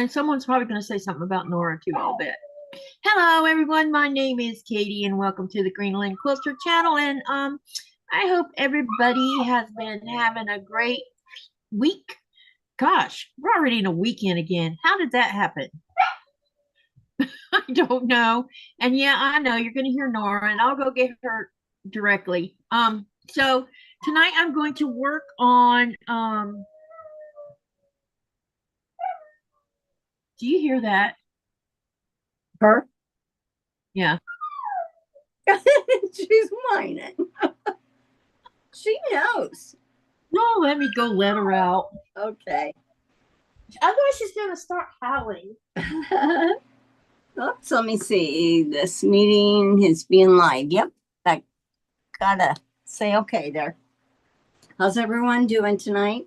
And someone's probably going to say something about Nora too, I'll bet. Hello, everyone. My name is Katie, and welcome to the Greenland Quilter channel. And I hope everybody has been having a great week. Gosh, we're already in a weekend again. How did that happen? I don't know. And yeah, I know you're going to hear Nora, and I'll go get her directly. So tonight I'm going to work on. Do you hear that? Her? Yeah. She's whining. She knows. No, let me go let her out. Okay. Otherwise, she's going to start howling. Oops, let me see. This meeting is being live. Yep. I gotta say okay there. How's everyone doing tonight?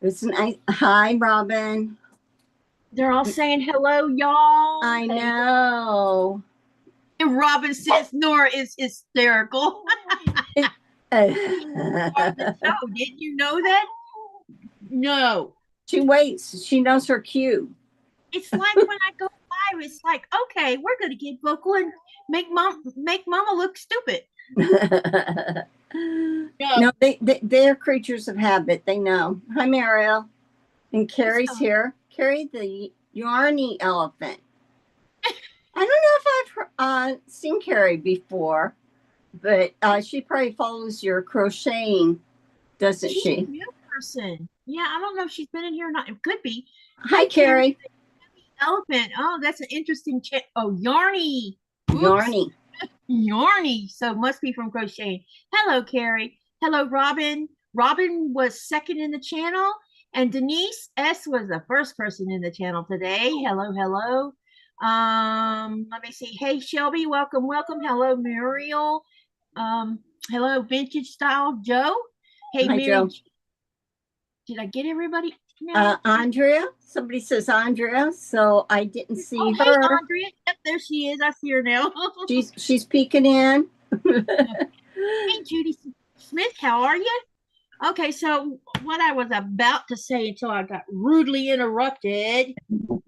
It's nice. Hi, Robin. They're all saying hello, y'all. I know. And Robin says Nora is hysterical. Oh, didn't you know that? No. She waits. She knows her cue. It's like when I go live, it's like, okay, we're gonna get vocal and make mama look stupid. No, they're creatures of habit. They know. Hi, Mariel. And Carrie's here. Carrie, the yarny elephant. I don't know if I've seen Carrie before, but she probably follows your crocheting, doesn't she? She's a new person. Yeah, I don't know if she's been in here or not. It could be. Hi, Carrie. Elephant. Oh, that's an interesting chat. Oh, yarny. Oops. Yarny. Yarny. So must be from crocheting. Hello, Carrie. Hello, Robin. Robin was second in the channel, and Denise S was the first person in the channel today. Hello, hello. Let me see. Hey, Shelby, welcome, welcome. Hello, Muriel. Hello, Vintage Style Joe. Hey, hi, Mary. Joe. Did I get everybody? No. Andrea. Somebody says Andrea, so I didn't see her. Hey, Andrea. Yep, there she is. I see her now. she's peeking in. Hey, Judy Smith, how are you? Okay, so what I was about to say until I got rudely interrupted.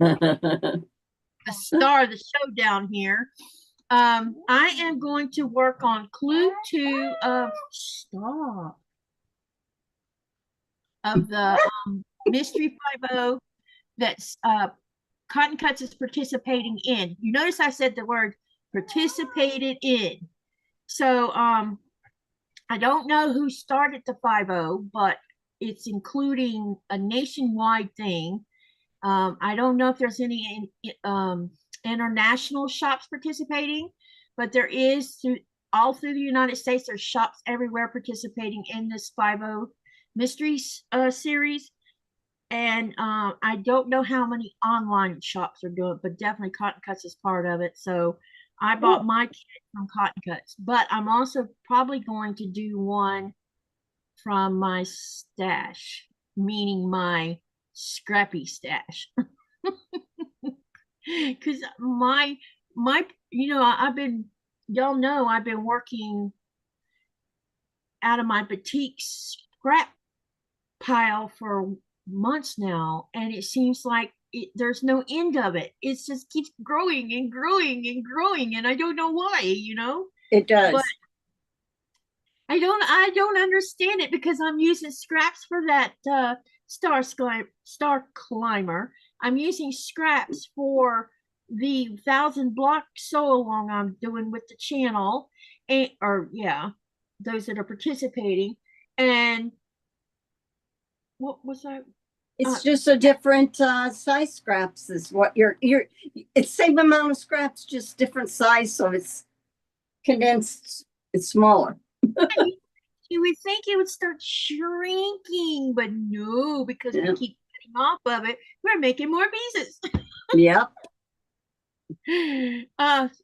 The star of the show down here. I am going to work on clue 2 of stop of the mystery 50 that's Cotton Cuts is participating in. You notice I said the word participated in. So I don't know who started the 50, but it's including a nationwide thing. I don't know if there's any international shops participating, but there is all through the United States. There's shops everywhere participating in this 50 Mysteries series. And I don't know how many online shops are doing it, but definitely Cotton Cuts is part of it. So I bought my kit from Cotton Cuts, but I'm also probably going to do one from my stash, meaning my scrappy stash. Because my I've been, y'all know I've been working out of my Batiks scrap pile for months now, and it seems like there's no end of it. It just keeps growing and growing and growing, and I don't know why. It does. But I don't understand it, because I'm using scraps for that star climber. I'm using scraps for the 1,000 block sew along I'm doing with the channel, and those that are participating. And what was that? It's just a different size scraps is what it's same amount of scraps, just different size, so it's condensed, it's smaller. You would think it would start shrinking, but no, because we keep cutting off of it, we're making more pieces. Yep.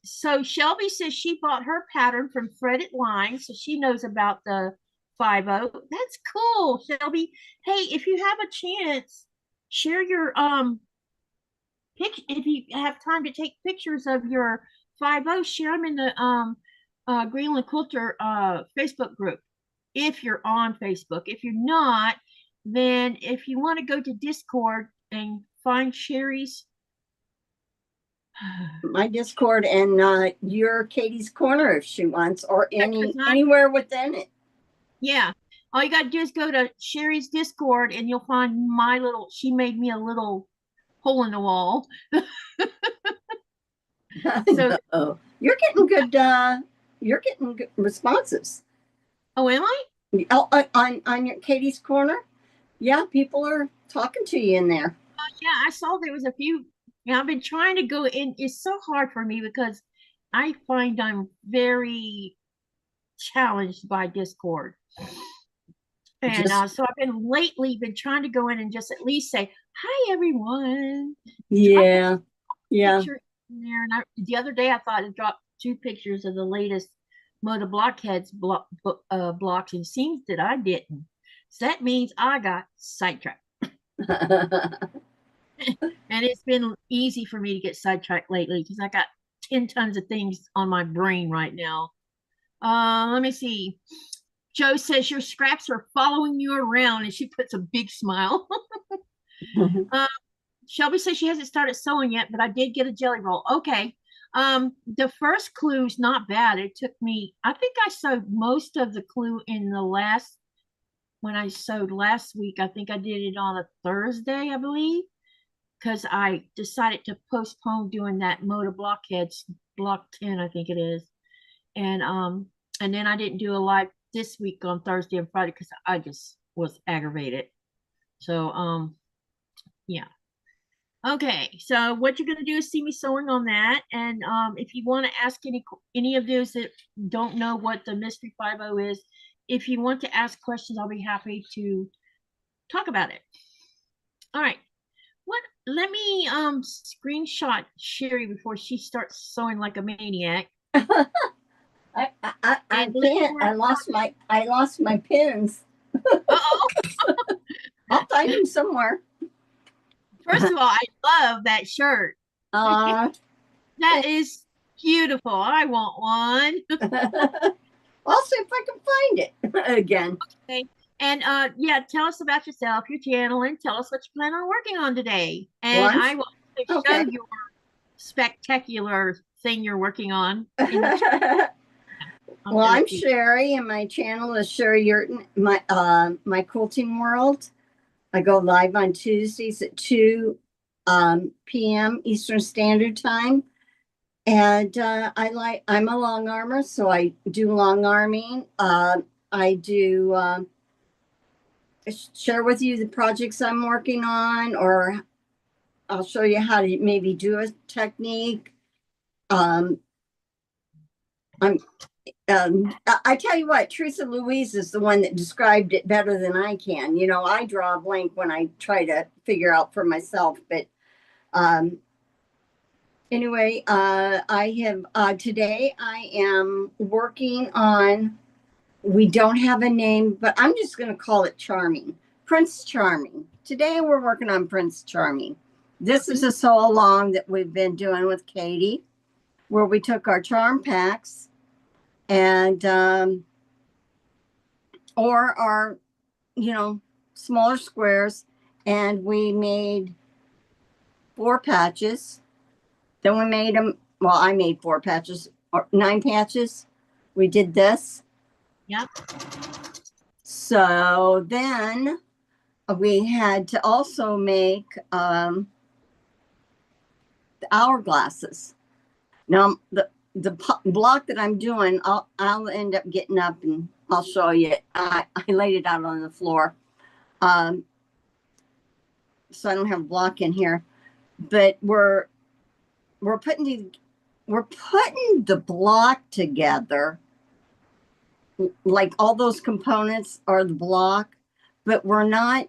So Shelby says she bought her pattern from Fretted Line, so she knows about the 50. That's cool, Shelby. Hey, if you have a chance, share your if you have time to take pictures of your 50, share them in the Greenland Quilter Facebook group. If you're on Facebook. If you're not, then if you want to go to Discord and find Sherry's? My Discord and your Katie's Corner if she wants, or anywhere within it. Yeah. All you got to do is go to Sherry's Discord and you'll find my little, she made me a little hole in the wall. So you're getting good responses. Oh, am I? Oh, on your Katie's Corner? Yeah, people are talking to you in there. Yeah, I saw there was a few. I've been trying to go in. It's so hard for me because I find I'm very challenged by Discord. And so I've been trying to go in and just at least say, hi, everyone. Yeah. Picture in there. And the other day I thought I dropped 2 pictures of the latest Motor Blockheads blocks, and it seems that I didn't. So that means I got sidetracked. And it's been easy for me to get sidetracked lately because I got 10 tons of things on my brain right now. Let me see. Joe says your scraps are following you around, and she puts a big smile. Shelby says she hasn't started sewing yet, but I did get a jelly roll. Okay. The first clue is not bad. It took me, I think I sewed most of the clue in when I sewed last week. I think I did it on a Thursday, I believe, because I decided to postpone doing that Motor Blockheads block 10, I think it is. And then I didn't do a live this week on Thursday and Friday because I just was aggravated. So yeah. Okay, so what you're gonna do is see me sewing on that, and if you want to ask any of those that don't know what the Mystery 50 is, if you want to ask questions, I'll be happy to talk about it. All right, let me screenshot Sherry before she starts sewing like a maniac. I can't. I lost my pins. Uh-oh. I'll find them somewhere. First of all, I love that shirt. That is beautiful. I want one. I'll see if I can find it again. Okay. And yeah, tell us about yourself, your channel, and tell us what you plan on working on today. And I will show your spectacular thing you're working on. Well, I'm Sherry, and my channel is Sherry Yurton, my quilting world. I go live on Tuesdays at 2 p.m. Eastern Standard Time. And I'm a long armor, so I do long arming. I do share with you the projects I'm working on, or I'll show you how to maybe do a technique. I tell you what, Teresa Louise is the one that described it better than I can. You know, I draw a blank when I try to figure out for myself. But anyway, I have today I am working on, we don't have a name, but I'm just going to call it Charming. Prince Charming. Today we're working on Prince Charming. This is a sew along that we've been doing with Katie, where we took our charm packs and or our, you know, smaller squares, and we made 4 patches. Then we made them, well, I made 4 patches or 9 patches. We did this. Yep. So then we had to also make the hourglasses. Now the block that I'm doing, I'll end up getting up and I'll show you. I laid it out on the floor, so I don't have a block in here. But we're putting the block together. Like all those components are the block, but we're not.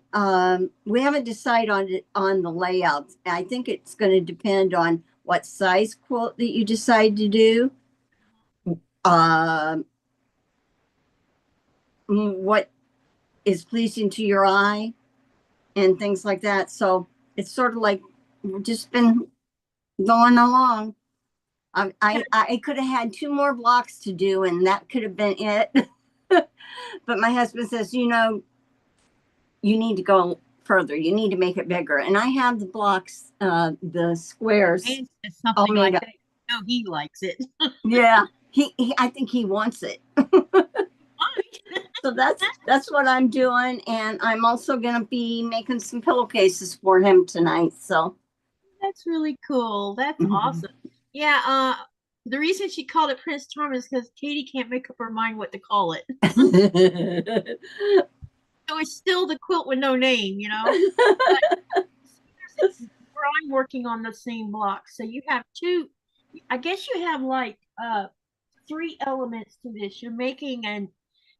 We haven't decided on the layouts. I think it's going to depend on what size quilt that you decide to do. What is pleasing to your eye and things like that. So it's sort of like we've just been going along. I could have had 2 more blocks to do, and that could have been it. But my husband says, you know, you need to go further. You need to make it bigger. And I have the blocks, the squares. It's something like that. No, he likes it. Yeah, he I think he wants it. So that's what I'm doing, and I'm also gonna be making some pillowcases for him tonight. So that's really cool. That's awesome. Yeah. The reason she called it Prince Charming is because Katie can't make up her mind what to call it. So it's still the quilt with no name, you know. But where I'm working on the same block, so you have two. I guess you have like 3 elements to this. You're making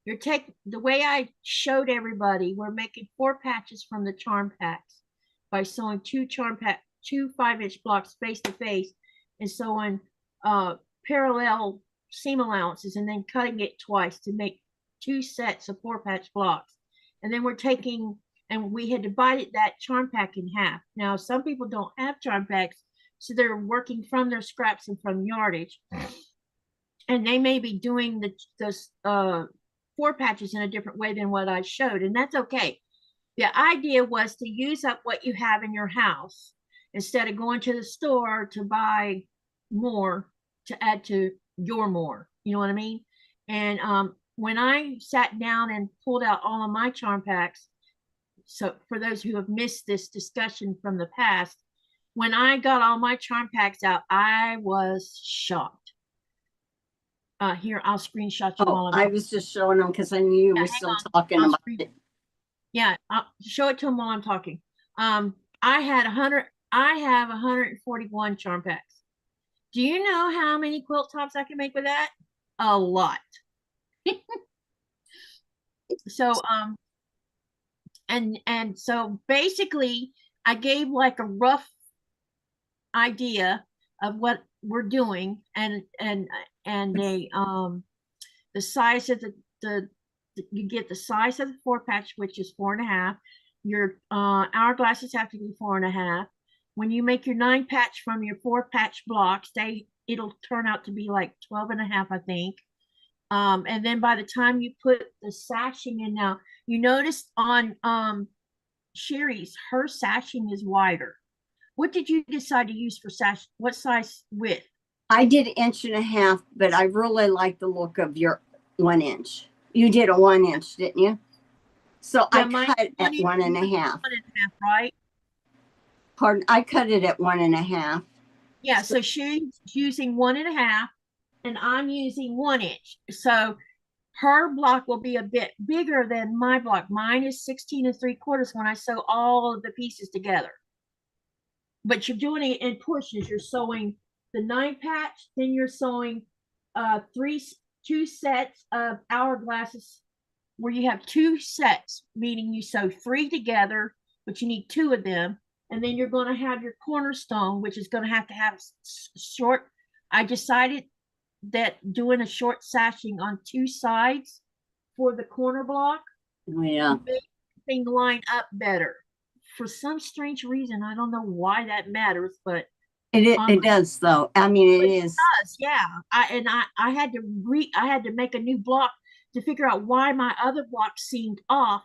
the way I showed everybody, we're making 4 patches from the charm packs by sewing 2 5-inch blocks face to face and sewing parallel seam allowances and then cutting it twice to make 2 sets of 4-patch blocks. And then we had divided that charm pack in half. Now, some people don't have charm packs, so they're working from their scraps and from yardage. And they may be doing the 4 patches in a different way than what I showed, and that's okay. The idea was to use up what you have in your house instead of going to the store to buy more to add to your more. You know what I mean? And when I sat down and pulled out all of my charm packs, so for those who have missed this discussion from the past, when I got all my charm packs out, I was shocked. Here, I'll screenshot you all. I was just showing them because I knew you were still talking about it. Yeah, I'll show it to them while I'm talking. I have 141 charm packs. Do you know how many quilt tops I can make with that? A lot. So and so basically I gave like a rough idea of what we're doing and the size of the you get the size of the 4-patch, which is 4.5. Your hourglasses have to be 4.5. When you make your 9-patch from your 4-patch blocks, it'll turn out to be like 12.5, I think. And then by the time you put the sashing in, now you notice on Sherry's, her sashing is wider. What did you decide to use for sash? What size width? I did 1.5 inches, but I really like the look of your 1 inch. You did a 1 inch, didn't you? So yeah, I cut it at 1.5. 1.5, right? Pardon, I cut it at 1.5. Yeah, so she's using 1.5 and I'm using 1 inch. So her block will be a bit bigger than my block. Mine is 16 3/4 when I sew all of the pieces together. But you're doing it in pushes. You're sewing the 9-patch, then you're sewing 2 sets of hourglasses where you have 2 sets, meaning you sew 3 together, but you need 2 of them. And then you're going to have your cornerstone, which is going to have short. I decided that doing a short sashing on 2 sides for the corner block, yeah, make things line up better. For some strange reason, I don't know why that matters, but it does though. I mean, it does, yeah. I had to make a new block to figure out why my other block seemed off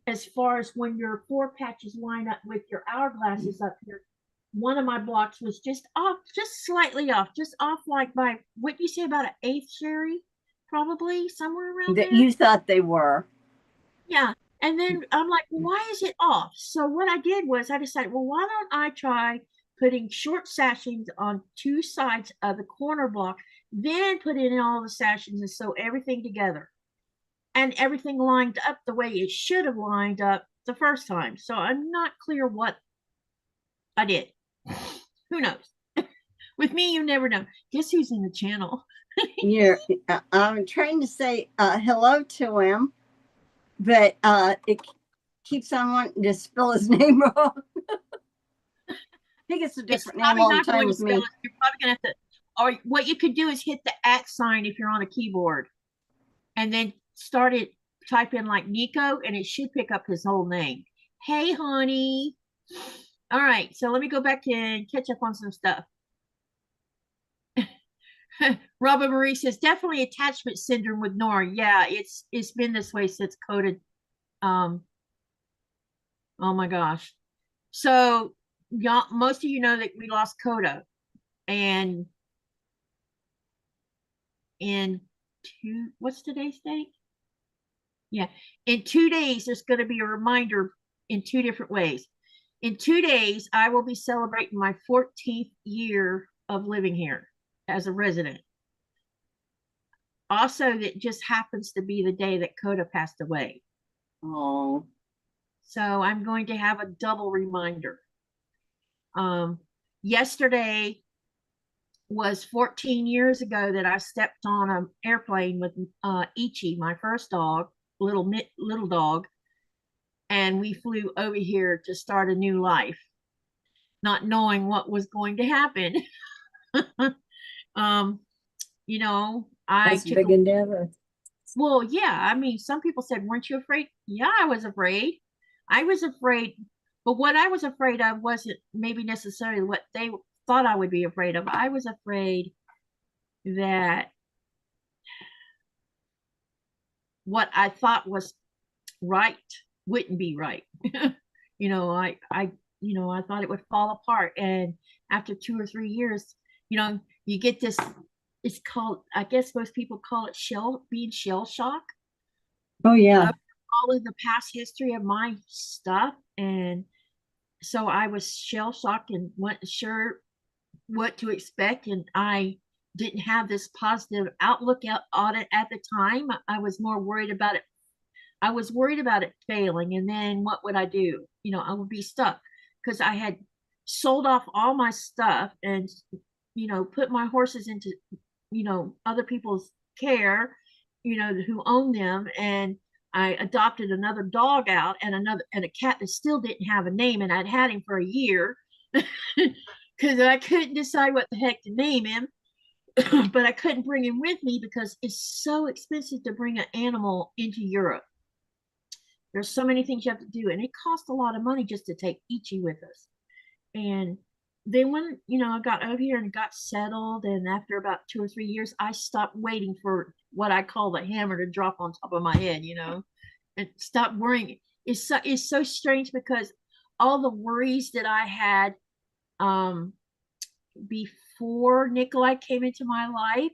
as far as when your 4 patches line up with your hourglasses up here. One of my blocks was just off, just slightly off, just off like by what you say about an 1/8, Sherry, probably somewhere around there. You thought they were, yeah. And then I'm like, well, why is it off? So what I did was I decided, well, why don't I try putting short sashings on 2 sides of the corner block, then put in all the sashings and sew everything together. And everything lined up the way it should have lined up the first time. So I'm not clear what I did. Who knows? With me, you never know. Guess who's in the channel? I'm trying to say hello to him, but it keeps on wanting to spell his name wrong. I think it's a different name all the time with me. You're probably gonna have to, or what you could do is hit the @ sign if you're on a keyboard, and then type in like Nico, and it should pick up his whole name. Hey, honey. All right, so let me go back and catch up on some stuff. Robert Marie says definitely attachment syndrome with Nora. Yeah, it's been this way since coded. Oh my gosh. So y'all, most of you know that we lost Coda, and in what's today's date? Yeah, in 2 days, there's going to be a reminder in two different ways. In 2 days, I will be celebrating my 14th year of living here as a resident. Also, that just happens to be the day that Coda passed away. Oh, So I'm going to have a double reminder. Yesterday was 14 years ago that I stepped on an airplane with Ichi, my first dog, little dog, and we flew over here to start a new life, not knowing what was going to happen. um, I that's a took big endeavor. well, yeah, I mean, some people said, weren't you afraid? Yeah, I was afraid. I was afraid, but what I was afraid of wasn't maybe necessarily what they thought I would be afraid of. I was afraid that what I thought was right wouldn't be right. I thought it would fall apart. And after 2 or 3 years, you get this, it's called, I guess most people call it being shell shock. Oh yeah. All of the past history of my stuff. And so I was shell shocked and wasn't sure what to expect. And I didn't have this positive outlook on it at the time. I was more worried about it. I was worried about it failing. And then what would I do? I would be stuck because I had sold off all my stuff and, put my horses into, other people's care, who own them. And I adopted another dog out and a cat that still didn't have a name. And I'd had him for a year because I couldn't decide what the heck to name him. But I couldn't bring him with me because it's so expensive to bring an animal into Europe. There's so many things you have to do, and it costs a lot of money just to take Ichi with us. And then when I got over here and got settled, and after about 2 or 3 years, I stopped waiting for what I call the hammer to drop on top of my head, and stopped worrying. It's so strange because all the worries that I had before Nikolai came into my life,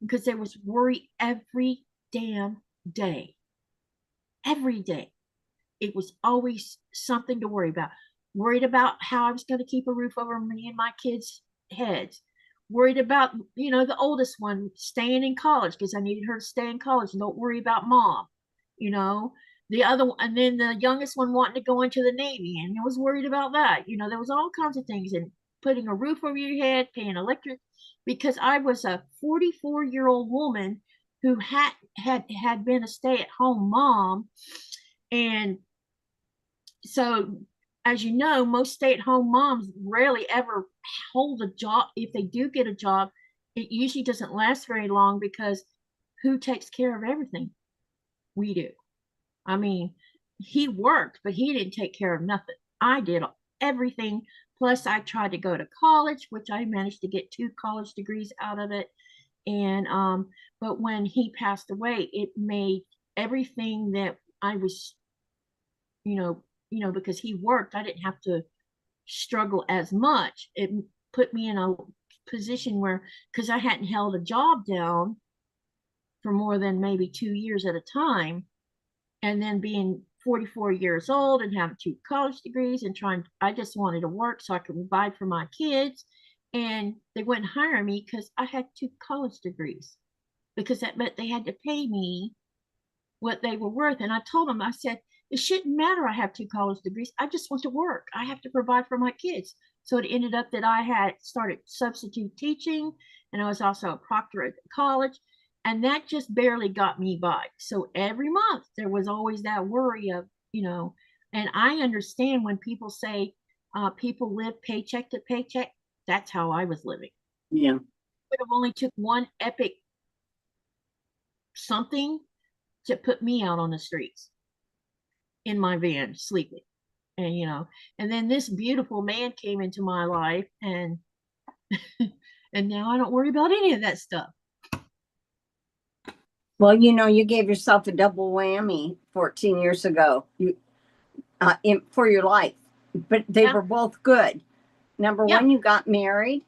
because there was worry every damn day. Every day. It was always something to worry about. Worried about how I was going to keep a roof over me and my kids' heads. Worried about, the oldest one staying in college because I needed her to stay in college and don't worry about mom. The other one, and then the youngest one wanting to go into the Navy, and I was worried about that. There was all kinds of things, and putting a roof over your head, paying electric, because I was a 44-year-old woman who had been a stay-at-home mom. And so, as you know, most stay-at-home moms rarely ever hold a job. If they do get a job, it usually doesn't last very long because who takes care of everything? We do. I mean, he worked, but he didn't take care of nothing. I did everything. Plus, I tried to go to college, which I managed to get 2 college degrees out of it. And but when he passed away, it made everything that I was, because he worked, I didn't have to struggle as much. It put me in a position where, because I hadn't held a job down for more than maybe 2 years at a time, and then being 44 years old and having 2 college degrees and I just wanted to work so I could provide for my kids. And they wouldn't hire me because I had 2 college degrees, because that meant they had to pay me what they were worth. And I told them, I said, it shouldn't matter I have 2 college degrees. I just want to work. I have to provide for my kids. So it ended up that I had started substitute teaching, and I was also a proctor at the college. And that just barely got me by. So every month there was always that worry of, and I understand when people say people live paycheck to paycheck. That's how I was living. Yeah. It have only took one epic something to put me out on the streets in my van sleeping. And then this beautiful man came into my life, and and now I don't worry about any of that stuff. Well, you gave yourself a double whammy 14 years ago. for your life, but they Yeah. were both good. Number Yeah. one, you got married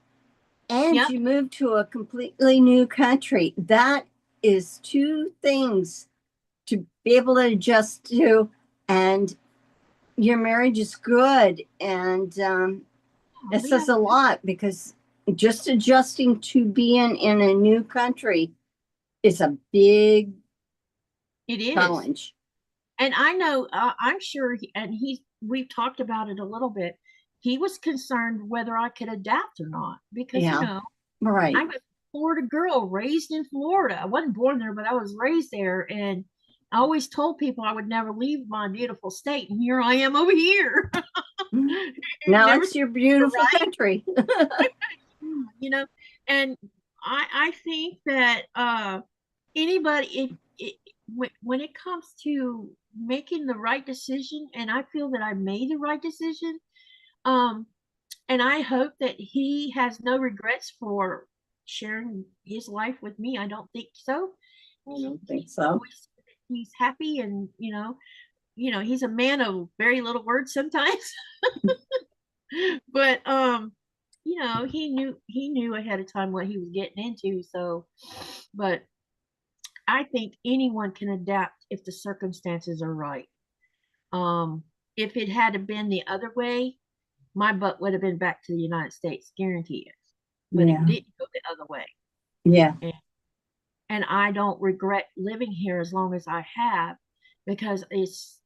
and Yeah. you moved to a completely new country. That is two things to be able to adjust to, and your marriage is good. And it We says have a lot, because just adjusting to being in a new country is a big it is. challenge. And I know, I'm sure, we've talked about it a little bit. He was concerned whether I could adapt or not because, Yeah, right. I'm a Florida girl raised in Florida. I wasn't born there, but I was raised there. And I always told people I would never leave my beautiful state. And here I am over here. Now Never it's your beautiful right? country. And I think that anybody, when it comes to making the right decision, and I feel that I made the right decision, um, and I hope that he has no regrets for sharing his life with me. I don't think so. I don't think so. He's happy, and he's a man of very little words sometimes. But he knew ahead of time what he was getting into. So, but I think anyone can adapt if the circumstances are right. If it had been the other way, my butt would have been back to the United States, guarantee it. But Yeah. it didn't go the other way. Yeah. And I don't regret living here as long as I have, because it's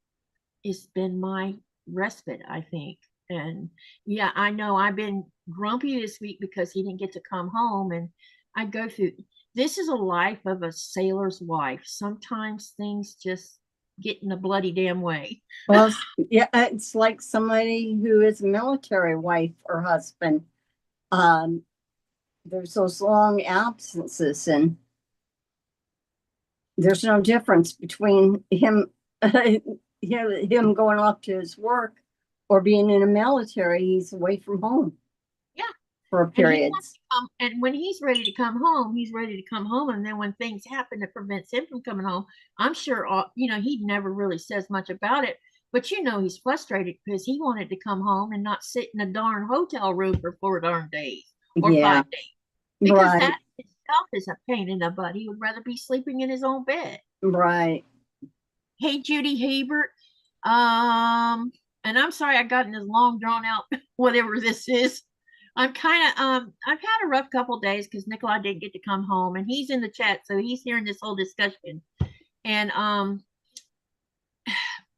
been my respite, I think. And yeah, I know I've been grumpy this week because he didn't get to come home. And I go through this is a life of a sailor's wife. Sometimes things just get in the bloody damn way. Well, yeah, it's like somebody who is a military wife or husband. There's those long absences, and there's no difference between him, him going off to his work or being in the military. He's away from home. Yeah. For a period. And when he's ready to come home, he's ready to come home. And then when things happen that prevents him from coming home, I'm sure, he never really says much about it. But he's frustrated because he wanted to come home and not sit in a darn hotel room for 4 darn days or 5 days. Because that itself is a pain in the butt. He would rather be sleeping in his own bed. Right. Hey, Judy Hebert. And I'm sorry I got in this long drawn out whatever this is. I'm kind of I've had a rough couple days because Nikolai didn't get to come home, and he's in the chat, so he's hearing this whole discussion. And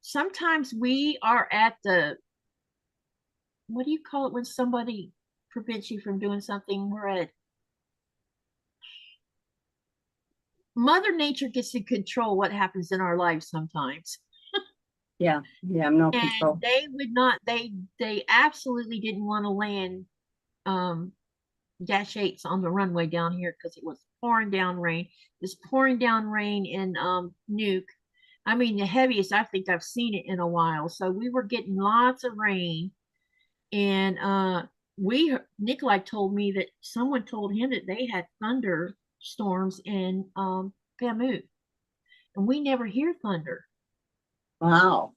sometimes we are at the, what do you call it when somebody prevents you from doing something? We're at Mother Nature gets to control what happens in our lives sometimes. Yeah, no control. And they would not. They absolutely didn't want to land Dash 8s on the runway down here because it was pouring down rain. It was pouring down rain in Nuke. I mean, the heaviest I think I've seen it in a while. So we were getting lots of rain, and Nikolai told me that someone told him that they had thunderstorms in Pamu, and we never hear thunder. Wow.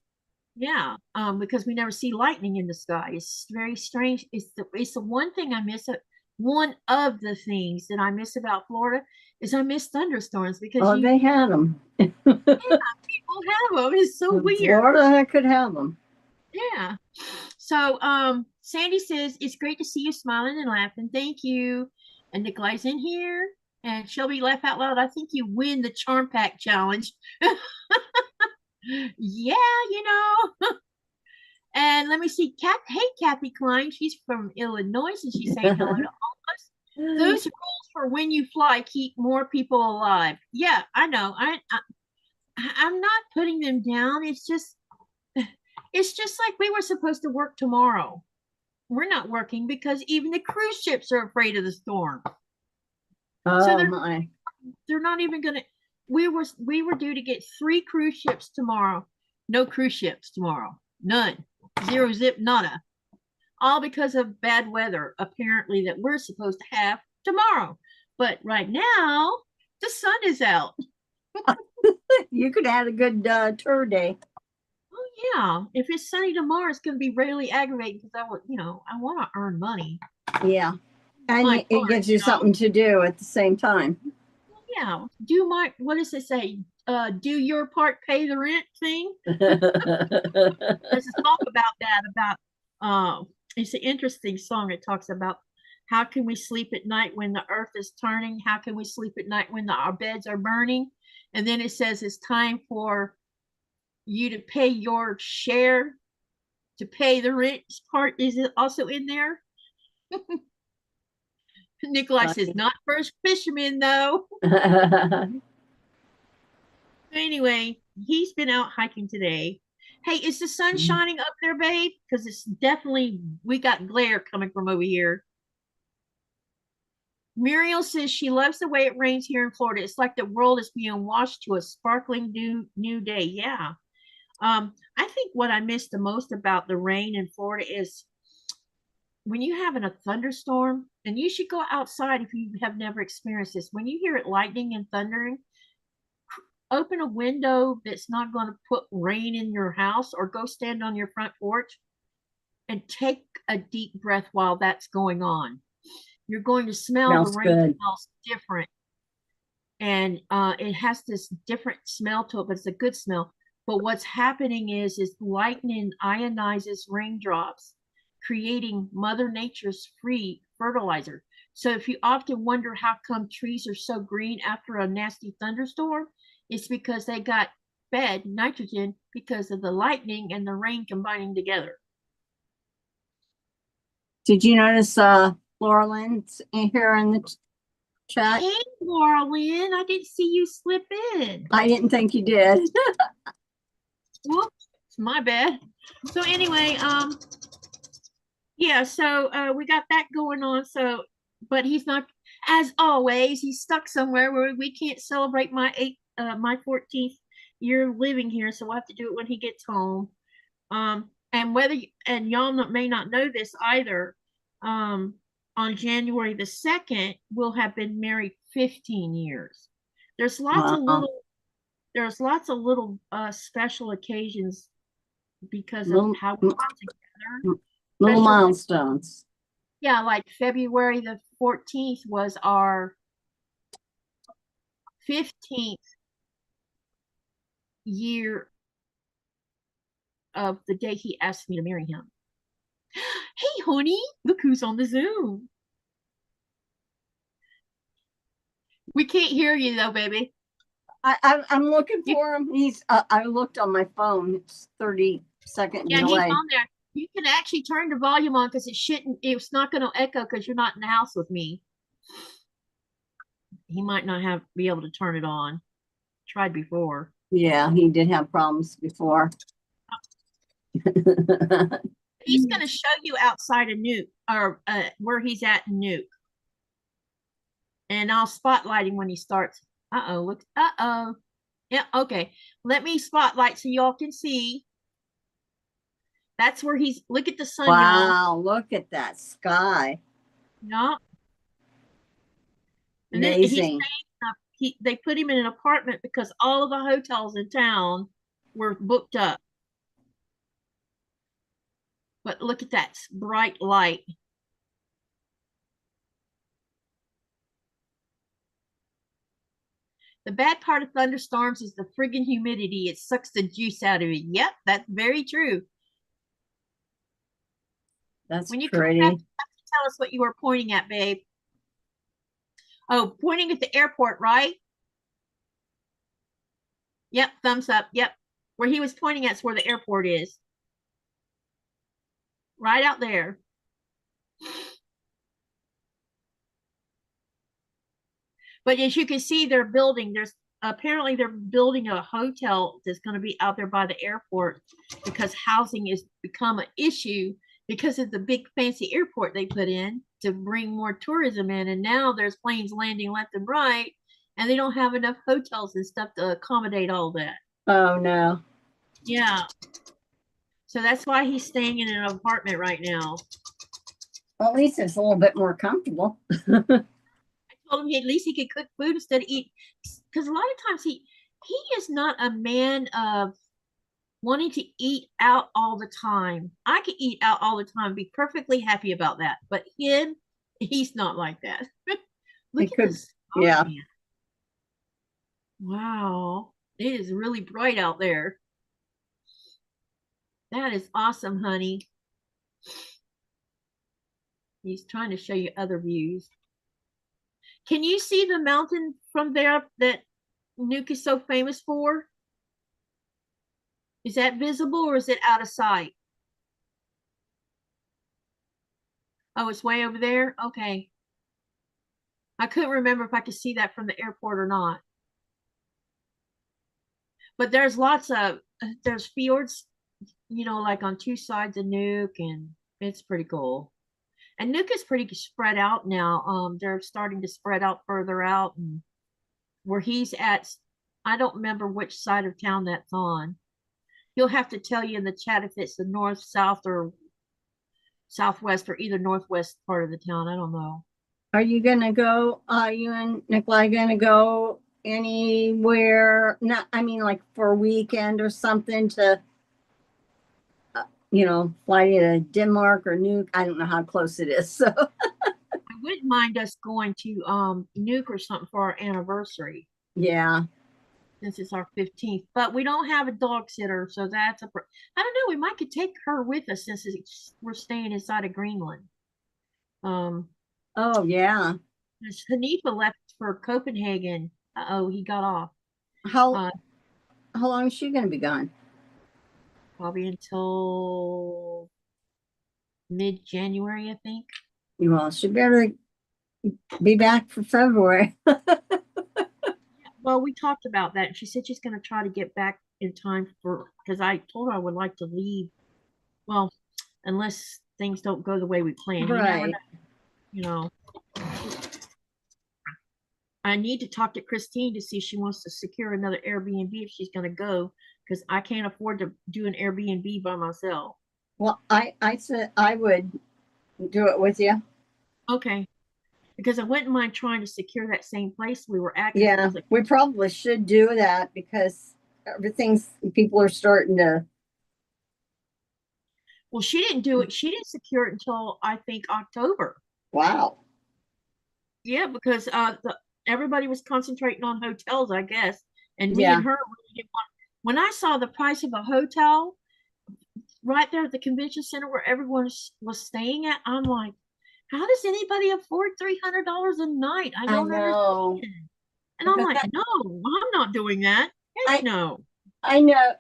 Yeah, because we never see lightning in the sky. It's very strange. It's the one thing I miss. One of the things that I miss about Florida is I miss thunderstorms because they had them. Yeah, people have them. It's so weird. Florida could have them. Yeah. So Sandy says it's great to see you smiling and laughing. Thank you. And Nikolai's in here. And Shelby, laugh out loud. I think you win the Charm Pack challenge. Yeah, And let me see, hey, Kathy Klein. She's from Illinois, and she's saying hello to all of us. Those rules for when you fly keep more people alive. Yeah, I know. I'm not putting them down. It's just like we were supposed to work tomorrow. We're not working because even the cruise ships are afraid of the storm. So they're not even gonna. We were due to get 3 cruise ships tomorrow. No cruise ships tomorrow. None. Zero zip nada. All because of bad weather, apparently, that we're supposed to have tomorrow. But right now, the sun is out. You could have a good tour day. Oh Yeah, if it's sunny tomorrow, it's going to be really aggravating because I would, I want to earn money. Yeah. And My it gives you something to do at the same time. Yeah. What does it say? Do your part, pay the rent thing. There's a song about that, it's an interesting song. It talks about how can we sleep at night when the earth is turning? How can we sleep at night when our beds are burning? And then it says it's time for you to pay your share, to pay the rent part. Is it also in there? Nikolai says, not first fisherman, though. Anyway, he's been out hiking today. Hey, is the sun shining up there, babe? Because it's definitely, we got glare coming from over here. Muriel says she loves the way it rains here in Florida. It's like the world is being washed to a sparkling new day. Yeah. I think what I miss the most about the rain in Florida is when you have a thunderstorm, and you should go outside if you have never experienced this. When you hear it lightning and thundering, open a window that's not going to put rain in your house, or go stand on your front porch and take a deep breath while that's going on. You're going to smell the rain. Smells different, and it has this different smell to it, but it's a good smell. But what's happening is lightning ionizes raindrops, creating Mother Nature's free fertilizer. So if you often wonder how come trees are so green after a nasty thunderstorm, it's because they got fed nitrogen because of the lightning and the rain combining together. Did you notice Laura Lynn's in here in the chat? Hey, Laura Lynn, I didn't see you slip in. I didn't think you did. Whoops, it's my bad. So anyway, yeah, so we got that going on. So, but he's not, as always, he's stuck somewhere where we can't celebrate my 14th year living here. So we'll have to do it when he gets home. And y'all may not know this either. On January the 2nd, we'll have been married 15 years. There's lots of little special occasions because of how we got together. Little milestones. Yeah, like February the 14th was our 15th year of the day he asked me to marry him. Hey, honey, look who's on the Zoom. We can't hear you though, baby. I'm looking for him. I looked on my phone. It's 30 seconds away. He's on there. You can actually turn the volume on because it's not going to echo because you're not in the house with me. He might not be able to turn it on. Tried before. Yeah, he did have problems before. He's going to show you outside of Nuke, or where he's at in Nuke. And I'll spotlight him when he starts. Uh-oh, look. Uh-oh. Yeah, okay. Let me spotlight so y'all can see. That's where look at the sun. Wow, look at that sky. Yeah. Amazing. They put him in an apartment because all of the hotels in town were booked up. But look at that bright light. The bad part of thunderstorms is the friggin' humidity. It sucks the juice out of it. Yep, that's very true. That's when you pretty. Come back, you have to tell us what you were pointing at, babe. Oh, pointing at the airport, right? Yep, thumbs up. Yep. Where he was pointing at is where the airport is. Right out there. But as you can see, apparently they're building a hotel that's going to be out there by the airport because housing has become an issue because of the big fancy airport they put in to bring more tourism in. And now there's planes landing left and right, and they don't have enough hotels and stuff to accommodate all that. Oh, no. Yeah. So that's why he's staying in an apartment right now. Well, at least it's a little bit more comfortable. I told him at least he could cook food instead of eat, because a lot of times he is not a man of wanting to eat out all the time. I could eat out all the time, be perfectly happy about that. But him, he's not like that. Look It at could, this. yeah. Wow. It is really bright out there. That is awesome, honey. He's trying to show you other views. Can you see the mountain from there that Nuke is so famous for? Is that visible or is it out of sight? Oh, it's way over there? Okay. I couldn't remember if I could see that from the airport or not. But there's lots of, there's fjords, you know, like on two sides of Nuke, and it's pretty cool. And Nuke is pretty spread out now. They're starting to spread out further out, and where he's at, I don't remember which side of town that's on. He'll have to tell you in the chat if it's the north, south, or southwest, or either northwest part of the town. I don't know. Are you gonna go? You and Nikolai gonna go anywhere? Not, I mean, like for a weekend or something to, fly to Denmark or Nuke. I don't know how close it is. So I wouldn't mind us going to Nuke or something for our anniversary. yeah. Since it's our 15th, but we don't have a dog sitter, so that's a. I don't know. We might could take her with us since we're staying inside of Greenland. Oh yeah. Hanifa left for Copenhagen. Oh, he got off. How long is she gonna be gone? Probably until mid-January, I think. Well, she better be back for February. Well, we talked about that, and she said she's going to try to get back in time for, because I told her I would like to leave. Well, unless things don't go the way we planned. You never Right. know, you know. I need to talk to Christine to see if she wants to secure another Airbnb if she's going to go, because I can't afford to do an Airbnb by myself. Well, I said I would do it with you. Okay. Because I wouldn't mind trying to secure that same place we were at. Yeah, Like, we probably should do that because people are starting to. well, she didn't do it. She didn't secure it until I think October. Wow. Yeah, because everybody was concentrating on hotels, I guess, and me Yeah. and her really didn't want. When I saw the price of a hotel right there at the convention center where everyone was staying at, I'm like, how does anybody afford $300 a night? I don't know. understand. And I'm like, no, I'm not doing that. Heck no. I know.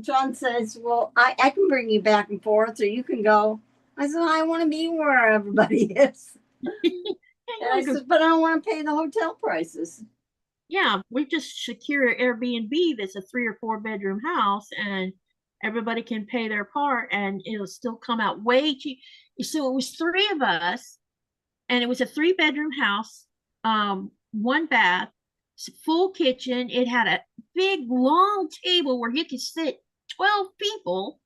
John says, well, I can bring you back and forth, or you can go. I said, I want to be where everybody is. And I said, but I don't want to pay the hotel prices. Yeah, we just secure an Airbnb that's a 3 or 4 bedroom house, and everybody can pay their part, and it'll still come out way cheap. So it was 3 of us, and it was a 3 bedroom house, 1 bath, full kitchen. It had a big long table where you could sit 12 people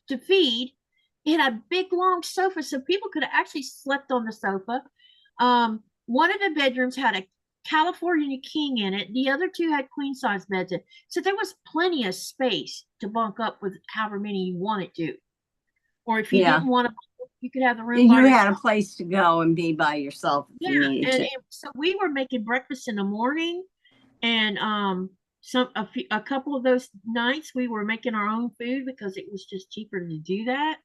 to feed. It had a big long sofa, so people could have actually slept on the sofa. One of the bedrooms had a California king in it. The other 2 had queen size beds. So there was plenty of space to bunk up with however many you wanted to. Or if you didn't want to, you could have the room. You had a place to go and be by yourself if you needed to. So we were making breakfast in the morning, and a couple of those nights we were making our own food because it was just cheaper to do that.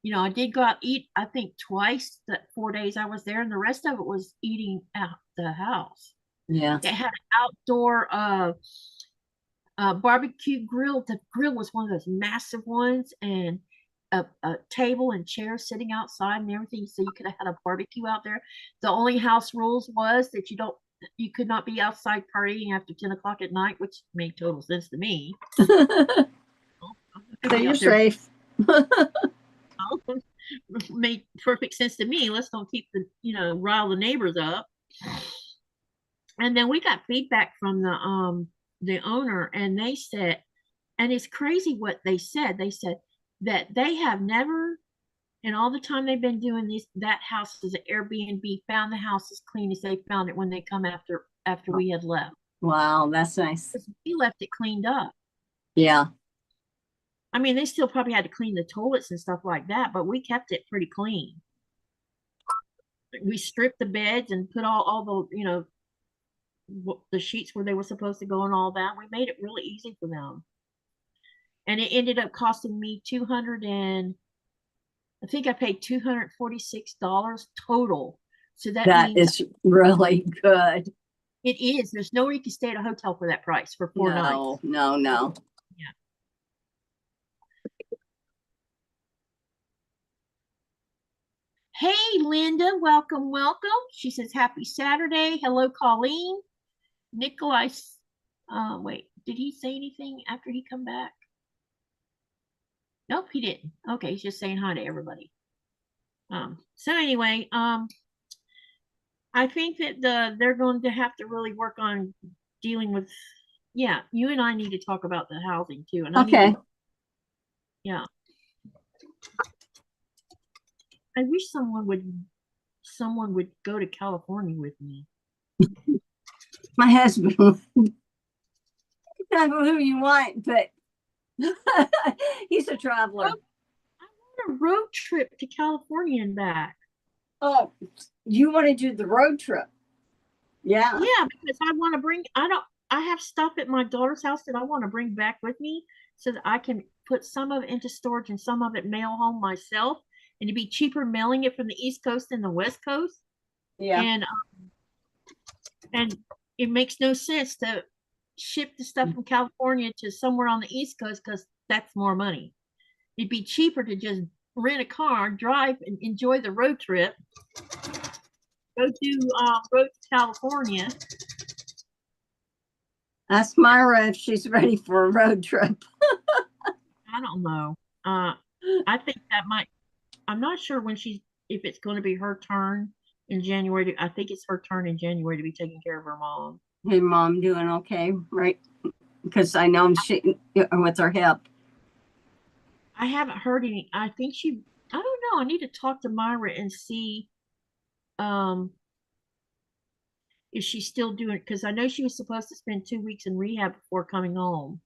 You know, I did go out eat, I think twice that 4 days I was there, and the rest of it was eating at the house. Yeah. It had an outdoor barbecue grill. The grill was one of those massive ones, and a table and chairs sitting outside and everything, so you could have had a barbecue out there. The only house rules was that you could not be outside partying after 10 o'clock at night, which made total sense to me. So you're safe. Made perfect sense to me. Let's don't keep rile the neighbors up. And then we got feedback from the owner, and they said, and it's crazy what they said. They said that they have never, in all the time they've been doing that house as an Airbnb, found the house as clean as they found it when they come after we had left. Wow, that's nice. We left it cleaned up. Yeah. I mean, they still probably had to clean the toilets and stuff like that, but we kept it pretty clean. We stripped the beds and put all the, the sheets where they were supposed to go and all that. We made it really easy for them. And it ended up costing me I think I paid $246 total. So that means is really good. it is. There's no way you can stay at a hotel for that price for 4 nights. No. Yeah. Hey, Linda, welcome. She says, happy Saturday. Hello, Colleen. Nikolai, wait, did he say anything after he come back? Nope, he didn't. Okay, he's just saying hi to everybody. So anyway, I think that they're going to have to really work on dealing with, yeah, you and I need to talk about the housing too. And okay. Yeah. I wish someone would go to California with me. My husband, not who you want, but he's a traveler. I want a road trip to California and back. Oh, you want to do the road trip? Yeah. Yeah, because I want to bring, I have stuff at my daughter's house that I want to bring back with me so that I can put some of it into storage and some of it mail home myself. And it'd be cheaper mailing it from the East Coast than the West Coast. Yeah. And it makes no sense to ship the stuff from California to somewhere on the East Coast because that's more money. It'd be cheaper to just rent a car, drive, and enjoy the road trip. Go to road to California. Ask Myra if she's ready for a road trip. I don't know. I think that I'm not sure if it's going to be her turn in January. I think it's her turn in January to be taking care of her mom. Hey, Mom, doing okay, right? Because I know she with her hip. I haven't heard any. I think I don't know. I need to talk to Myra and see if she's still doing it, because I know she was supposed to spend 2 weeks in rehab before coming home.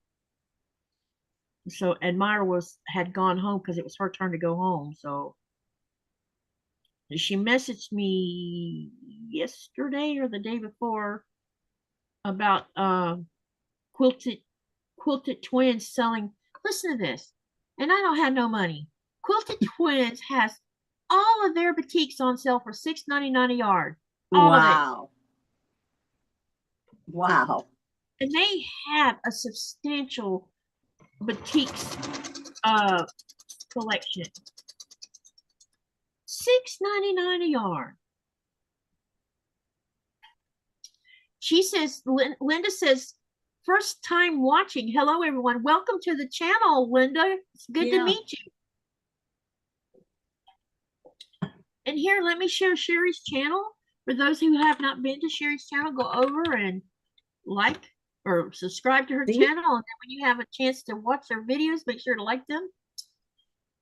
So, and Myra had gone home because it was her turn to go home. So she messaged me yesterday or the day before about quilted twins selling. Listen to this, and I don't have no money. Quilted Twins has all of their batiks on sale for $6.99 a yard. All of it. Wow. And they have a substantial batiks collection. $6.99 a yard. She says, Linda says, first time watching. Hello, everyone. Welcome to the channel, Linda. It's good to meet you. And here, let me share Sherry's channel. For those who have not been to Sherry's channel, go over and like or subscribe to her channel. And then when you have a chance to watch her videos, make sure to like them.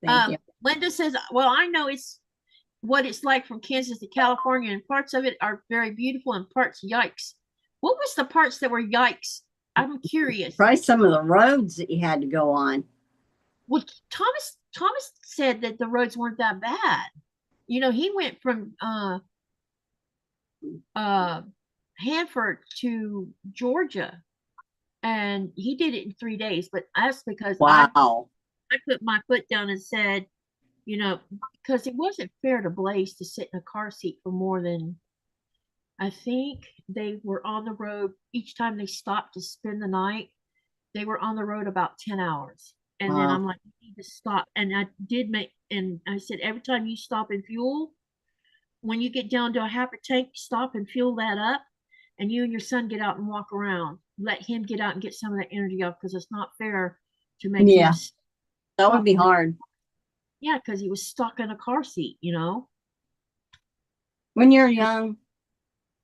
Thank you. Linda says, well, I know it's what it's like from Kansas to California, and parts of it are very beautiful and parts yikes. What was the parts that were yikes? I'm curious. Probably some of the roads that you had to go on. Well, Thomas said that the roads weren't that bad. You know, he went from Hanford to Georgia, and he did it in 3 days. But that's because I put my foot down and said, you know, because it wasn't fair to Blaze to sit in a car seat for more than, I think they were on the road each time they stopped to spend the night. They were on the road about 10 hours. And then I'm like, you need to stop. And I did and I said, every time you stop and fuel, when you get down to a half a tank, stop and fuel that up. And you and your son get out and walk around. Let him get out and get some of that energy off, because it's not fair to make him. That would be hard. Yeah, because he was stuck in a car seat, you know. When you're young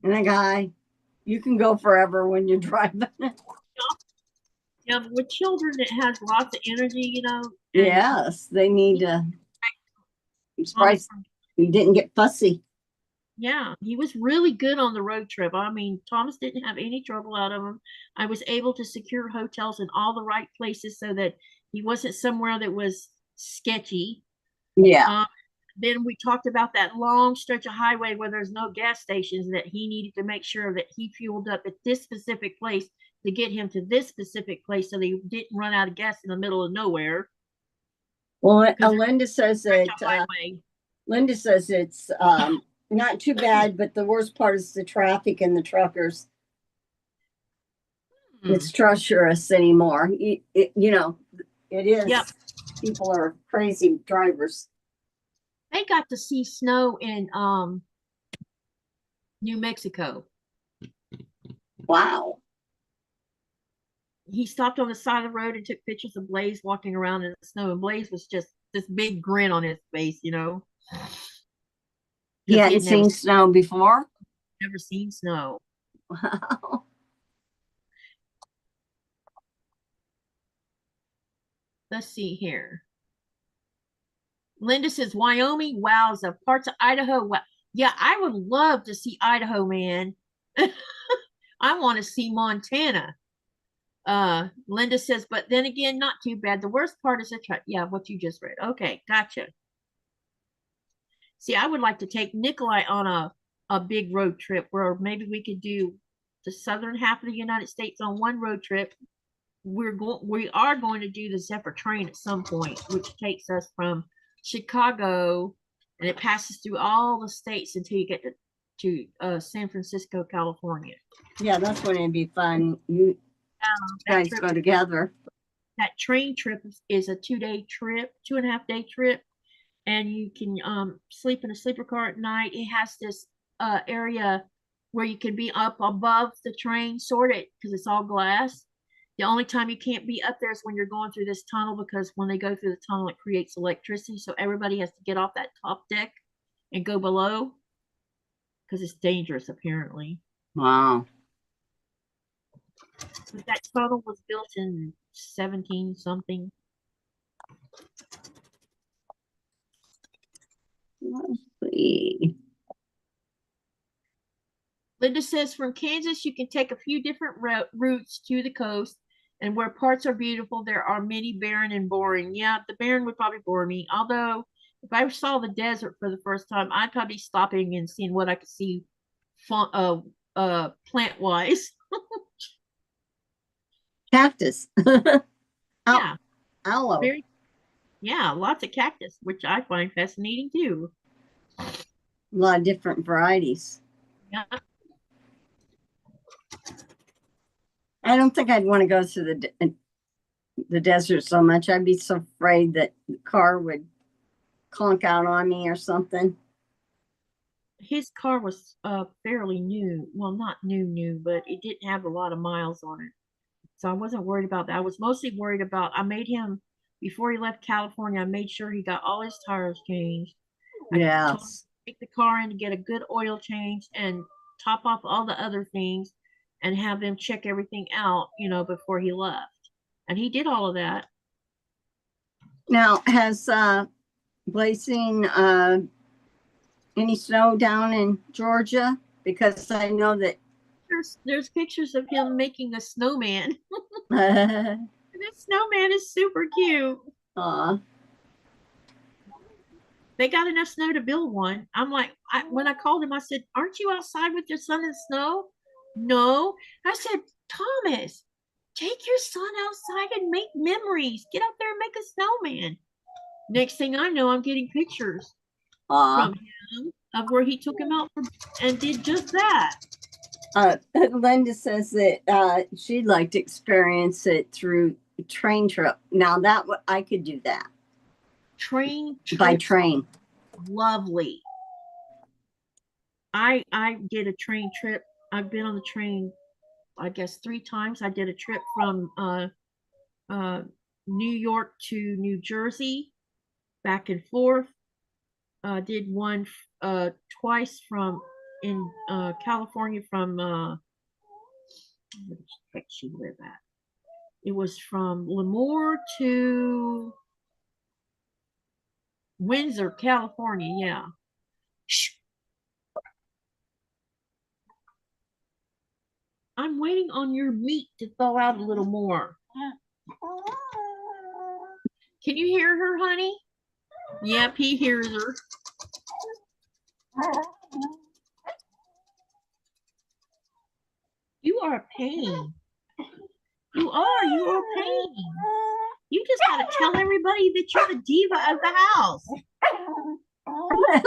and a guy, you can go forever when you're driving. Yeah, but with children, it has lots of energy, you know. Yes, they need to. I'm surprised he didn't get fussy. Yeah, he was really good on the road trip. I mean, Thomas didn't have any trouble out of him. I was able to secure hotels in all the right places so that He wasn't somewhere that was sketchy. Yeah. Then we talked about that long stretch of highway where there's no gas stations, that he needed to make sure that he fueled up at this specific place to get him to this specific place so they didn't run out of gas in the middle of nowhere. Well, Linda says that Highway. Linda says it's not too bad, but the worst part is the traffic and the truckers. It's treacherous anymore. You know, it is. Yep. People are crazy drivers. They got to see snow in New Mexico. Wow. He stopped on the side of the road and took pictures of Blaze walking around in the snow, and Blaze was just this big grin on his face, you know. He hadn't seen snow before? Never seen snow. Wow. Let's see here. Linda says, Wyoming, wowza. Parts of Idaho, wow. Yeah, I would love to see Idaho, man. I want to see Montana. Linda says, but then again, not too bad. The worst part is the truck. Yeah, what you just read. Okay, gotcha. See, I would like to take Nikolai on a big road trip where maybe we could do the southern half of the United States on one road trip. We are going to do the Zephyr train at some point, which takes us from Chicago, and it passes through all the states until you get to San Francisco, California. Yeah, that's when it'd be fun. You guys go together. That train trip is a 2-day trip, 2.5-day trip, and you can sleep in a sleeper car at night. It has this area where you can be up above the train, sorted, because it's all glass. The only time you can't be up there is when you're going through this tunnel, because when they go through the tunnel, it creates electricity. So everybody has to get off that top deck and go below because it's dangerous, apparently. Wow. But that tunnel was built in 17 something. Let's see. Linda says from Kansas, you can take a few different routes to the coast, and where parts are beautiful, there are many barren and boring. Yeah, the barren would probably bore me. Although, if I saw the desert for the first time, I'd probably be stopping and seeing what I could see plant-wise. Cactus. Yeah. Aloe. Yeah, lots of cactus, which I find fascinating too. A lot of different varieties. Yeah. I don't think I'd want to go through the desert so much. I'd be so afraid that the car would clunk out on me or something. His car was fairly new. Well, not new, but it didn't have a lot of miles on it. So I wasn't worried about that. I was mostly worried about, I made him, before he left California, I made sure he got all his tires changed. Yes. Take the car in to get a good oil change and top off all the other things and have them check everything out, you know, before he left. And he did all of that. Now, has Blazing any snow down in Georgia? Because I know that there's pictures of him making a snowman. This snowman is super cute. They got enough snow to build one. I'm like, when I called him, I said, aren't you outside with your son in snow? No. I said, Thomas, take your son outside and make memories. Get out there and make a snowman. Next thing I know, I'm getting pictures from him of where he took him out and did just that. Linda says that she'd like to experience it through a train trip. Now that I could do that. By train. Lovely. I did a train trip. I've been on the train, I guess 3 times. I did a trip from New York to New Jersey, back and forth. Did one twice from in California from where the heck she live at? It was from Lemoore to Windsor, California. Yeah. I'm waiting on your meat to thaw out a little more. Can you hear her, honey? Yep, he hears her. You are a pain. You are a pain. You just gotta tell everybody that you're the diva of the house.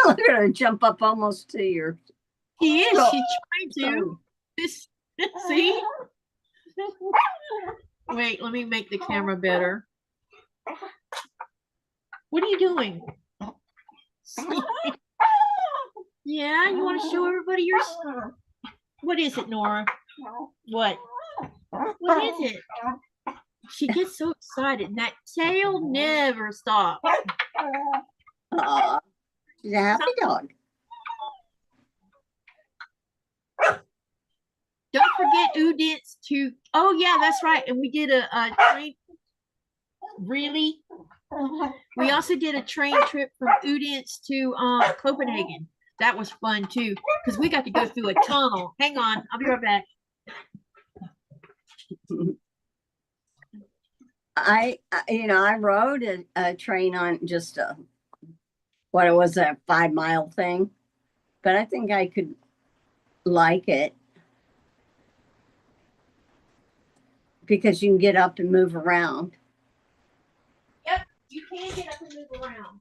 Look at her jump up almost to your. He is. She's trying to. See? Wait, let me make the camera better. What are you doing? Yeah, you want to show everybody your. What is it, Nora? What? What is it? She gets so excited, and that tail never stops. She's a happy dog. Don't forget Udints to. Oh yeah, that's right. And we did a train. Really? We also did a train trip from Udints to Copenhagen. That was fun too, because we got to go through a tunnel. Hang on, I'll be right back. I rode a train on just a 5-mile thing, but I think I could like it because you can get up and move around. Yep, you can get up and move around.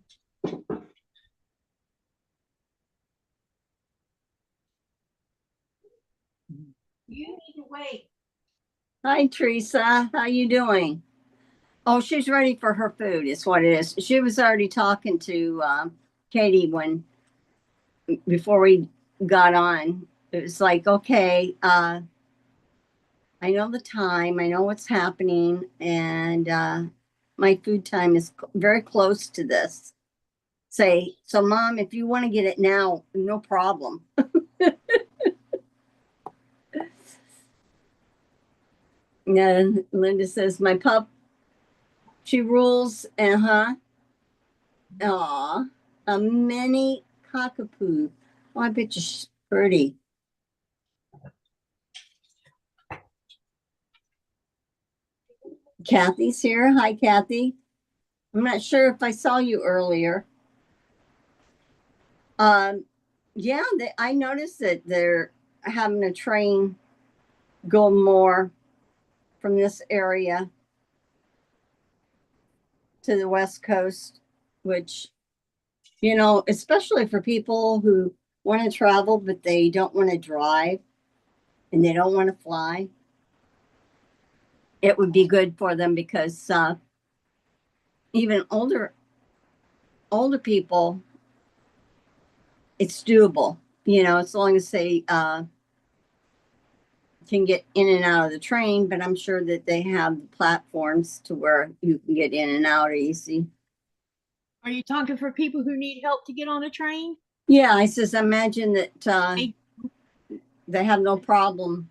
You need to wait. Hi, Teresa. How you doing? Oh, she's ready for her food. Is what it is. She was already talking to Katie before we got on. It was like, okay, I know the time. I know what's happening, and my food time is very close to this. Say, so Mom, if you want to get it now, no problem. And Linda says, my pup, she rules. Aw, a mini cockapoo. Oh, I bet she's pretty. Kathy's here. Hi, Kathy. I'm not sure if I saw you earlier. Yeah, I noticed that they're having a train go more from this area to the West Coast, which, especially for people who want to travel, but they don't want to drive and they don't want to fly, it would be good for them because even older people, it's doable, as long as they can get in and out of the train, but I'm sure that they have platforms to where you can get in and out easy. Are you talking for people who need help to get on a train? Yeah, I says, imagine that they have no problem.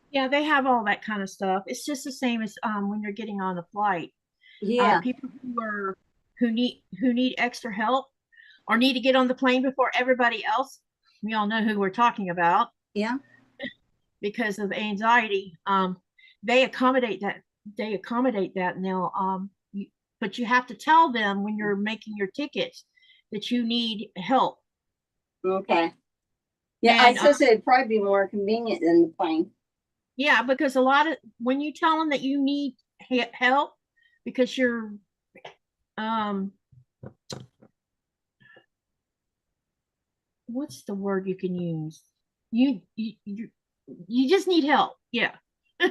Yeah, they have all that kind of stuff. It's just the same as when you're getting on a flight. Yeah. People who need extra help or need to get on the plane before everybody else. We all know who we're talking about. Yeah. Because of anxiety, they accommodate that. And they'll but you have to tell them when you're making your tickets that you need help. Okay. Yeah, I says it'd probably be more convenient than the plane. Yeah, because when you tell them that you need help because you're what's the word you can use? You just need help. Yeah.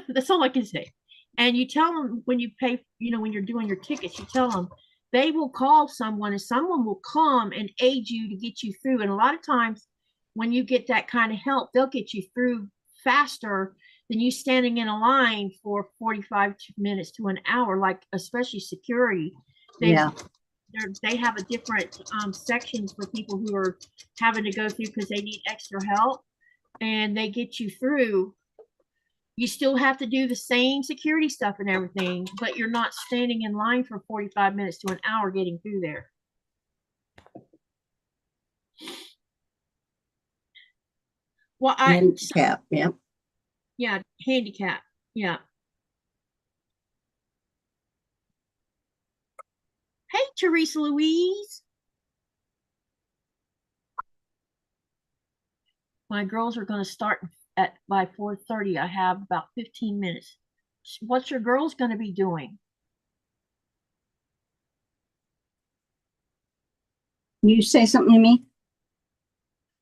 That's all I can say. And you tell them when you pay, when you're doing your tickets, you tell them they will call someone and someone will come and aid you to get you through. And a lot of times when you get that kind of help, they'll get you through faster than you standing in a line for 45 minutes to an hour, like especially security. They have a different sections for people who are having to go through because they need extra help, and they get you through. You still have to do the same security stuff and everything, but you're not standing in line for 45 minutes to an hour getting through there. Well, handicap, yeah. Yeah, handicap, yeah. Hey, Teresa Louise. My girls are going to start by 4:30. I have about 15 minutes. What's your girls going to be doing? You say something to me?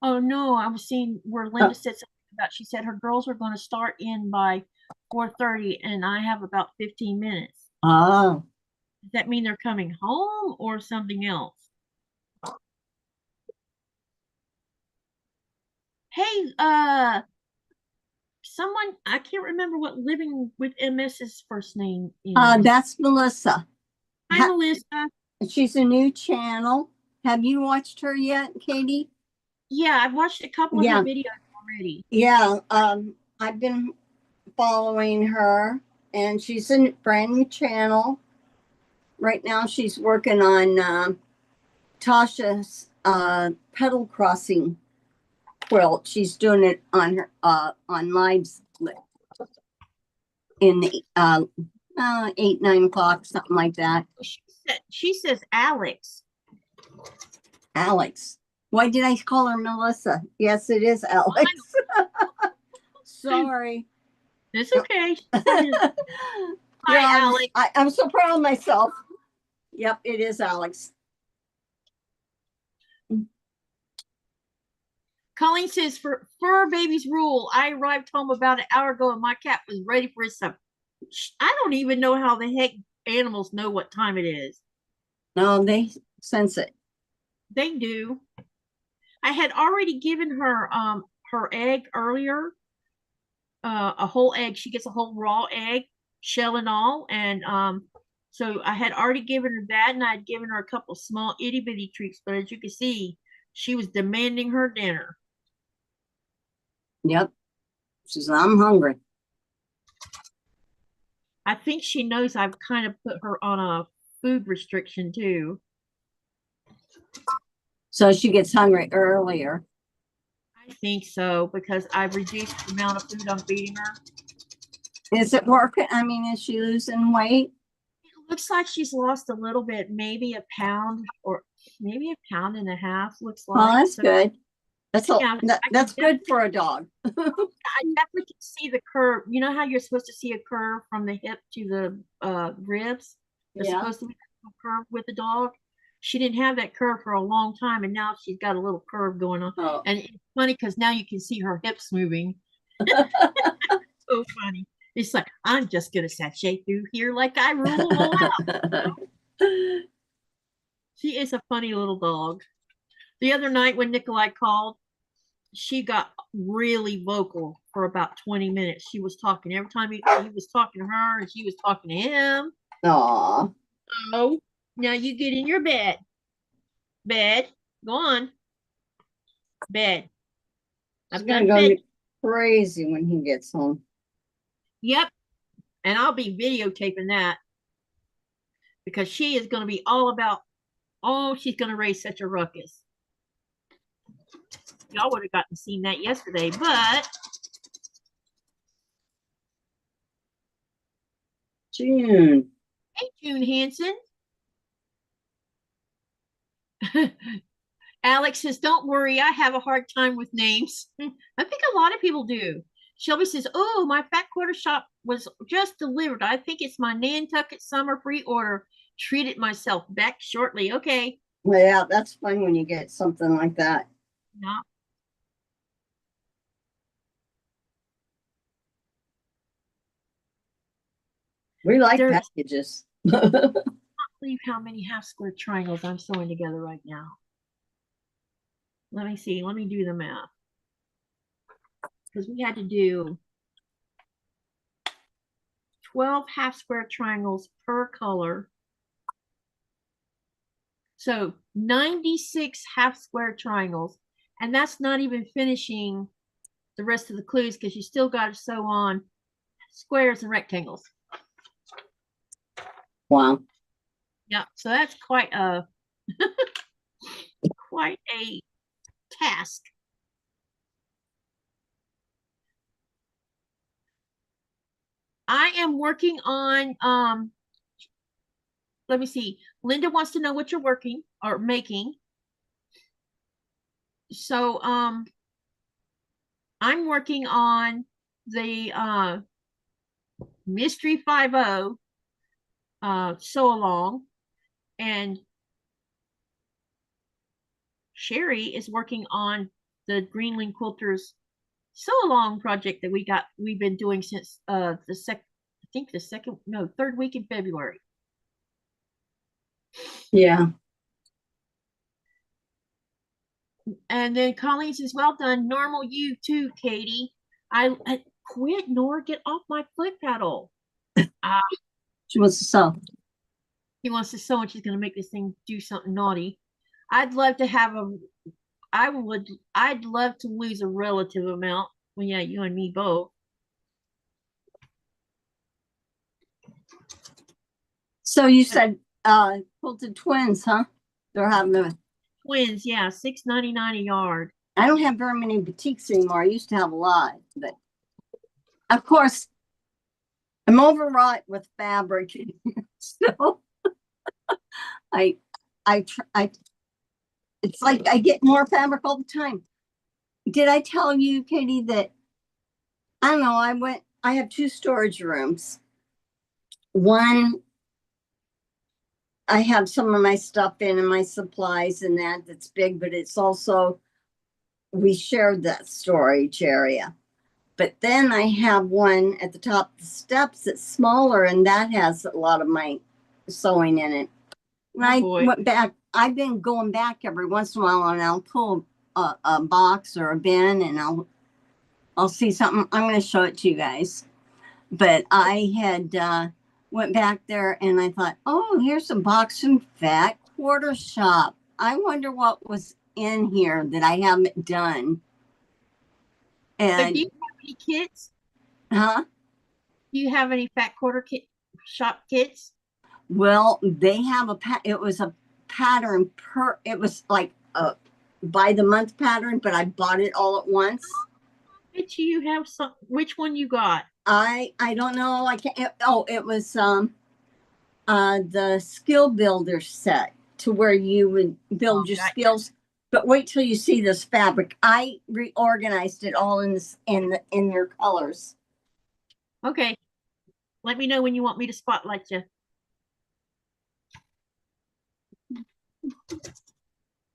Oh no, I was seeing where Linda said something about. She said her girls are going to start in by 4:30, and I have about 15 minutes. Oh. Does that mean they're coming home or something else? Hey, someone, I can't remember what Living with MS's first name is. That's Melissa. Hi, Melissa. She's a new channel. Have you watched her yet, Katie? Yeah, I've watched a couple of her videos already. Yeah, I've been following her, and she's a brand new channel. Right now, she's working on Tasha's petal crossing quilt. She's doing it on her on lives in 8, 9 o'clock, something like that. She says Alex. Alex. Why did I call her Melissa? Yes, it is Alex. Sorry. It's okay. Hi, yeah, Alex. I'm so proud of myself. Yep, it is Alex. Colleen says, for fur babies rule. I arrived home about an hour ago and my cat was ready for his supper. I don't even know how the heck animals know what time it is. No, they sense it. They do. I had already given her her egg earlier. A whole egg. She gets a whole raw egg, shell and all. And so I had already given her that, and I'd given her a couple of small itty bitty treats. But as you can see, she was demanding her dinner. Yep. She says, I'm hungry. I think she knows I've kind of put her on a food restriction too. So she gets hungry earlier. I think so, because I've reduced the amount of food I'm feeding her. Is it working? I mean, is she losing weight? It looks like she's lost a little bit, maybe a pound or maybe a pound and a half, looks like. Oh, that's good. That's good for a dog. I definitely can see the curve. You know how you're supposed to see a curve from the hip to the ribs? There's supposed to be a curve with the dog. She didn't have that curve for a long time, and now she's got a little curve going on. Oh. And it's funny because now you can see her hips moving. So funny. It's like, I'm just going to sashay through here like I rule them all out. She is a funny little dog. The other night when Nikolai called, she got really vocal for about 20 minutes. She was talking every time he was talking to her, and she was talking to him. Aw. Oh, now you get in your bed. Bed. Go on. Bed. She's gonna go crazy when he gets home. Yep. And I'll be videotaping that because she is going to be all about, oh, she's going to raise such a ruckus. Y'all would have gotten to see that yesterday, but June. hey, June Hansen. Alex says, don't worry, I have a hard time with names. I think a lot of people do. Shelby says, oh, my fat quarter shop was just delivered. I think it's my Nantucket summer pre-order. Treated myself back shortly. Okay. Yeah, that's fun when you get something like that. Yeah. We like packages. I can't believe how many half square triangles I'm sewing together right now. Let me see. Let me do the math. Because we had to do 12 half square triangles per color. So 96 half square triangles. And that's not even finishing the rest of the clues because you still got to sew on squares and rectangles. Wow. Yeah, so that's quite a quite a task. I am working on let me see. Linda wants to know what you're working or making. So I'm working on the Mystery 50 sew along, and Sherry is working on the Greenland Quilters sew along project that we've been doing since the third week in February. Yeah. And then Colleen says, well done. Normal you too, Katie. I quit, Nora. Get off my foot pedal. She wants to sew. He wants to sew and she's going to make this thing do something naughty. I'd love to have I'd love to lose a relative amount. Well, yeah, you and me both. So you said quilted twins, huh? They're having the twins, yeah, $6.99 a yard. I don't have very many Batiks anymore. I used to have a lot, but of course I'm overwrought with fabric. So it's like I get more fabric all the time. Did I tell you, Katie, that I don't know, I have 2 storage rooms. One, I have some of my stuff in and my supplies and that's big, but it's also, we shared that storage area. But then I have one at the top of the steps that's smaller, and that has a lot of my sewing in it. And went back, I've been going back every once in a while, and I'll pull a box or a bin, and I'll see something. I'm going to show it to you guys. But I had went back there, and I thought, oh, here's a box from Fat Quarter Shop. I wonder what was in here that I haven't done. And so do you have any kits? Huh? Do you have any Fat Quarter Shop kits? Well, they have it was a pattern it was like a by the month pattern, but I bought it all at once. Bet you have some. Which one you got? I don't know. I can't. It was the skill builder set, to where you would build your skills. But wait till you see this fabric. I reorganized it all in their colors. Okay. Let me know when you want me to spotlight you.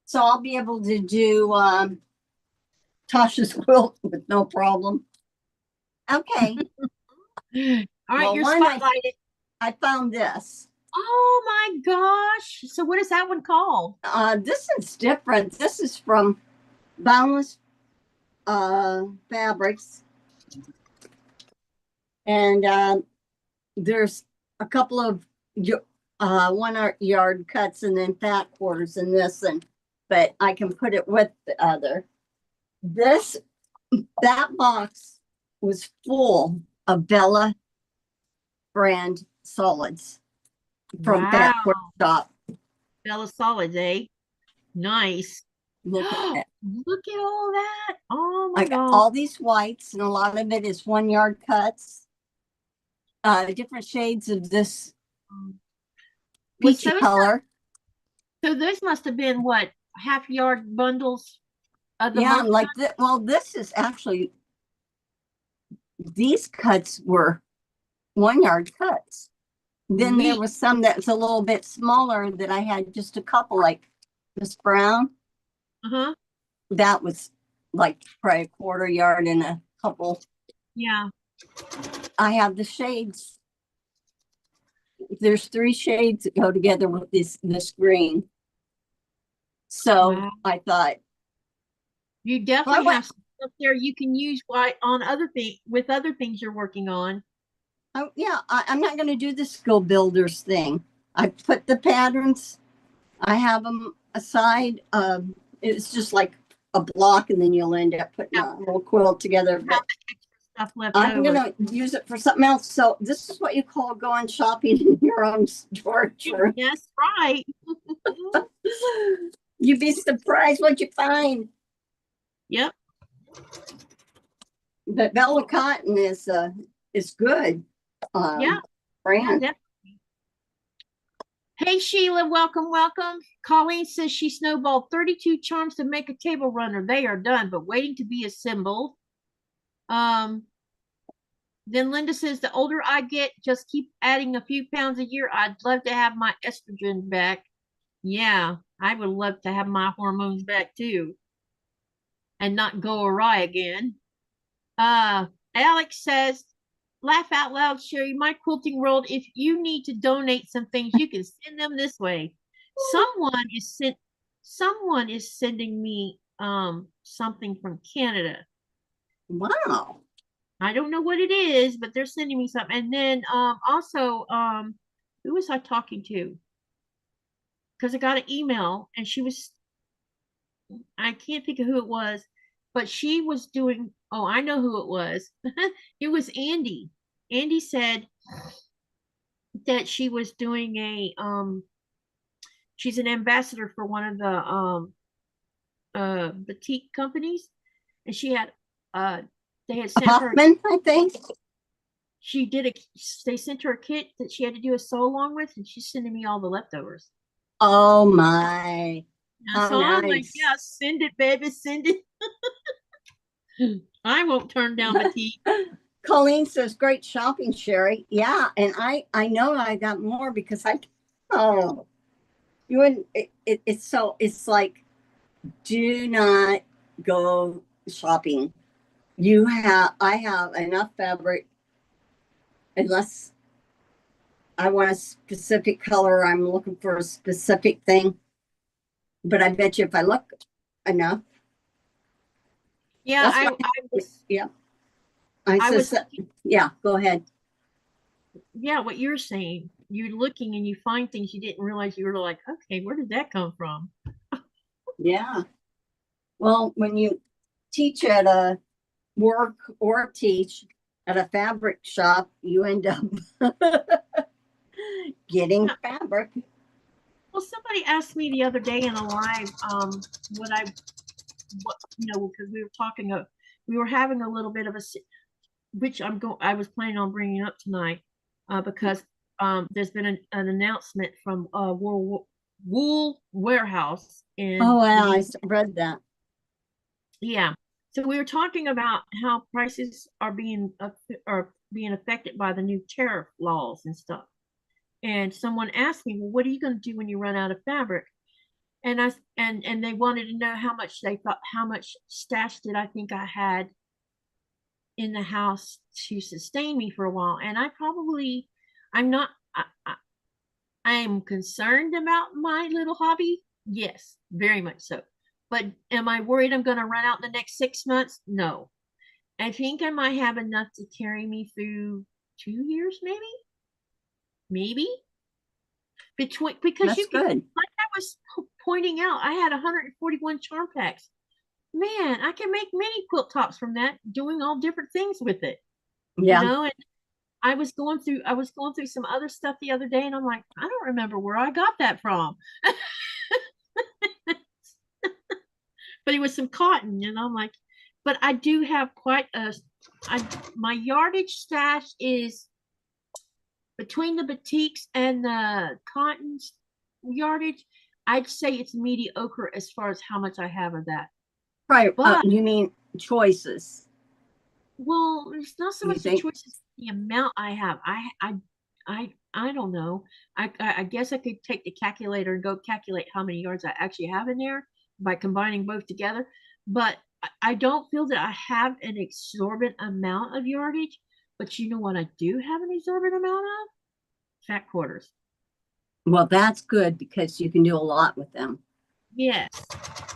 So I'll be able to do Tasha's quilt with no problem. Okay. All right, you're spotlighted. I found this. Oh my gosh. So what is that one called? This is different. This is from Boundless Fabrics. And there's a couple of 1 yard cuts and then fat quarters in this, but I can put it with the other. That box was full of Bella brand solids from Fat Quarter Shop. Bella solids, eh? Nice. Look at that. Look at all that. Oh my God. I got all these whites, and a lot of it is 1 yard cuts. Different shades of this peachy color. So this must have been what, half yard bundles of the month? Like well, this is actually, these cuts were 1 yard cuts. Then there was some that's a little bit smaller that I had just a couple, like this brown. That was like probably 1/4 yard and a couple. Yeah. I have the shades. There's 3 shades that go together with this green. So I thought, you definitely have stuff there you can use white on other things with other things you're working on. Oh yeah, I'm not going to do the skill builders thing. I put the patterns. I have them aside. It's just like a block, and then you'll end up putting a little quilt together. But stuff left I'm going to use it for something else. So this is what you call going shopping in your own storage room. Yes, right. You'd be surprised what you find. Yep. But Bella Cotton is good. Yeah. Brand. Yeah, Hey Sheila, welcome, welcome. Colleen says she snowballed 32 charms to make a table runner. They are done, but waiting to be assembled. Um, then Linda says the older I get, just keep adding a few pounds a year. I'd love to have my estrogen back. Yeah, I would love to have my hormones back too and not go awry again. Uh, Alex says, laugh out loud, Sherry. My quilting world, if you need to donate some things, you can send them this way. Someone is sending me something from Canada. Wow. I don't know what it is, but they're sending me something. And then also who was I talking to? Because I got an email and I can't think of who it was, but she was doing, oh, I know who it was. It was Andy. Andy said that she was doing she's an ambassador for one of the batik companies, and she had they had sent her, Hoffman, I think. they sent her a kit that she had to do a sew along with, and she's sending me all the leftovers. Oh my. And How so I'm like, nice. yeah, send it, baby, send it. I won't turn down batik. Colleen says, great shopping, Sherry. Yeah, and I know I got more because oh, you wouldn't, it's like, do not go shopping. I have enough fabric, unless I want a specific color, I'm looking for a specific thing. But I bet you if I look enough. Yeah, yeah. Yeah, go ahead. Yeah, what you're saying. You're looking and you find things you didn't realize you were like, okay, where did that come from? Yeah. Well, when you teach at a work or teach at a fabric shop, you end up getting fabric. Well, somebody asked me the other day in a live, because we were talking, we were having a little bit of which I was planning on bringing up tonight, because there's been an announcement from Wool Warehouse Oh, wow, I read that. Yeah. So we were talking about how prices are being affected by the new tariff laws and stuff. And someone asked me, "Well, what are you going to do when you run out of fabric?" And they wanted to know how much stash did I think I had in the house to sustain me for a while. And I'm not I am concerned about my little hobby. Yes, very much so. But am I worried I'm going to run out in the next 6 months? No. I think I might have enough to carry me through 2 years, maybe because That's good. like I was pointing out, I had 141 charm packs. Man, I can make many quilt tops from that, doing all different things with it. Yeah. And I was going through some other stuff the other day, and I'm like, I don't remember where I got that from. But it was some cotton, and I'm like, but I do have my yardage stash is between the batiks and the cotton yardage. I'd say it's mediocre as far as how much I have of that. Right. But you mean choices? Well, it's not so much the choices, the amount I have. I don't know. I guess I could take the calculator and go calculate how many yards I actually have in there by combining both together. But I don't feel that I have an exorbitant amount of yardage. But you know what I do have an exorbitant amount of? Fat quarters. Well, that's good because you can do a lot with them. Yes.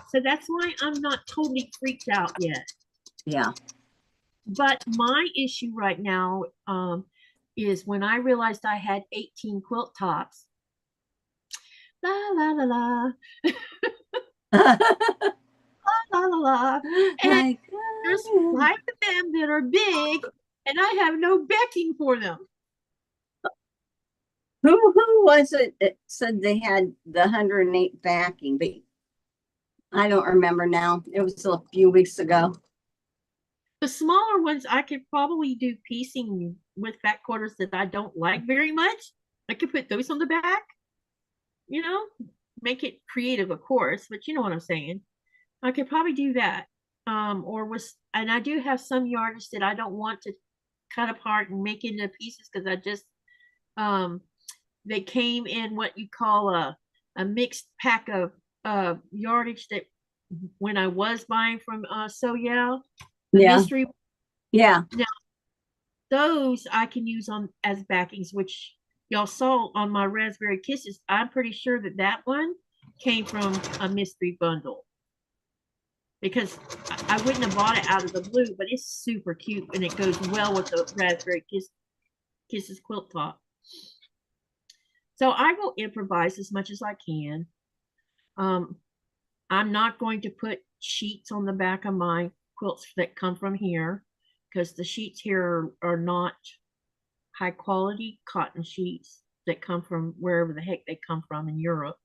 So that's why I'm not totally freaked out yet. Yeah. But my issue right now is when I realized I had 18 quilt tops. La la la la. La la la la. And there's 5 of them that are big, and I have no backing for them. Who was it that said they had the 108 backing? But I don't remember now. It was a few weeks ago. The smaller ones I could probably do piecing with fat quarters that I don't like very much. I could put those on the back. you know, make it creative, of course, but you know what I'm saying. I could probably do that. Or was, and I do have some yards that I don't want to cut apart and make into pieces because I just, um, they came in what you call a mixed pack of yardage that when I was buying from So Yeah, the Yeah. mystery. Yeah. Now those I can use on as backings, which y'all saw on my Raspberry Kisses. I'm pretty sure that that one came from a mystery bundle because I wouldn't have bought it out of the blue, but it's super cute and it goes well with the Kisses quilt top. So I will improvise as much as I can. Um, I'm not going to put sheets on the back of my quilts that come from here because the sheets here are not high quality cotton sheets that come from wherever the heck they come from in Europe.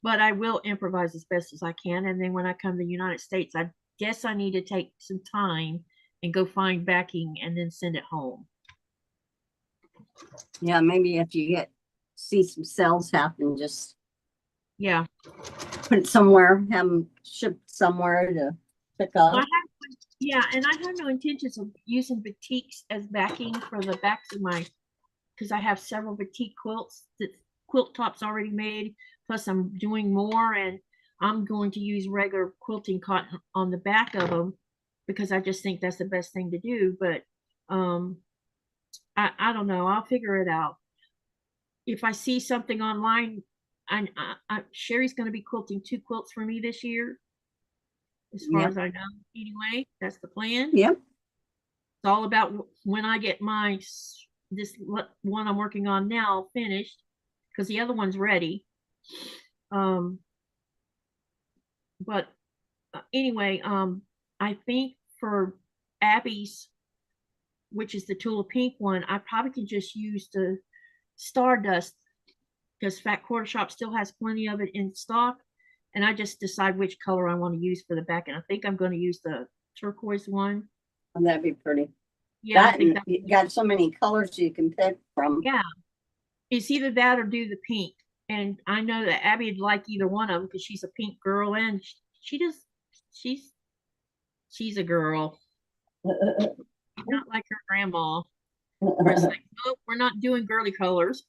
But I will improvise as best as I can. And then when I come to the United States, I guess I need to take some time and go find backing and then send it home. Yeah, maybe if you see some sales happen, just Yeah, put it somewhere, have them shipped somewhere to pick up. yeah, and I have no intentions of using Batiks as backing for the backs of my, because I have several batik quilts that quilt tops already made. Plus, I'm doing more, and I'm going to use regular quilting cotton on the back of them because I just think that's the best thing to do. But I don't know. I'll figure it out. If I see something online, Sherry's going to be quilting 2 quilts for me this year, as far Yep. as I know. Anyway, that's the plan. Yep. It's all about when I get this one I'm working on now finished because the other one's ready. Um, but anyway, I think for Abby's, which is the tulip pink one, I probably can just use the Stardust because Fat Quarter Shop still has plenty of it in stock. And I just decide which color I want to use for the back. And I think I'm going to use the turquoise one. Oh, that'd be pretty. Yeah, I think you got so many colors you can pick from. Yeah, it's either that or do the pink. And I know that Abby'd like either one of them because she's a pink girl and she's she's a girl. Not like her grandma. Where it's like, oh, we're not doing girly colors.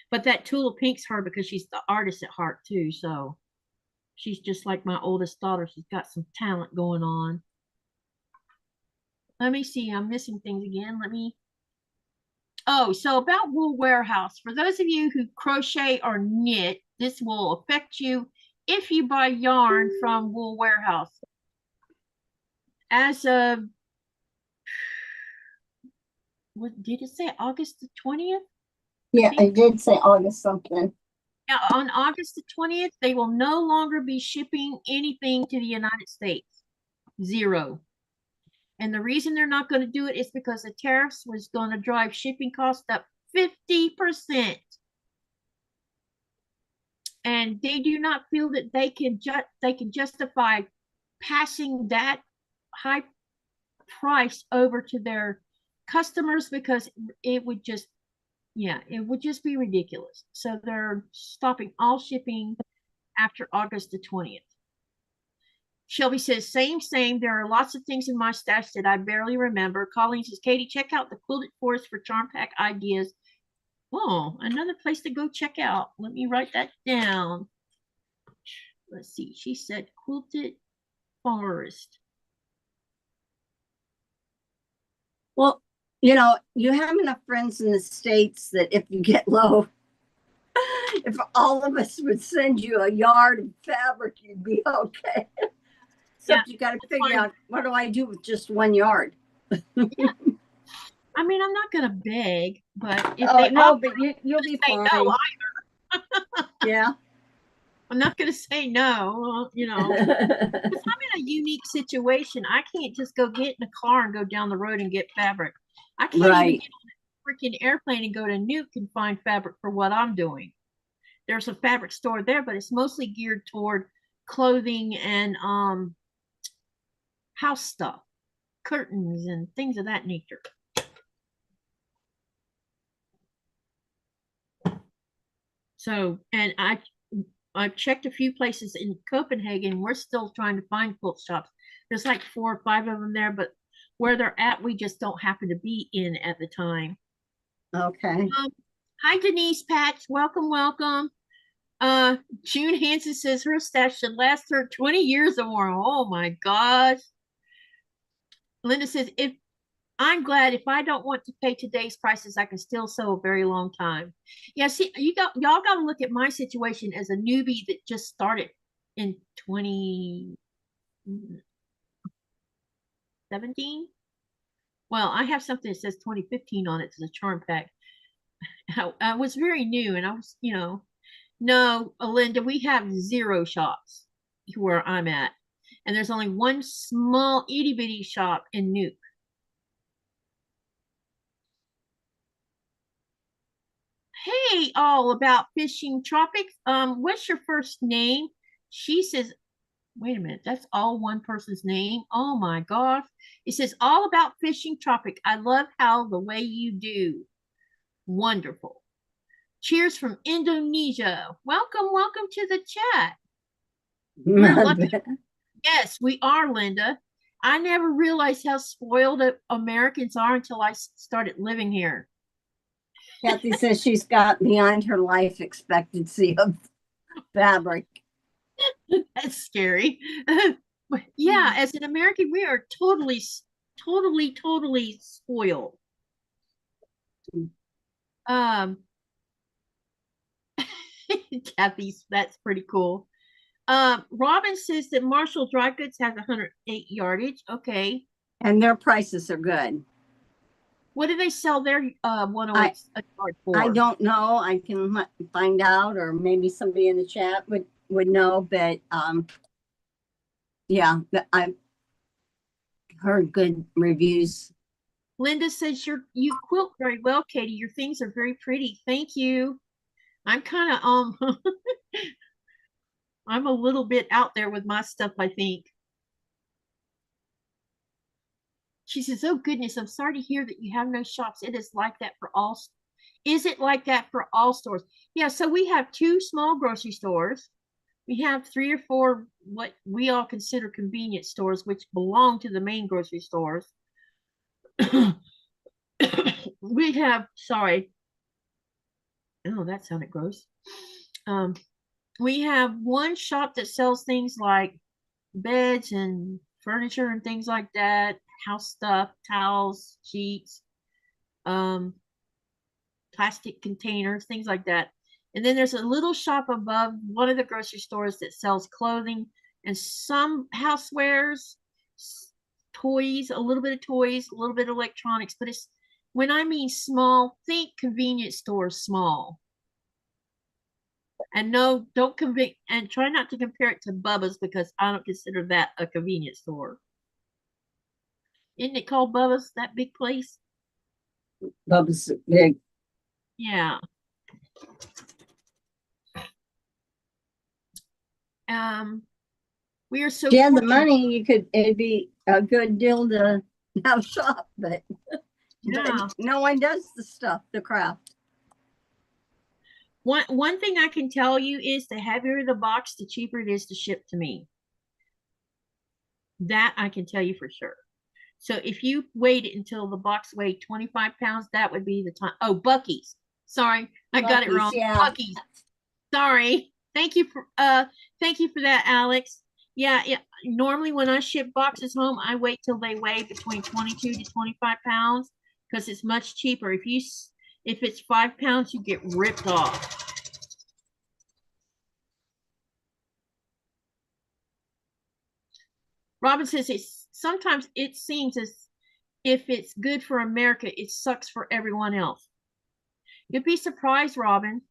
But that tulip pink's her because she's the artist at heart too. So she's just like my oldest daughter. She's got some talent going on. Let me see. I'm missing things again. Oh, so about Wool Warehouse. For those of you who crochet or knit, this will affect you if you buy yarn from Wool Warehouse. As of, what did it say? August the 20th? Yeah, I did say August something. Yeah, on August the 20th, they will no longer be shipping anything to the United States. 0. And the reason they're not going to do it is because the tariffs was going to drive shipping costs up 50%. And they do not feel that they can justify passing that high price over to their customers because it would just be ridiculous. So they're stopping all shipping after August the 20th. Shelby says, same. There are lots of things in my stash that I barely remember. Colleen says, Katie, check out the Quilted Forest for charm pack ideas. Oh, another place to go check out. Let me write that down. Let's see. She said Quilted Forest. Well, you have enough friends in the States that if you get low, if all of us would send you a yard of fabric, you'd be okay. Except you got to figure out, what do I do with just 1 yard? Yeah. I mean, I'm not going to beg, but if they no, but you'll be fine. No either. Yeah. I'm not going to say no, because I'm in a unique situation. I can't just go get in a car and go down the road and get fabric. I can't even get on a freaking airplane and go to Nuke and find fabric for what I'm doing. There's a fabric store there, but it's mostly geared toward clothing and house stuff, curtains and things of that nature. So, and I've checked a few places in Copenhagen. We're still trying to find quilt shops. There's like 4 or 5 of them there, but where they're at, we just don't happen to be in at the time. Okay. Hi, Denise Patch. Welcome, welcome. June Hansen says her stash should last her 20 years or more. Oh my gosh. Linda says, if I'm glad if I don't want to pay today's prices, I can still sew a very long time. Yeah, see, y'all got to look at my situation as a newbie that just started in 2017. Well, I have something that says 2015 on it as a charm pack. I was very new, and I was, no, Linda, we have 0 shops where I'm at, and there's only one small itty bitty shop in Nuke. Hey, all about fishing tropics. What's your first name? She says, wait a minute, that's all one person's name. Oh my gosh. It says all about fishing tropic. I love how the way you do. Wonderful. Cheers from Indonesia. Welcome, welcome to the chat. We're lucky. Yes, we are, Linda. I never realized how spoiled Americans are until I started living here. Kathy says she's got beyond her life expectancy of fabric. That's scary. Yeah, as an American, we are totally spoiled. Kathy, that's pretty cool. Robin says that Marshall Dry Goods has 108 yardage. Okay. And their prices are good. What do they sell their 108 yard for? I don't know. I can find out, or maybe somebody in the chat would know, but yeah, I've heard good reviews. Linda says you quilt very well, Katie. Your things are very pretty. Thank you. I'm kind of I'm a little bit out there with my stuff, I think. She says, oh goodness, I'm sorry to hear that you have no shops. It is like that for all. Is it like that for all stores? Yeah, so we have 2 small grocery stores. We have 3 or 4 what we all consider convenience stores, which belong to the main grocery stores. We have, sorry. Oh, that sounded gross. We have one shop that sells things like beds and furniture and things like that, house stuff, towels, sheets, plastic containers, things like that. And then there's a little shop above one of the grocery stores that sells clothing and some housewares, toys, a little bit of toys, a little bit of electronics. But it's, when I mean small, think convenience stores small. And no, don't and try not to compare it to Bubba's, because I don't consider that a convenience store. Isn't it called Bubba's, that big place? Bubba's big. Yeah. We are so. If you had the money, it'd be a good deal to have a shop, but, yeah. But no one does the stuff, the craft. One thing I can tell you is the heavier the box, the cheaper it is to ship to me. That I can tell you for sure. So if you waited until the box weighed 25 pounds, that would be the time. Oh, Buc-ee's. Sorry, I got it wrong. Yeah. Buc-ee's. Sorry. Thank you for that, Alex. Yeah. Normally when I ship boxes home, I wait till they weigh between 22 to 25 pounds because it's much cheaper. If it's 5 pounds, you get ripped off. Robin says sometimes it seems as if it's good for America, it sucks for everyone else. You'd be surprised, Robin.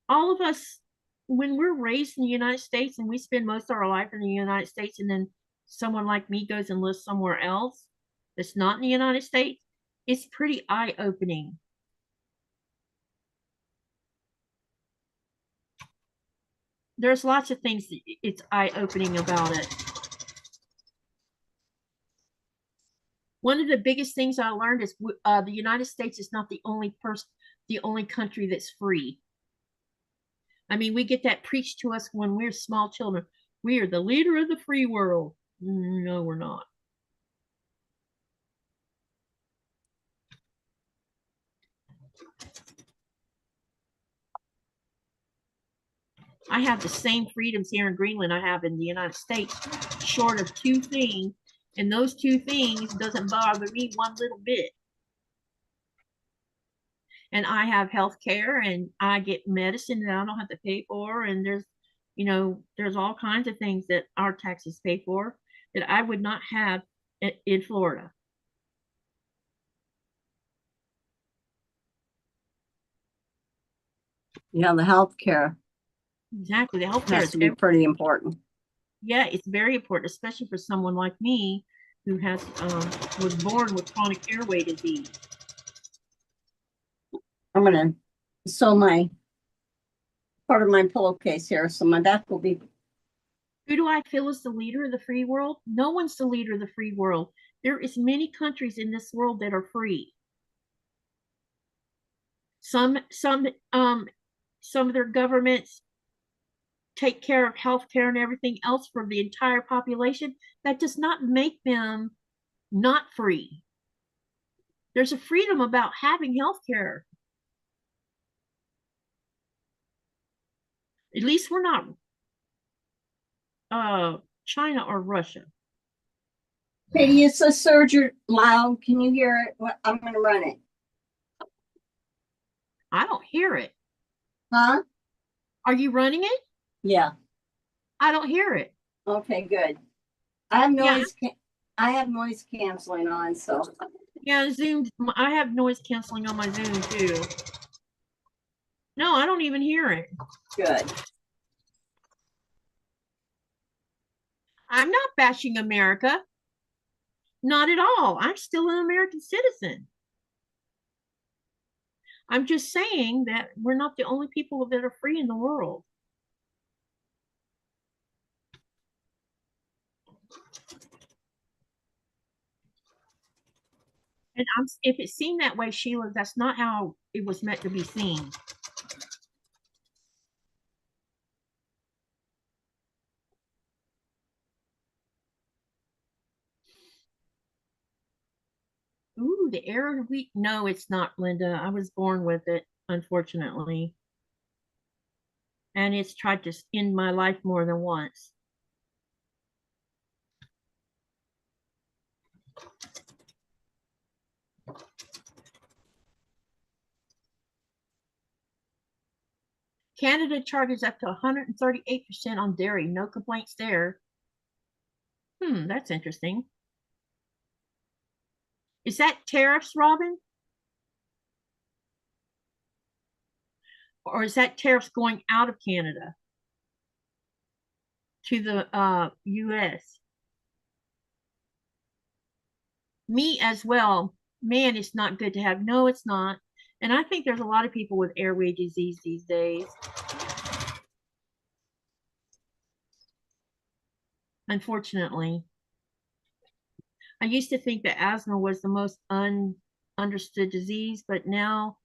All of us, when we're raised in the United States and we spend most of our life in the United States, and then someone like me goes and lives somewhere else that's not in the United States, it's pretty eye-opening. There's lots of things that it's eye-opening about it. One of the biggest things I learned is the United States is not the only country that's free. I mean, we get that preached to us when we're small children. We are the leader of the free world. No, we're not. I have the same freedoms here in Greenland I have in the United States, short of two things, and those two things doesn't bother me one little bit. And I have health care and I get medicine that I don't have to pay for, and there's all kinds of things that our taxes pay for that I would not have in Florida. Yeah, the health care Exactly. The health care has to be pretty important. Yeah, it's very important, especially for someone like me who was born with chronic airway disease. I'm gonna sew my part of my pillowcase here, so my back will be. Who do I feel is the leader of the free world? No one's the leader of the free world. There is many countries in this world that are free. Some of their governments take care of health care and everything else for the entire population. That does not make them not free. There's a freedom about having health care. At least we're not China or Russia. Katie, it's a surgery loud. Can you hear it? I'm gonna run it. I don't hear it. Huh? Are you running it? Yeah. I don't hear it. Okay, good. I have noise. Yeah. I have noise canceling on, so. Yeah, Zoom. I have noise canceling on my Zoom too. No, I don't even hear it. Good. I'm not bashing America. Not at all. I'm still an American citizen. I'm just saying that we're not the only people that are free in the world. And if it's seen that way, Sheila, that's not how it was meant to be seen. Ooh, the error of the week. No, it's not, Linda. I was born with it, unfortunately. And it's tried to end my life more than once. Canada charges up to 138% on dairy. No complaints there. That's interesting. Is that tariffs, Robin? Or is that tariffs going out of Canada to the US? Me as well. Man, it's not good to have. No, it's not. And I think there's a lot of people with airway disease these days. Unfortunately. I used to think that asthma was the most understood disease, but now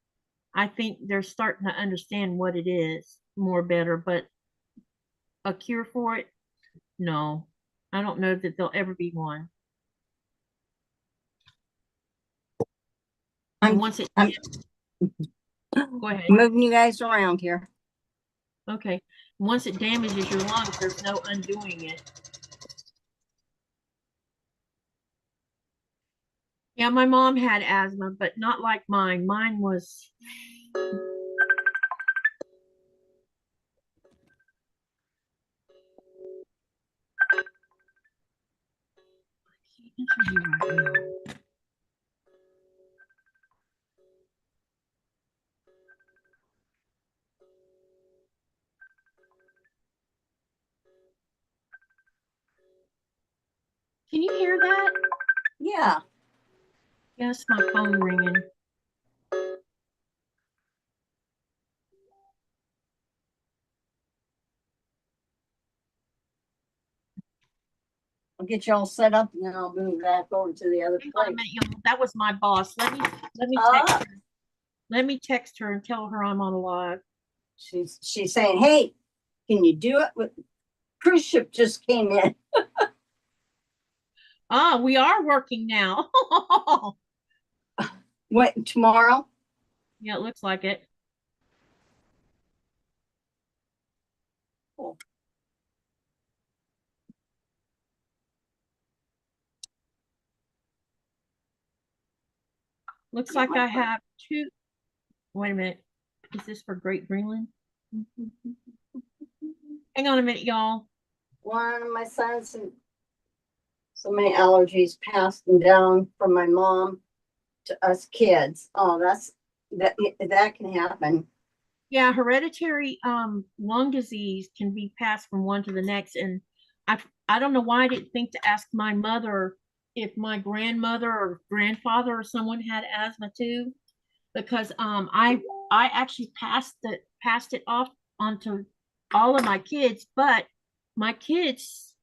I think they're starting to understand what it is more better. But a cure for it, no. I don't know that there'll ever be one. And once it go ahead. Moving you guys around here. Okay. Once it damages your lungs, there's no undoing it. Yeah, my mom had asthma, but not like mine. Mine was Can you hear that? Yeah. Yes, my phone ringing. I'll get you all set up and then I'll move back over to the other Hang on a place. minute, y'all. That was my boss. Let me text her and tell her I'm on a live. She's saying, hey, can you do it? With cruise ship just came in. We are working now. What, tomorrow? Yeah, it looks like it. Cool. Looks like I have two. Wait a minute. Is this for Great Greenland? Hang on a minute, y'all. One of my sons and so many allergies passed them down from my mom to us kids. Oh, that can happen. Yeah, hereditary lung disease can be passed from one to the next. And I don't know why I didn't think to ask my mother if my grandmother or grandfather or someone had asthma too, because I actually passed it off onto all of my kids, but my kids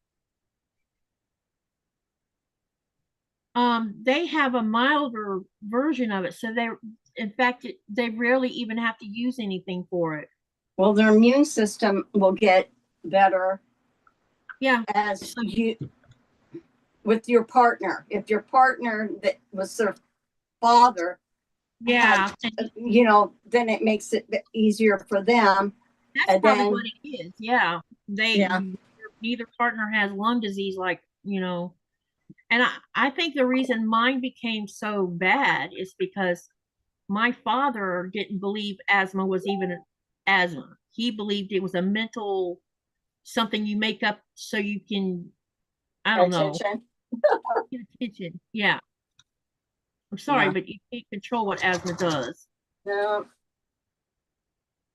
they have a milder version of it, so they rarely even have to use anything for it. Well, their immune system will get better. Yeah. As you with your partner. If your partner that was their father, yeah, then it makes it easier for them. That's probably what it is. Yeah. Neither partner has lung disease, and I think the reason mine became so bad is because my father didn't believe asthma was even asthma. He believed it was a mental something you make up so you can, I don't know, get attention. Yeah. I'm sorry, but you can't control what asthma does. No.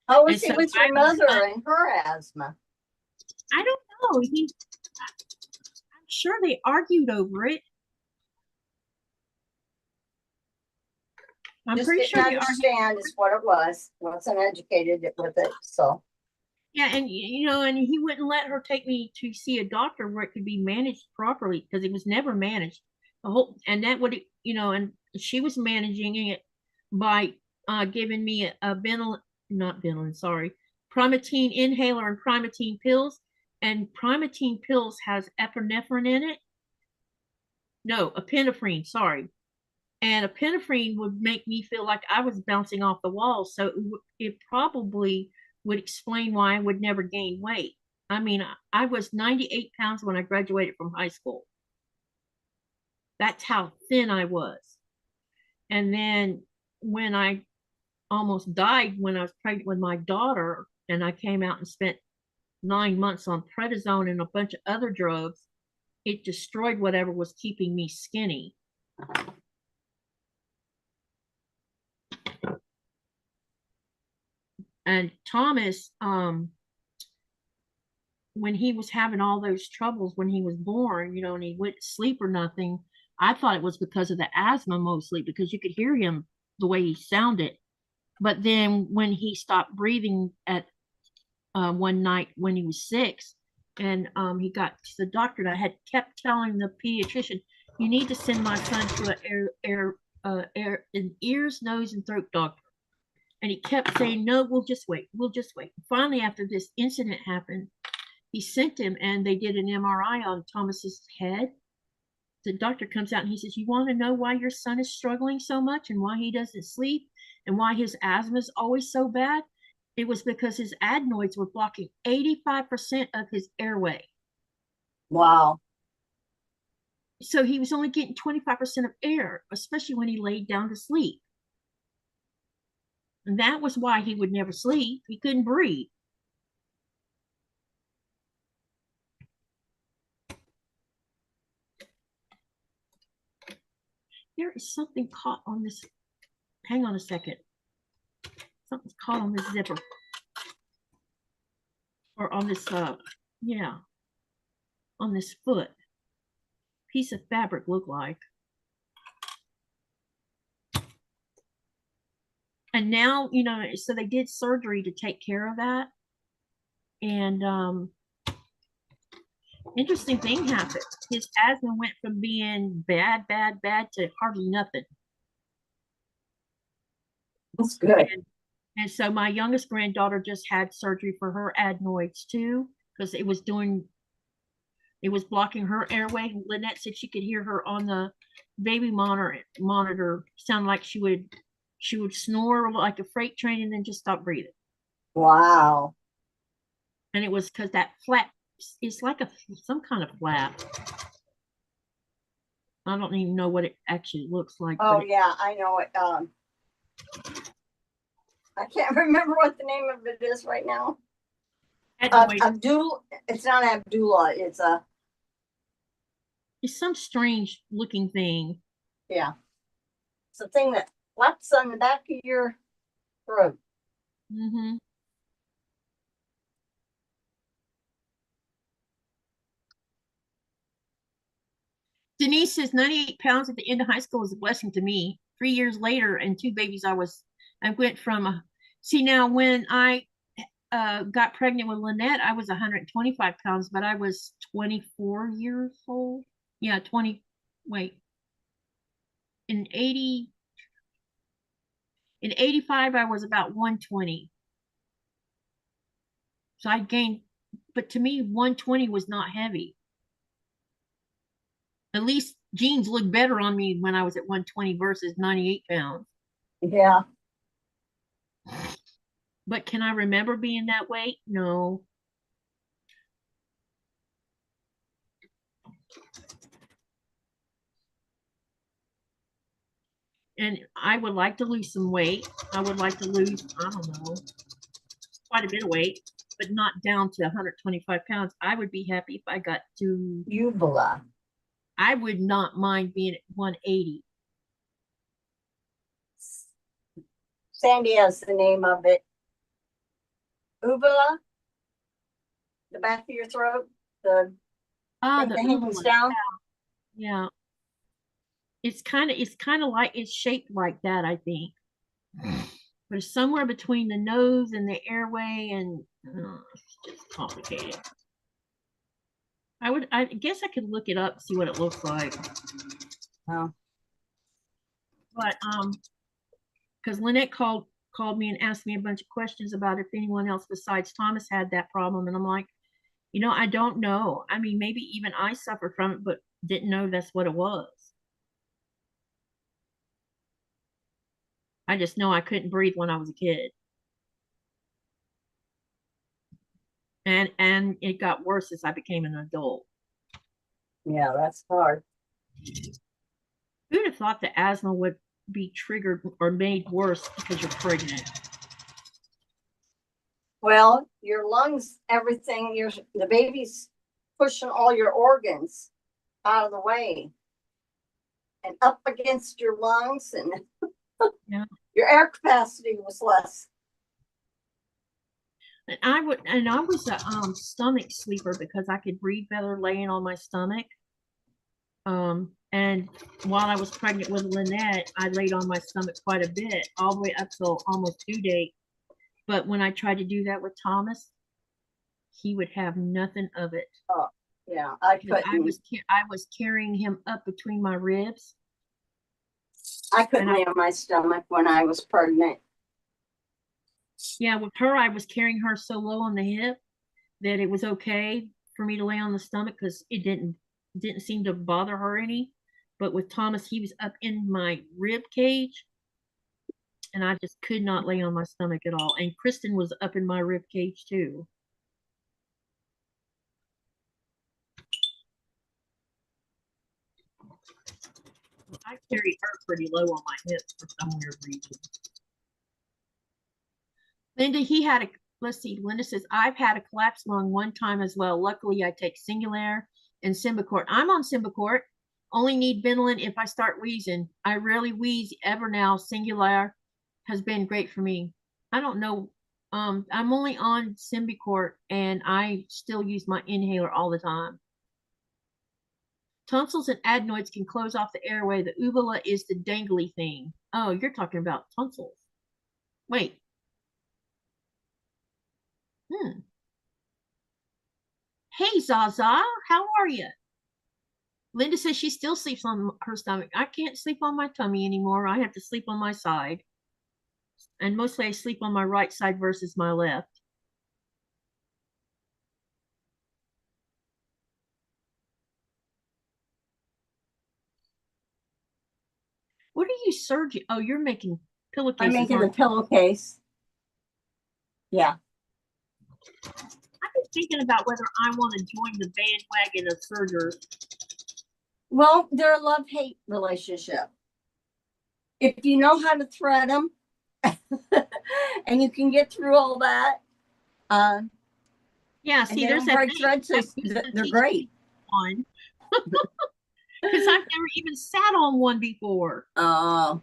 How was it with your mother and her asthma? I don't know. I'm sure they argued over it. I'm pretty sure they understand is what it was. Wasn't educated with it, so. Yeah, and and he wouldn't let her take me to see a doctor where it could be managed properly because it was never managed. And that would and she was managing it by giving me a Primatene inhaler and Primatene pills. And Primatene pills has epinephrine in it. No, epinephrine, sorry. And epinephrine would make me feel like I was bouncing off the walls. So it probably would explain why I would never gain weight. I mean, I was 98 pounds when I graduated from high school. That's how thin I was. And then when I almost died when I was pregnant with my daughter, and I came out and spent 9 months on prednisone and a bunch of other drugs, it destroyed whatever was keeping me skinny. And Thomas, when he was having all those troubles when he was born, and he went to sleep or nothing, I thought it was because of the asthma mostly, because you could hear him the way he sounded. But then when he stopped breathing at one night when he was 6, and he got to the doctor, and I had kept telling the pediatrician, you need to send my son to an ears, nose, and throat doctor. And he kept saying, no, we'll just wait. Finally, after this incident happened, he sent him and they did an MRI on Thomas's head. The doctor comes out and he says, you want to know why your son is struggling so much and why he doesn't sleep and why his asthma is always so bad? It was because his adenoids were blocking 85% of his airway. Wow. So he was only getting 25% of air, especially when he laid down to sleep. And that was why he would never sleep. He couldn't breathe. There is something caught on this. Hang on a second. Something's caught on this zipper. Or on this, on this foot. Piece of fabric look like. And now, so they did surgery to take care of that. And Interesting thing happened. His asthma went from being bad, bad, bad to hardly nothing. That's good. And so my youngest granddaughter just had surgery for her adenoids too, because it was blocking her airway. Lynette said she could hear her on the baby monitor sound like she would snore like a freight train and then just stop breathing. Wow. And it was because that flap, it's like some kind of flap. I don't even know what it actually looks like. Oh yeah, I know it. I can't remember what the name of it is right now. Abdul. It's not Abdullah. It's some strange looking thing. Yeah. It's a thing that flaps on the back of your throat. Mm-hmm. Denise says 98 pounds at the end of high school was a blessing to me. 3 years later and 2 babies, I went from, see now when I got pregnant with Lynette, I was 125 pounds, but I was 24 years old. Yeah, 20, wait. In 85, I was about 120. So I gained, but to me, 120 was not heavy. At least jeans looked better on me when I was at 120 versus 98 pounds. Yeah. But can I remember being that weight? No. And I would like to lose some weight. I would like to lose, I don't know, quite a bit of weight, but not down to 125 pounds. I would be happy if I got to Uvula. I would not mind being at 180. Sandy has the name of it. Uvula? The back of your throat? The thing that hangs down? Yeah. It's kind of like, it's shaped like that, I think. But it's somewhere between the nose and the airway, and it's just complicated. I guess I could look it up, see what it looks like. Oh. But because Lynette called me and asked me a bunch of questions about if anyone else besides Thomas had that problem, and I'm like, I don't know. I mean, maybe even I suffered from it, but didn't know that's what it was. I just know I couldn't breathe when I was a kid. And it got worse as I became an adult. Yeah, that's hard. Who'd have thought that asthma would be triggered or made worse because you're pregnant? Well, your lungs, everything, the baby's pushing all your organs out of the way and up against your lungs, and yeah. Your air capacity was less. And I was a stomach sleeper because I could breathe better laying on my stomach. And while I was pregnant with Lynette, I laid on my stomach quite a bit, all the way up till almost due date. But when I tried to do that with Thomas, he would have nothing of it. Oh, yeah, I was carrying him up between my ribs. I couldn't lay on my stomach when I was pregnant. Yeah, with her, I was carrying her so low on the hip that it was okay for me to lay on the stomach because it didn't seem to bother her any. But with Thomas, he was up in my rib cage, and I just could not lay on my stomach at all. And Kristen was up in my rib cage too. I carried her pretty low on my hips for some weird reason. Linda, let's see, Linda says, I've had a collapsed lung one time as well. Luckily, I take Singulair and Symbicort. I'm on Symbicort. Only need Benylin if I start wheezing. I rarely wheeze ever now. Singulair has been great for me. I don't know. I'm only on Symbicort, and I still use my inhaler all the time. Tonsils and adenoids can close off the airway. The uvula is the dangly thing. Oh, you're talking about tonsils. Wait. Hey, Zaza, how are you? Linda says she still sleeps on her stomach. I can't sleep on my tummy anymore. I have to sleep on my side. And mostly I sleep on my right side versus my left. What are you serging? Oh, you're making pillowcases. I'm making the pillowcase. Yeah. I've been thinking about whether I want to join the bandwagon of sergers. Well, they're a love-hate relationship. If you know how to thread them and you can get through all that, yeah, see, there's that thread, so they're great. On because I've never even sat on one before. Oh.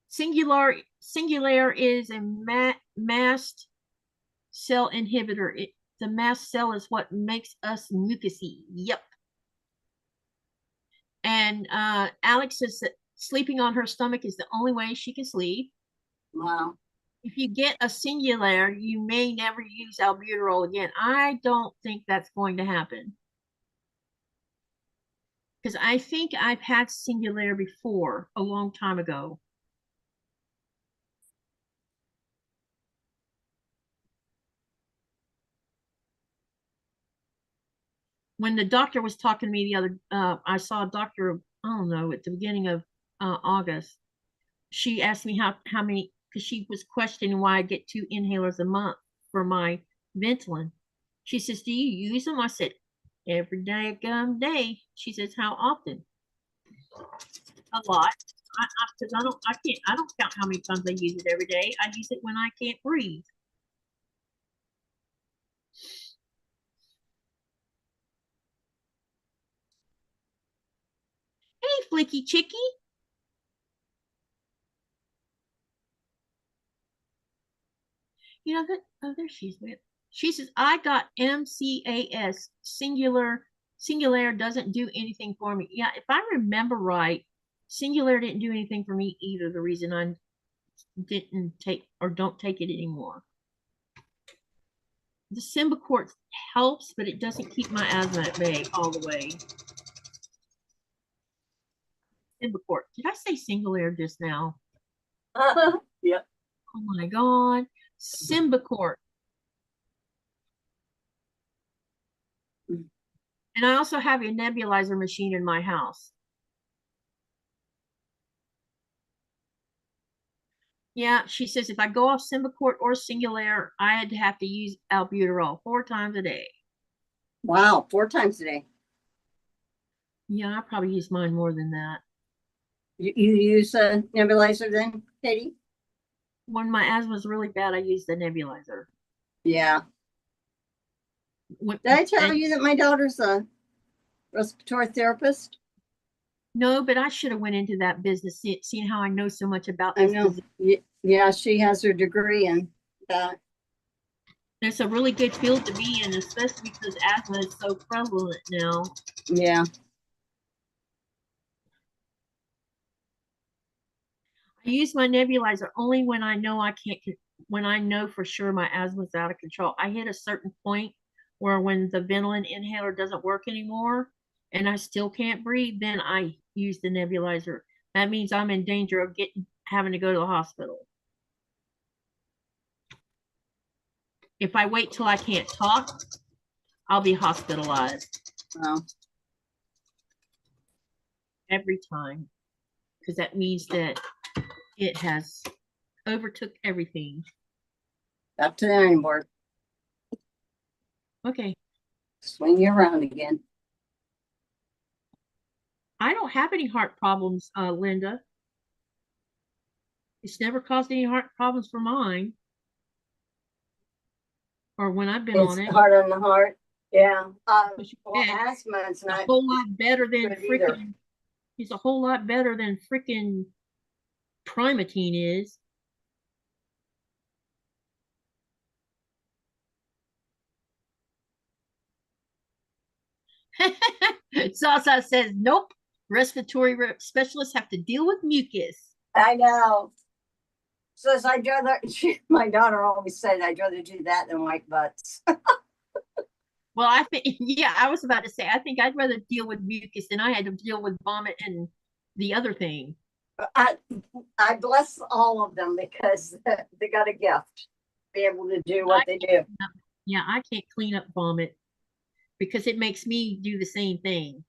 Singular is a mast cell inhibitor. The mast cell is what makes us mucousy. Yep. And Alex says that sleeping on her stomach is the only way she can sleep. Wow. If you get a singular, you may never use albuterol again. I don't think that's going to happen. Because I think I've had singular before, a long time ago. When the doctor was talking to me the other, I saw a doctor, I don't know, at the beginning of August. She asked me how many, because she was questioning why I get 2 inhalers a month for my Ventolin. She says, "Do you use them?" I said, "Every day." She says, "How often?" A lot. Because I don't count how many times I use it every day. I use it when I can't breathe. Hey, Flicky Chicky. You know that? Oh, there she is. She says, "I got MCAS, singular doesn't do anything for me." Yeah, if I remember right, singular didn't do anything for me either. The reason I didn't take or don't take it anymore. The Symbicort helps, but it doesn't keep my asthma at bay all the way. Symbicort. Did I say singular just now? Yep. Oh my God. Symbicort. And I also have a nebulizer machine in my house. Yeah, she says if I go off Symbicort or Singular, I had to have to use albuterol 4 times a day. Wow, 4 times a day. Yeah, I probably use mine more than that. You use a nebulizer then, Katie? When my asthma is really bad, I use the nebulizer. Yeah. Did I tell you that my daughter's a respiratory therapist? No, but I should have went into that business, seeing how I know so much about this. I know. Yeah, she has her degree in that. It's a really good field to be in, especially because asthma is so prevalent now. Yeah. I use my nebulizer only when I know when I know for sure my asthma is out of control. I hit a certain point where when the Ventolin inhaler doesn't work anymore and I still can't breathe, then I use the nebulizer. That means I'm in danger of having to go to the hospital. If I wait till I can't talk, I'll be hospitalized. Oh. Every time. Because that means that it has overtook everything. Up to the iron board. Okay. Swing you around again. I don't have any heart problems, Linda. It's never caused any heart problems for mine. Or when I've been on it. It's hard on the heart. Yeah. Well, asthma is not a whole lot better than freaking. He's a whole lot better than freaking Primatine is. Sasa says, "Nope. Respiratory specialists have to deal with mucus." I know. says I'd rather, my daughter always said I'd rather do that than wipe butts. Well, I think, yeah, I was about to say, I think I'd rather deal with mucus than I had to deal with vomit and the other thing. I, I bless all of them because they got a gift, be able to do what they do. Yeah, I can't clean up vomit because it makes me do the same thing.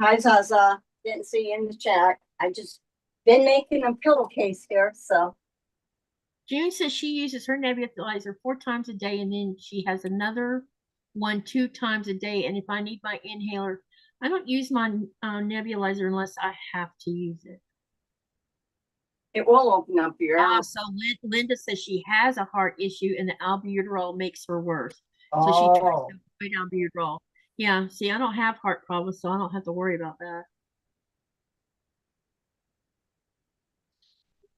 Hi, Zaza. Didn't see you in the chat. I just been making a pillowcase here, so. June says she uses her nebulizer 4 times a day, and then she has another one 2 times a day. And if I need my inhaler, I don't use my nebulizer unless I have to use it. It will open up your eyes. So Linda says she has a heart issue, and the albuterol makes her worse. Oh. So she tries to avoid albuterol. Yeah, see, I don't have heart problems, so I don't have to worry about that.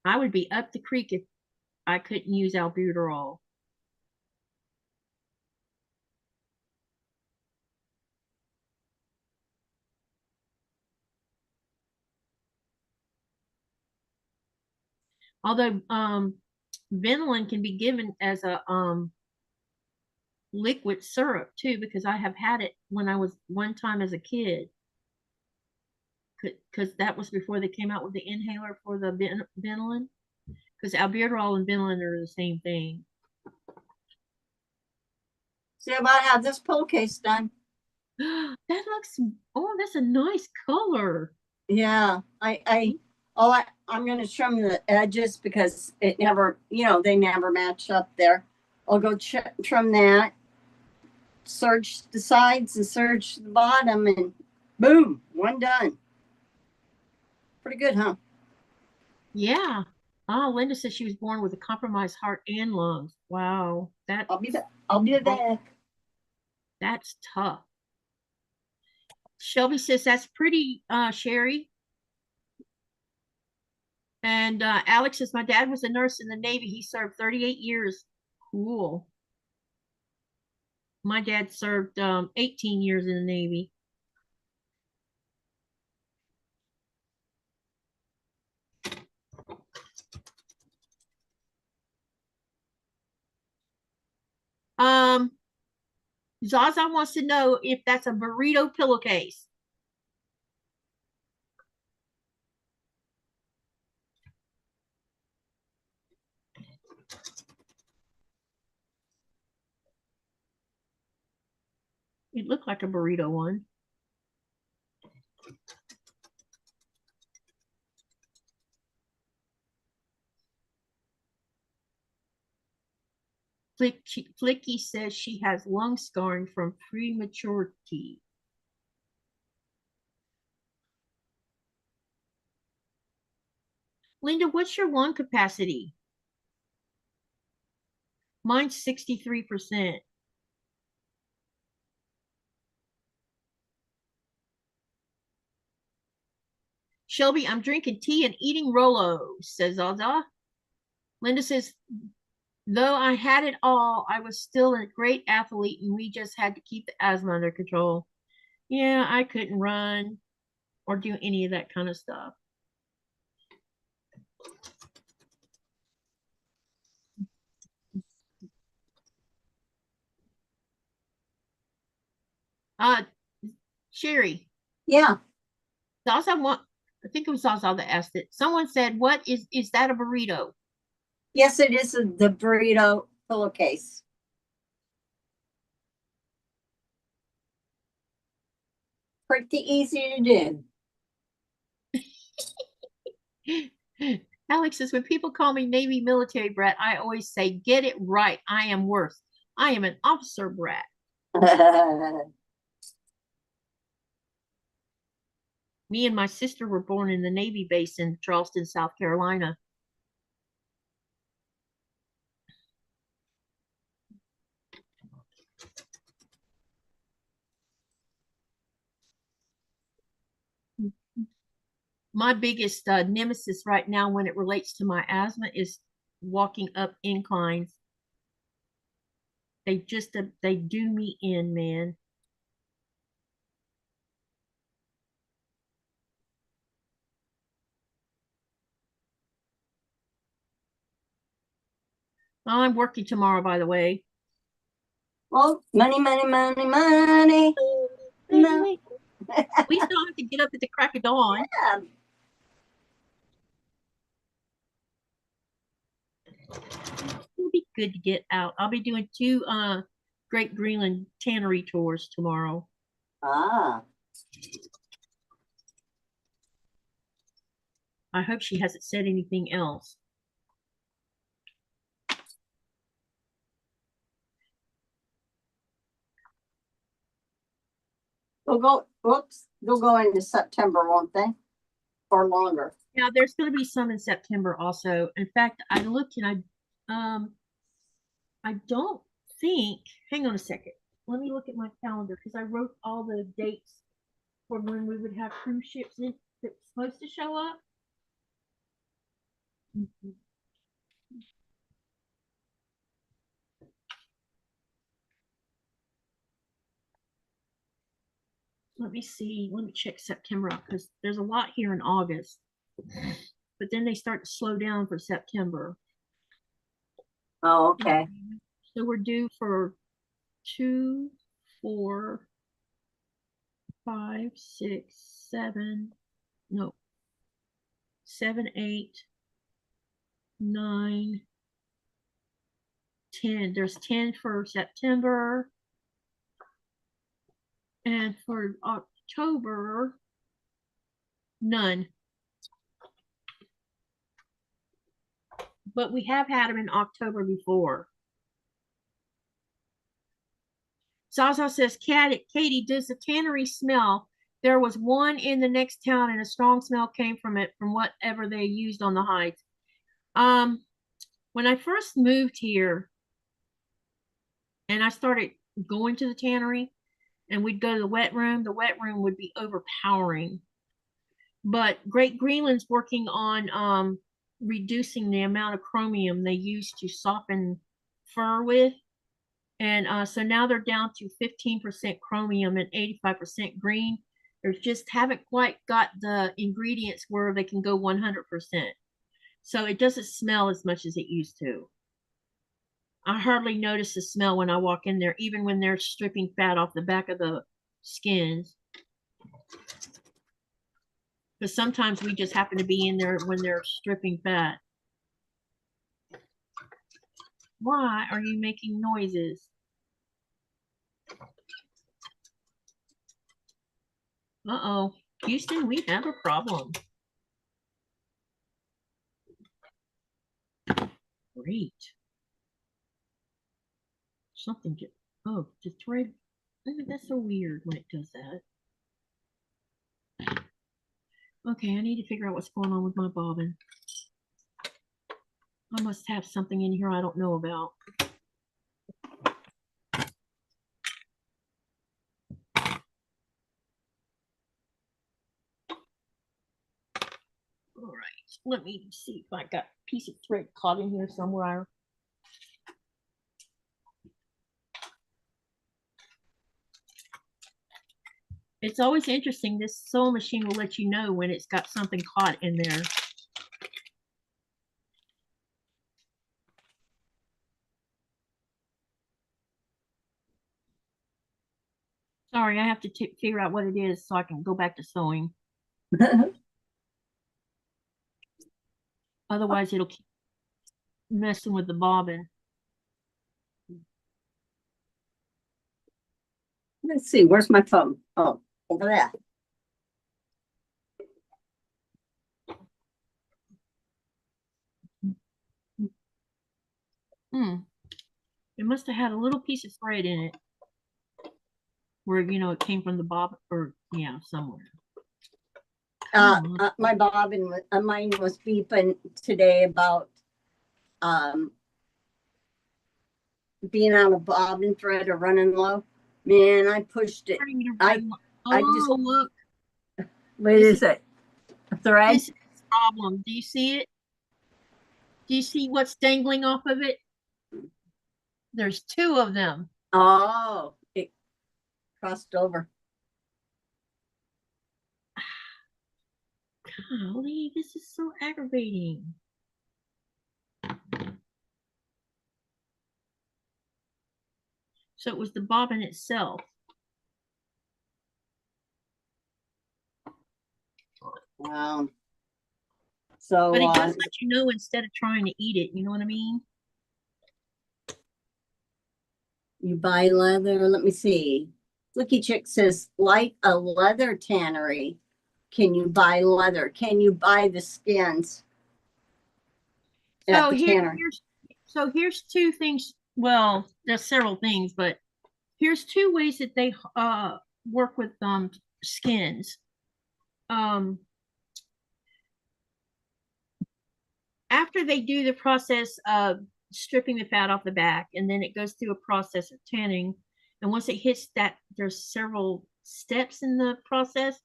I would be up the creek if I couldn't use albuterol. Although Ventolin can be given as a liquid syrup too, because I have had it when I was one time as a kid. Because that was before they came out with the inhaler for the Ventolin. Because albuterol and Ventolin are the same thing. See about how this pillowcase done. That looks, oh, that's a nice color. Yeah, I'm going to trim the edges because it never, they never match up there. I'll go trim that, serge the sides and serge the bottom, and boom, one done. Pretty good, huh? Yeah. Oh, Linda says she was born with a compromised heart and lungs. Wow. I'll be back. That's tough. Shelby says that's pretty, Sherry. And Alex says my dad was a nurse in the Navy. He served 38 years. Cool. My dad served 18 years in the Navy. Zaza wants to know if that's a burrito pillowcase. It looked like a burrito one. Flicky says she has lung scarring from prematurity. Linda, what's your lung capacity? Mine's 63%. Shelby, I'm drinking tea and eating Rolos, says Zaza. Linda says, though I had it all, I was still a great athlete and we just had to keep the asthma under control. Yeah, I couldn't run or do any of that kind of stuff. Sherry. Yeah. Zaza I think it was Zaza that asked it. Someone said, what is that a burrito? Yes, it is the burrito pillowcase. Pretty easy to do. Alex says, when people call me Navy military brat, I always say, get it right. I am worse. I am an officer brat. Me and my sister were born in the Navy base in Charleston, South Carolina. My biggest nemesis right now when it relates to my asthma is walking up inclines. They do me in, man. I'm working tomorrow, by the way. Well, money, money, money, money. No. We still have to get up at the crack of dawn. Yeah. It'll be good to get out. I'll be doing 2 Great Greenland tannery tours tomorrow. Ah. I hope she hasn't said anything else. They'll go into September, won't they? Or longer. Yeah, there's going to be some in September also. In fact, I looked and I don't think, hang on a second. Let me look at my calendar because I wrote all the dates for when we would have cruise ships in that were supposed to show up. Let me see. Let me check September out because there's a lot here in August. But then they start to slow down for September. Oh, okay. So we're due for 2, 4, 5, 6, 7, no, 7, 8, 9, 10. There's 10 for September. And for October, none. But we have had them in October before. Zaza says, Katie, does the tannery smell? There was one in the next town and a strong smell came from it, from whatever they used on the hides. When I first moved here and I started going to the tannery and we'd go to the wet room would be overpowering. But Great Greenland's working on reducing the amount of chromium they use to soften fur with. And so now they're down to 15% chromium and 85% green. They just haven't quite got the ingredients where they can go 100%. So it doesn't smell as much as it used to. I hardly notice the smell when I walk in there, even when they're stripping fat off the back of the skins. Because sometimes we just happen to be in there when they're stripping fat. Why are you making noises? Uh-oh. Houston, we have a problem. Great. Something just, oh, the thread, that's so weird when it does that. Okay, I need to figure out what's going on with my bobbin. I must have something in here I don't know about. All right, let me see if I got a piece of thread caught in here somewhere. It's always interesting. This sewing machine will let you know when it's got something caught in there. Sorry, I have to figure out what it is so I can go back to sewing. Otherwise, it'll keep messing with the bobbin. Let's see, where's my phone? Oh, over there. It must have had a little piece of thread in it where, you know, it came from the bobbin, or yeah, somewhere. My bobbin, mine was beeping today about being on a bobbin thread or running low. Man, I pushed it. I just look. What is it? A thread? This is the problem. Do you see it? Do you see what's dangling off of it? There's 2 of them. Oh, it crossed over. Golly, this is so aggravating. So it was the bobbin itself. Wow. So, but it does let you know instead of trying to eat it. You know what I mean? You buy leather. Let me see. Flicky Chick says, like a leather tannery. Can you buy leather? Can you buy the skins at the tannery? Here's two things. Well, there's several things, but here's two ways that they work with skins. After they do the process of stripping the fat off the back, and then it goes through a process of tanning, and once it hits that, there's several steps in the process.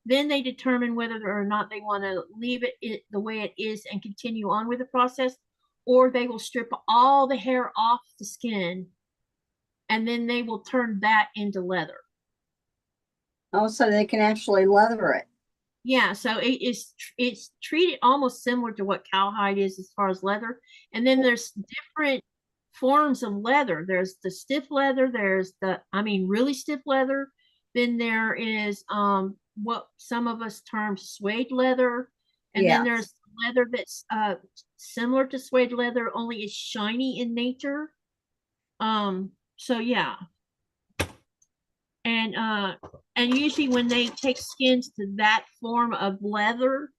Then they determine whether or not they want to leave it the way it is and continue on with the process, or they will strip all the hair off the skin, and then they will turn that into leather. Oh, so they can actually leather it. Yeah, so it's treated almost similar to what cowhide is as far as leather. And then there's different forms of leather. There's the stiff leather, there's really stiff leather. Then there is what some of us term suede leather. And then there's leather that's similar to suede leather, only it's shiny in nature. So yeah. And usually when they take skins to that form of leather,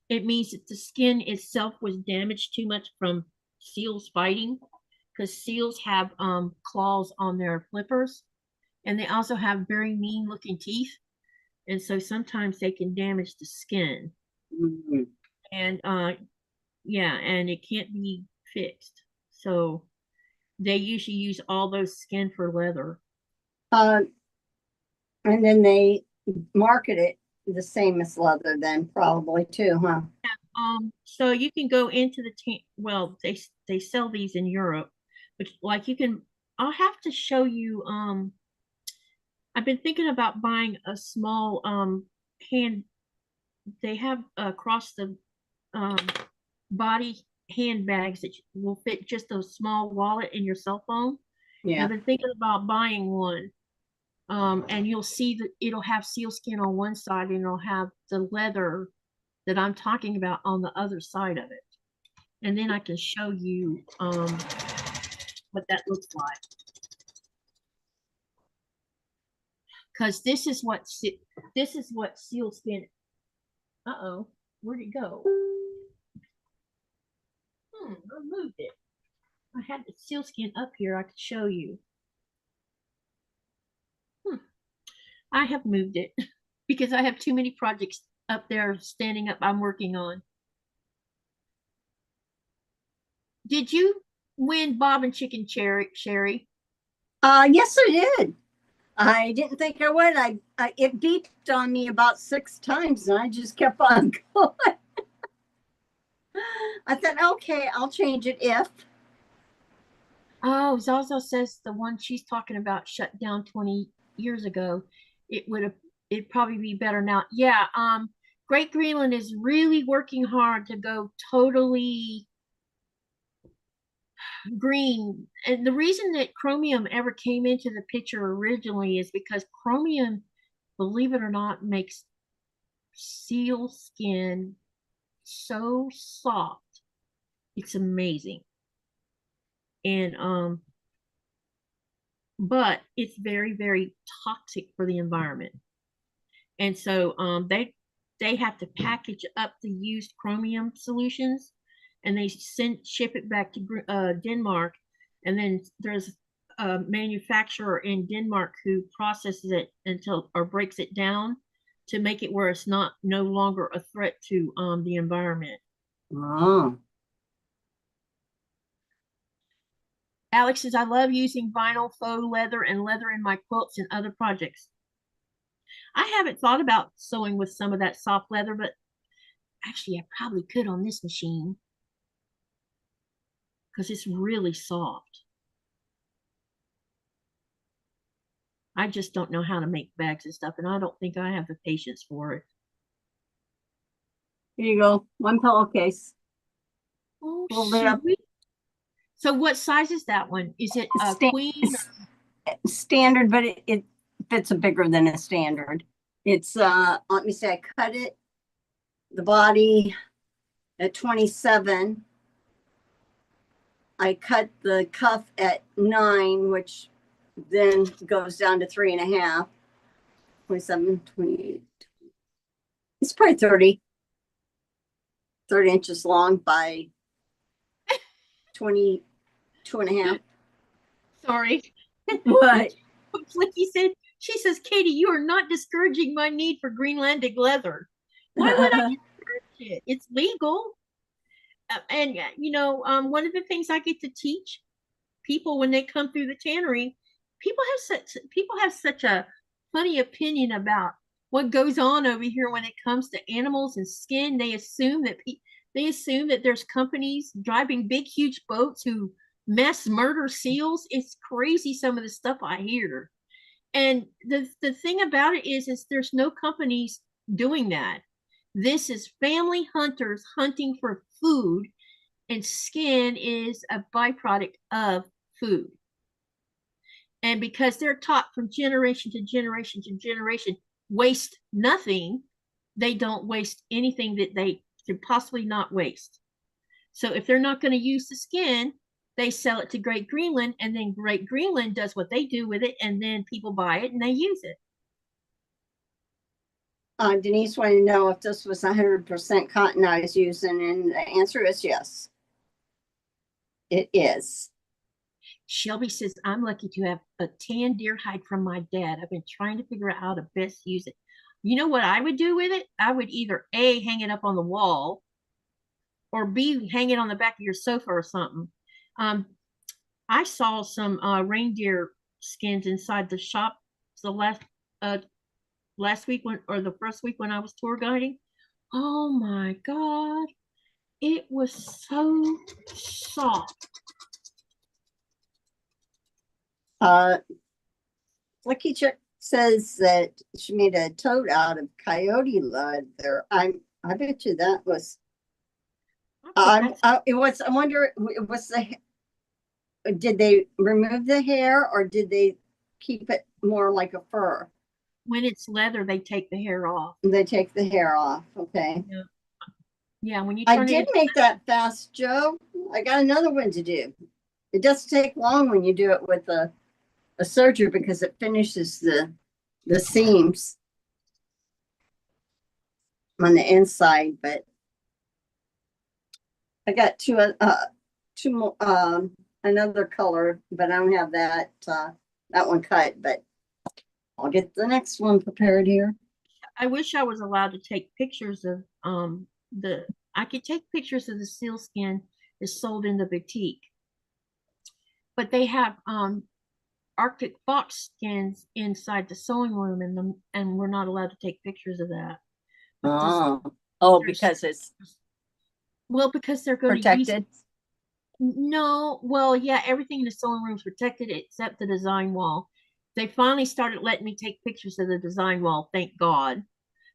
it means that the skin itself was damaged too much from seals fighting, because seals have claws on their flippers, and they also have very mean looking teeth, and so sometimes they can damage the skin. Mm-hmm. And and it can't be fixed, so they usually use all those skin for leather. And then they market it the same as leather then probably too, huh? So you can go into they sell these in Europe, but like I'll have to show you. I've been thinking about buying a small hand. They have across the body handbags that will fit just a small wallet in your cell phone. Yeah, I've been thinking about buying one. And you'll see that it'll have sealskin on one side, and it'll have the leather that I'm talking about on the other side of it. And then I can show you what that looks like. Because this is what sealskin. Uh-oh, where'd it go? I moved it. I had the sealskin up here. I could show you. I have moved it because I have too many projects up there standing up I'm working on. Did you win Bob and Chicken Sherry? Yes, I did. I didn't think I would. It beeped on me about 6 times, and I just kept on going. I thought, okay, I'll change it if. Oh, Zazo says the one she's talking about shut down 20 years ago. It'd probably be better now. Yeah, Great Greenland is really working hard to go totally green. And the reason that chromium ever came into the picture originally is because chromium, believe it or not, makes seal skin so soft. It's amazing. And but it's very, very toxic for the environment. And so they have to package up the used chromium solutions, and they ship it back to Denmark. And then there's a manufacturer in Denmark who processes it or breaks it down to make it where it's no longer a threat to the environment. Oh. Alex says, I love using vinyl, faux leather, and leather in my quilts and other projects. I haven't thought about sewing with some of that soft leather, but actually I probably could on this machine because it's really soft. I just don't know how to make bags and stuff, and I don't think I have the patience for it. Here you go. One pillowcase. Oh, so what size is that one? Is it a queen? standard, but it fits a bigger than a standard. It's let me say, I cut it, the body at 27. I cut the cuff at 9, which then goes down to 3.5. 27, 28. It's probably 30 inches long by 22.5. Sorry. What? Flicky said, she says, Katie, you are not discouraging my need for Greenlandic leather. Why would I discourage it? It's legal. And one of the things I get to teach people when they come through the tannery, people have such a funny opinion about what goes on over here when it comes to animals and skin. They assume that there's companies driving big, huge boats who mass murder seals. It's crazy, some of the stuff I hear. And the thing about it is there's no companies doing that. This is family hunters hunting for food, and skin is a byproduct of food. And because they're taught from generation to generation to generation, waste nothing, they don't waste anything that they could possibly not waste. So if they're not going to use the skin, they sell it to Great Greenland, and then Great Greenland does what they do with it, and then people buy it and they use it. Denise wanted to know if this was 100% cotton I was using, and the answer is yes. It is. Shelby says, I'm lucky to have a tan deer hide from my dad. I've been trying to figure out how to best use it. You know what I would do with it? I would either A, hang it up on the wall, or B, hang it on the back of your sofa or something. I saw some reindeer skins inside the shop the last week or the first week when I was tour guiding. Oh my God. It was so soft. Lucky Chick says that she made a tote out of coyote leather. I bet you that was. It was. I wonder. It was did they remove the hair or did they keep it more like a fur? When it's leather, they take the hair off. They take the hair off. Okay. Yeah. When you. I did make that fast, Joe. I got another one to do. It doesn't take long when you do it with a serger because it finishes the seams on the inside. But I got two more, another color, but I don't have that one cut. But I'll get the next one prepared here. I wish I was allowed to take pictures of I could take pictures of the sealskin that's sold in the boutique, but they have Arctic fox skins inside the sewing room, and we're not allowed to take pictures of that. Because it's because they're going protected. To use no, well, yeah, everything in the sewing room is protected except the design wall. They finally started letting me take pictures of the design wall, thank God,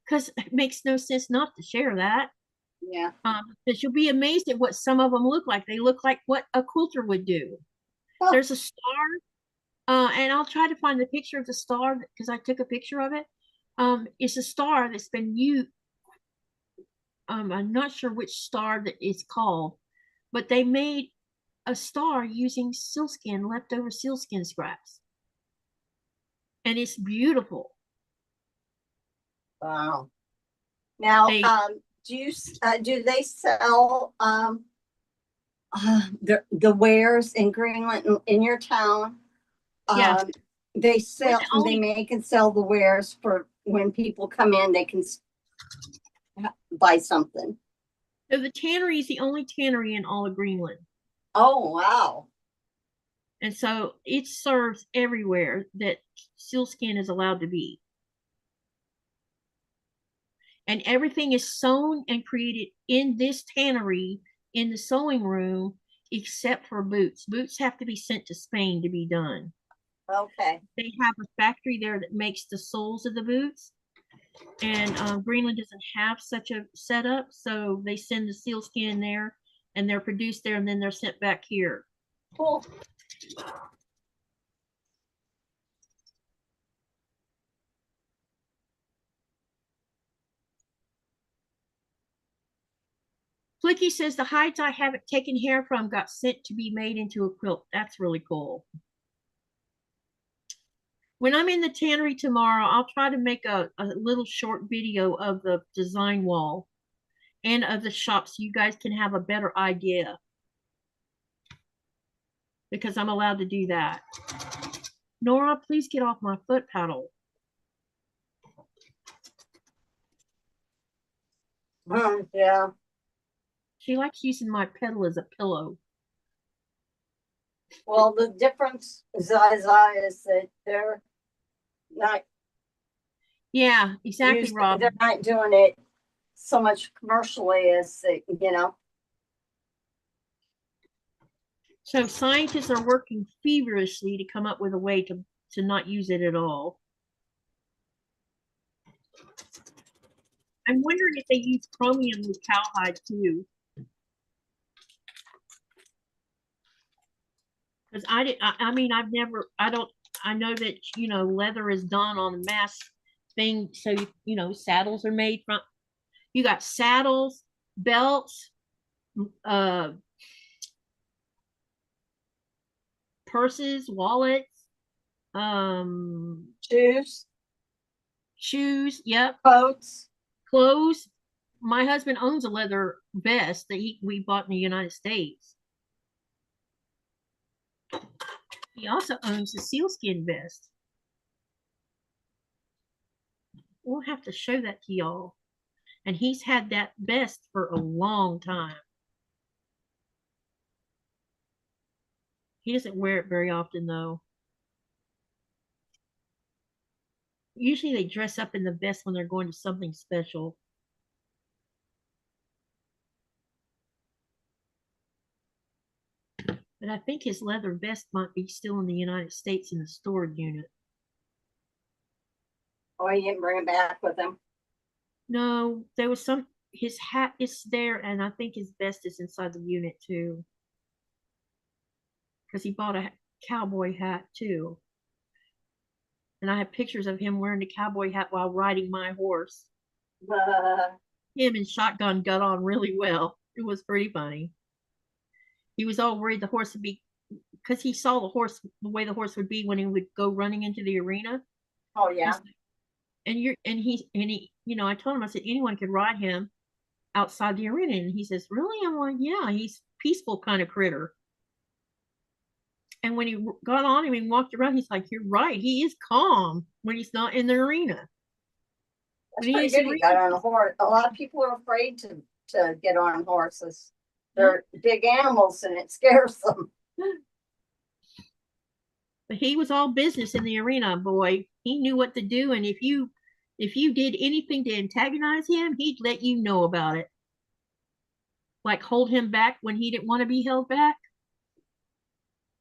because it makes no sense not to share that. Yeah. Because you'll be amazed at what some of them look like. They look like what a quilter would do. Oh. There's a star, and I'll try to find the picture of the star because I took a picture of it. It's a star that's been used. I'm not sure which star that it's called, but they made a star using sealskin, leftover sealskin scraps. And it's beautiful. Wow. Now, do they sell the wares in Greenland in your town? Yeah. They make and sell the wares for when people come in, they can buy something. So the tannery is the only tannery in all of Greenland. Oh, wow. And so it serves everywhere that sealskin is allowed to be. And everything is sewn and created in this tannery in the sewing room, except for boots. Boots have to be sent to Spain to be done. Okay. They have a factory there that makes the soles of the boots. And Greenland doesn't have such a setup, so they send the sealskin there, and they're produced there, and then they're sent back here. Cool. Quickie says the hides I haven't taken hair from got sent to be made into a quilt. That's really cool. When I'm in the tannery tomorrow, I'll try to make a little short video of the design wall and of the shop so you guys can have a better idea. Because I'm allowed to do that. Nora, please get off my foot pedal. Yeah. She likes using my pedal as a pillow. Well, the difference, Zaza, is that they're not. Yeah, exactly, Rob. They're not doing it so much commercially as, you know. So scientists are working feverishly to come up with a way to not use it at all. I'm wondering if they use chromium with cowhide too. Because I mean, I know that, you know, leather is done on a mass thing. So, you know, saddles are made from, you got saddles, belts, purses, wallets, shoes, yep, coats, clothes. My husband owns a leather vest that we bought in the United States. He also owns a sealskin vest. We'll have to show that to y'all. And he's had that vest for a long time. He doesn't wear it very often though. Usually they dress up in the vest when they're going to something special. But I think his leather vest might be still in the United States in the storage unit. Oh, he didn't bring it back with him? No, there was some, his hat is there, and I think his vest is inside the unit too. Because he bought a cowboy hat too. And I have pictures of him wearing the cowboy hat while riding my horse. Him and Shotgun got on really well. It was pretty funny. He was all worried the horse would be, because he saw the horse, the way the horse would be when he would go running into the arena. Oh yeah. And he, you know, I told him, I said, anyone could ride him outside the arena. And he says, really? I'm like, yeah, he's peaceful kind of critter. And when he got on him and walked around, he's like, you're right. He is calm when he's not in the arena. That's pretty good. He got on a horse. A lot of people are afraid to get on horses. They're big animals and it scares them. But he was all business in the arena, boy. He knew what to do. And if you did anything to antagonize him, he'd let you know about it. Like hold him back when he didn't want to be held back.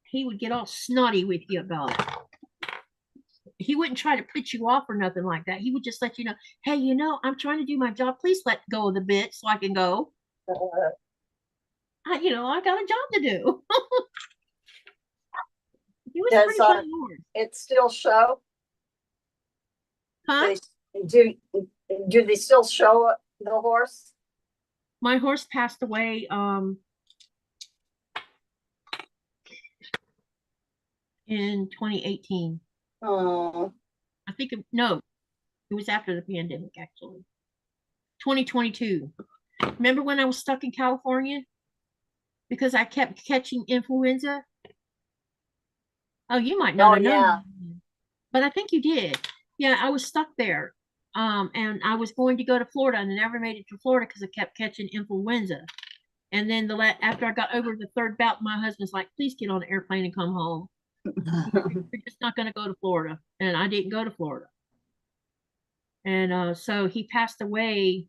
He would get all snotty with you about it. He wouldn't try to put you off or nothing like that. He would just let you know, hey, you know, I'm trying to do my job. Please let go of the bit so I can go. You know, I got a job to do. He was pretty fun. It still show? Huh? Do they still show the horse? My horse passed away in 2018. Oh. I think no, it was after the pandemic actually. 2022. Remember when I was stuck in California because I kept catching influenza? Oh, you might not know. Yeah. But I think you did. Yeah, I was stuck there. And I was going to go to Florida and I never made it to Florida because I kept catching influenza. And then after I got over the third bout, my husband's like, please get on an airplane and come home. We're just not going to go to Florida. And I didn't go to Florida. And so he passed away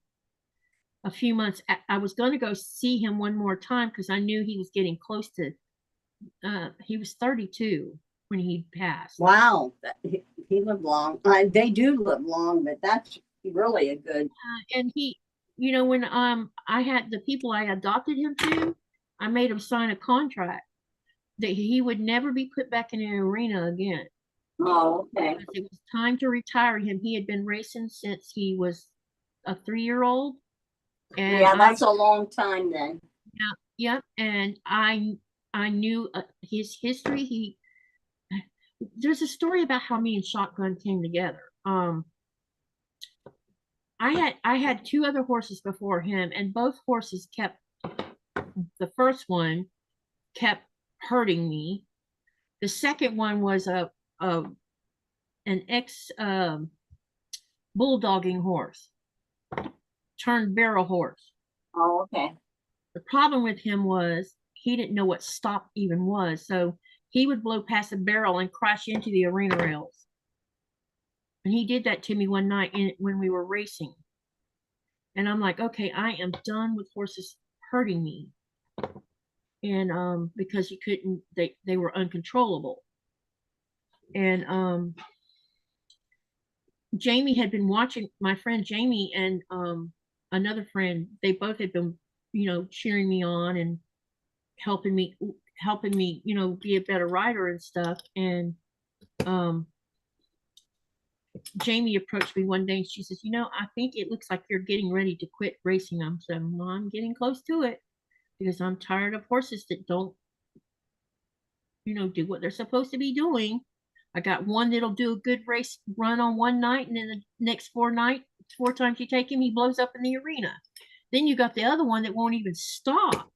a few months. I was going to go see him one more time because I knew he was getting close to, he was 32 when he passed. Wow. He lived long. They do live long, but that's really a good. And he, you know, when I had the people I adopted him to, I made him sign a contract that he would never be put back in an arena again. Oh, okay. Because it was time to retire him. He had been racing since he was a 3-year-old. And yeah, that's a long time then. yeah, and I knew his history. There's a story about how me and Shotgun came together. I had two other horses before him, and both horses kept, the first one kept hurting me. The second one was a an ex bulldogging horse turned barrel horse. Oh, okay. The problem with him was he didn't know what stop even was, so he would blow past a barrel and crash into the arena rails. And he did that to me one night when we were racing. And I'm like, okay, I am done with horses hurting me. And because you couldn't, they were uncontrollable. And Jamie had been watching, my friend Jamie and another friend, they both had been, cheering me on and helping me, be a better rider and stuff. And um Jamie approached me one day and she says, I think it looks like you're getting ready to quit racing. I'm saying, well, I'm getting close to it because I'm tired of horses that don't, do what they're supposed to be doing. I got one that'll do a good race run on one night, and then the next 4 times you take him, he blows up in the arena. Then you got the other one that won't even stop.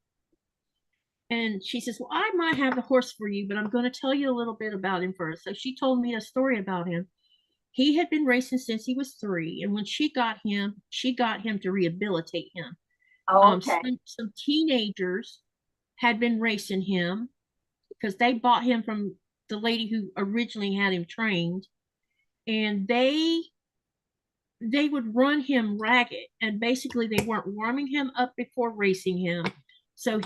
And she says, well, I might have a horse for you, but I'm going to tell you a little bit about him first. So she told me a story about him. He had been racing since he was 3, and when she got him to rehabilitate him. Oh, okay. Some teenagers had been racing him because they bought him from the lady who originally had him trained, and they would run him ragged, and basically they weren't warming him up before racing him. So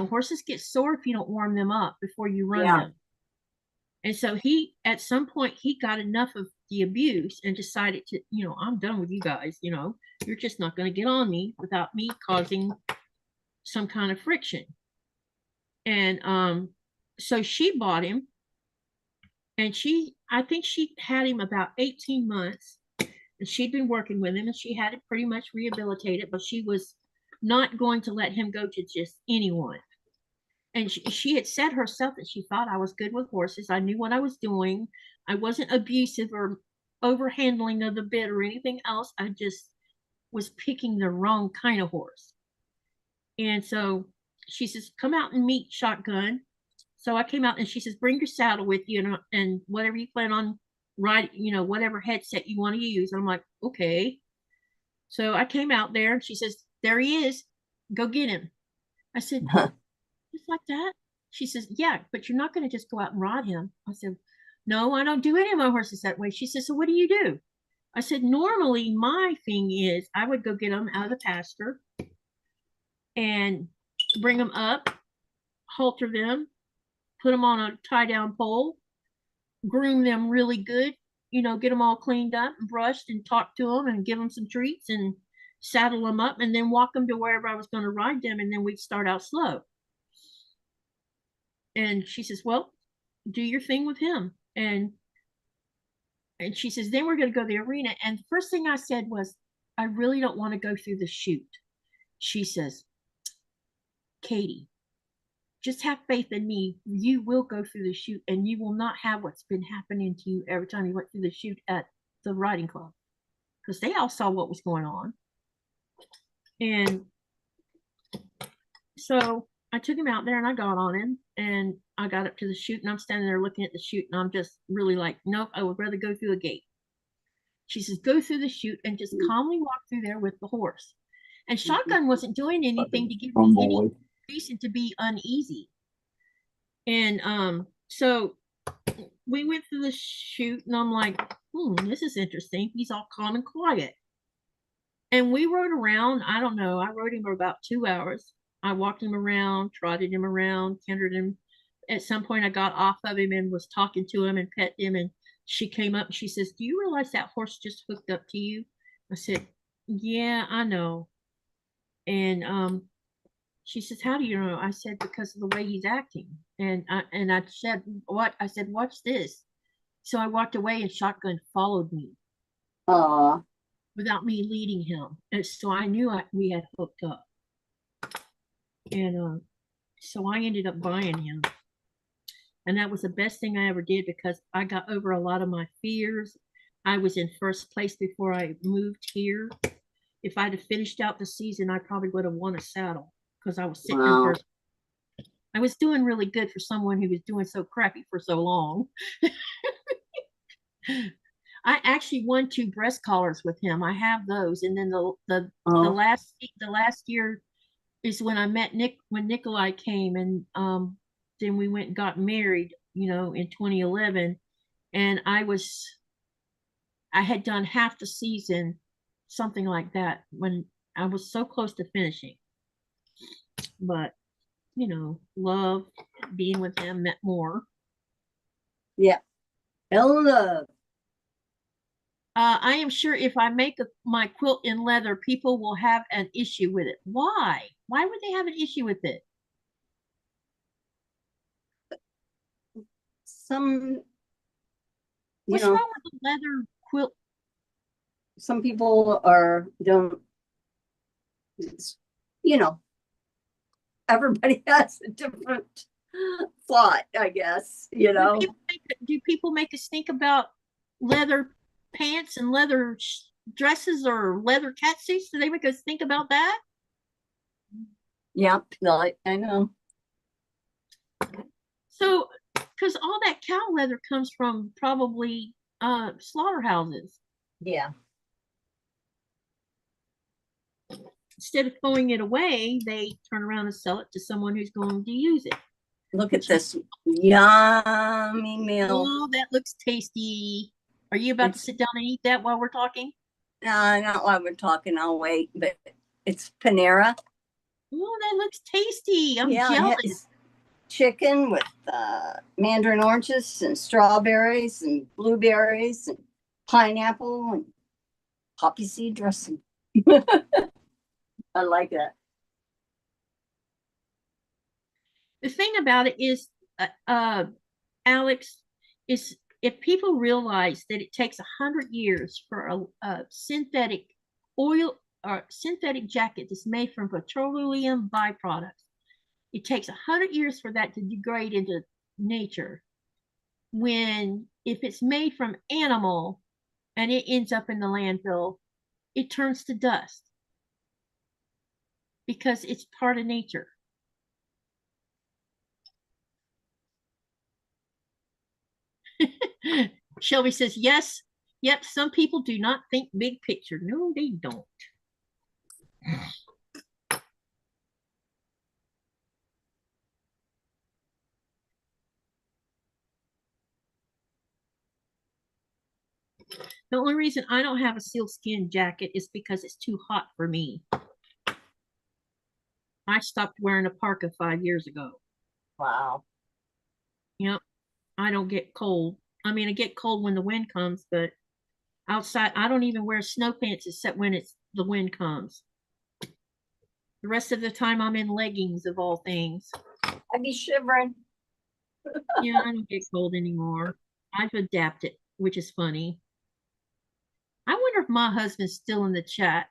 horses get sore if you don't warm them up before you run them. And so at some point, he got enough of the abuse and decided to, I'm done with you guys. You're just not going to get on me without me causing some kind of friction. And so she bought him, and I think she had him about 18 months, and she'd been working with him, and she had it pretty much rehabilitated, but she was not going to let him go to just anyone. And she had said herself that she thought I was good with horses. I knew what I was doing. I wasn't abusive or overhandling of the bit or anything else. I just was picking the wrong kind of horse. And so she says, come out and meet Shotgun. So I came out, and she says, bring your saddle with you and whatever you plan on riding, whatever headset you want to use. And I'm like, okay. So I came out there, and she says, there he is. Go get him. I said, just like that? She says, yeah, but you're not going to just go out and ride him. I said, no, I don't do any of my horses that way. She says, so what do you do? I said, normally my thing is I would go get them out of the pasture and bring them up, halter them, put them on a tie down pole, groom them really good, get them all cleaned up and brushed, and talk to them and give them some treats and saddle them up, and then walk them to wherever I was going to ride them. And then we'd start out slow. And she says, well, do your thing with him. And she says, then we're going to go to the arena. And the first thing I said was, I really don't want to go through the chute. She says, Katie, just have faith in me. You will go through the chute, and you will not have what's been happening to you every time you went through the chute at the riding club, because they all saw what was going on. And so I took him out there, and I got on him, and I got up to the chute, and I'm standing there looking at the chute, and I'm just really like, nope, I would rather go through a gate. She says, go through the chute and just calmly walk through there with the horse. And Shotgun wasn't doing anything to give me any reason to be uneasy. And so we went through the chute, and I'm like, this is interesting. He's all calm and quiet. And we rode around. I don't know. I rode him for about 2 hours. I walked him around, trotted him around, cantered him. At some point, I got off of him and was talking to him and pet him. And she came up and she says, do you realize that horse just hooked up to you? I said, yeah, I know. And she says, how do you know? I said, because of the way he's acting. And I said, what? I said, watch this. So I walked away, and Shotgun followed me. without me leading him. And so I knew we had hooked up. And so I ended up buying him. And that was the best thing I ever did because I got over a lot of my fears. I was in first place before I moved here. If I'd have finished out the season, I probably would have won a saddle because I was sitting in first. I was doing really good for someone who was doing so crappy for so long. I actually won 2 breast collars with him. I have those, and then the last year is when I met Nick when Nikolai came, and then we went and got married, in 2011, and I had done half the season, something like that, when I was so close to finishing, but love being with him meant more. Yeah, love. I am sure if I make my quilt in leather, people will have an issue with it. Why? Why would they have an issue with it? What's wrong with the leather quilt? Some people don't, everybody has a different thought, I guess, Do people make us think about leather pants and leather dresses or leather cat suits? Do they make us think about that? Yep, I know. So, because all that cow leather comes from probably slaughterhouses. Yeah. Instead of throwing it away, they turn around and sell it to someone who's going to use it. Look at this yummy meal. Oh, that looks tasty. Are you about to sit down and eat that while we're talking? Not while we're talking. I'll wait, but it's Panera. Oh, that looks tasty. I'm jealous. Chicken with mandarin oranges and strawberries and blueberries and pineapple and poppy seed dressing. I like that. The thing about it is, Alex, is if people realize that it takes 100 years for a synthetic oil or synthetic jacket that's made from petroleum byproducts, it takes 100 years for that to degrade into nature. When if it's made from animal and it ends up in the landfill, it turns to dust because it's part of nature. Shelby says, yes, yep, some people do not think big picture. No, they don't. The only reason I don't have a sealskin jacket is because it's too hot for me. I stopped wearing a parka 5 years ago. Wow. Yep. I don't get cold. I mean, I get cold when the wind comes, but outside, I don't even wear snow pants except when the wind comes. The rest of the time, I'm in leggings of all things. I'd be shivering. Yeah, I don't get cold anymore. I've adapted, which is funny. I wonder if my husband's still in the chat.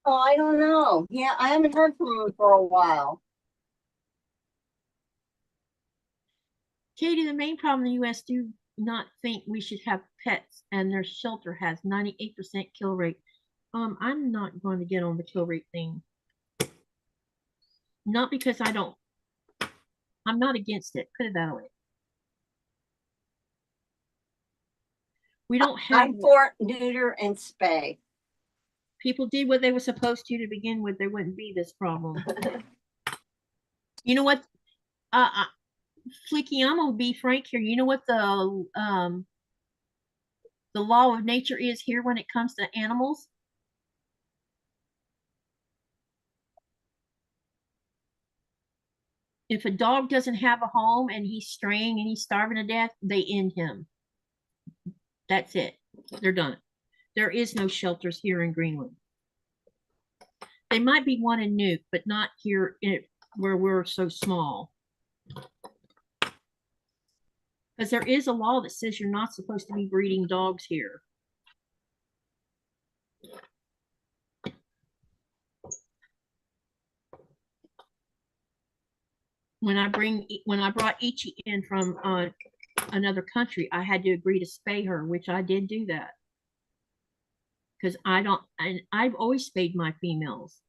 Oh, I don't know. Yeah, I haven't heard from him for a while. Katie, the main problem in the U.S. do not think we should have pets, and their shelter has 98% kill rate. I'm not going to get on the kill rate thing. Not because I'm not against it. Put it that way. We don't have. I'm for neuter and spay. People did what they were supposed to begin with. There wouldn't be this problem. You know what? Flicky, I'm gonna be frank here. You know what the law of nature is here when it comes to animals? If a dog doesn't have a home and he's straying and he's starving to death, they end him. That's it. They're done. There is no shelters here in Greenland. They might be one in Nuuk, but not here where we're so small. Because there is a law that says you're not supposed to be breeding dogs here. When I brought Ichi in from another country, I had to agree to spay her, which I did do that. Because I've always spayed my females.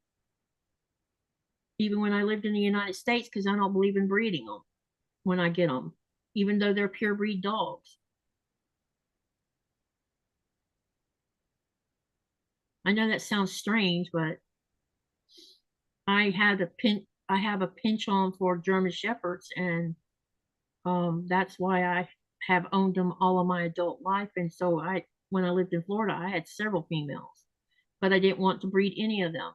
Even when I lived in the United States, because I don't believe in breeding them when I get them, even though they're pure breed dogs. I know that sounds strange, but I have a pinch on for German Shepherds, and that's why I have owned them all of my adult life. And so when I lived in Florida, I had several females, but I didn't want to breed any of them.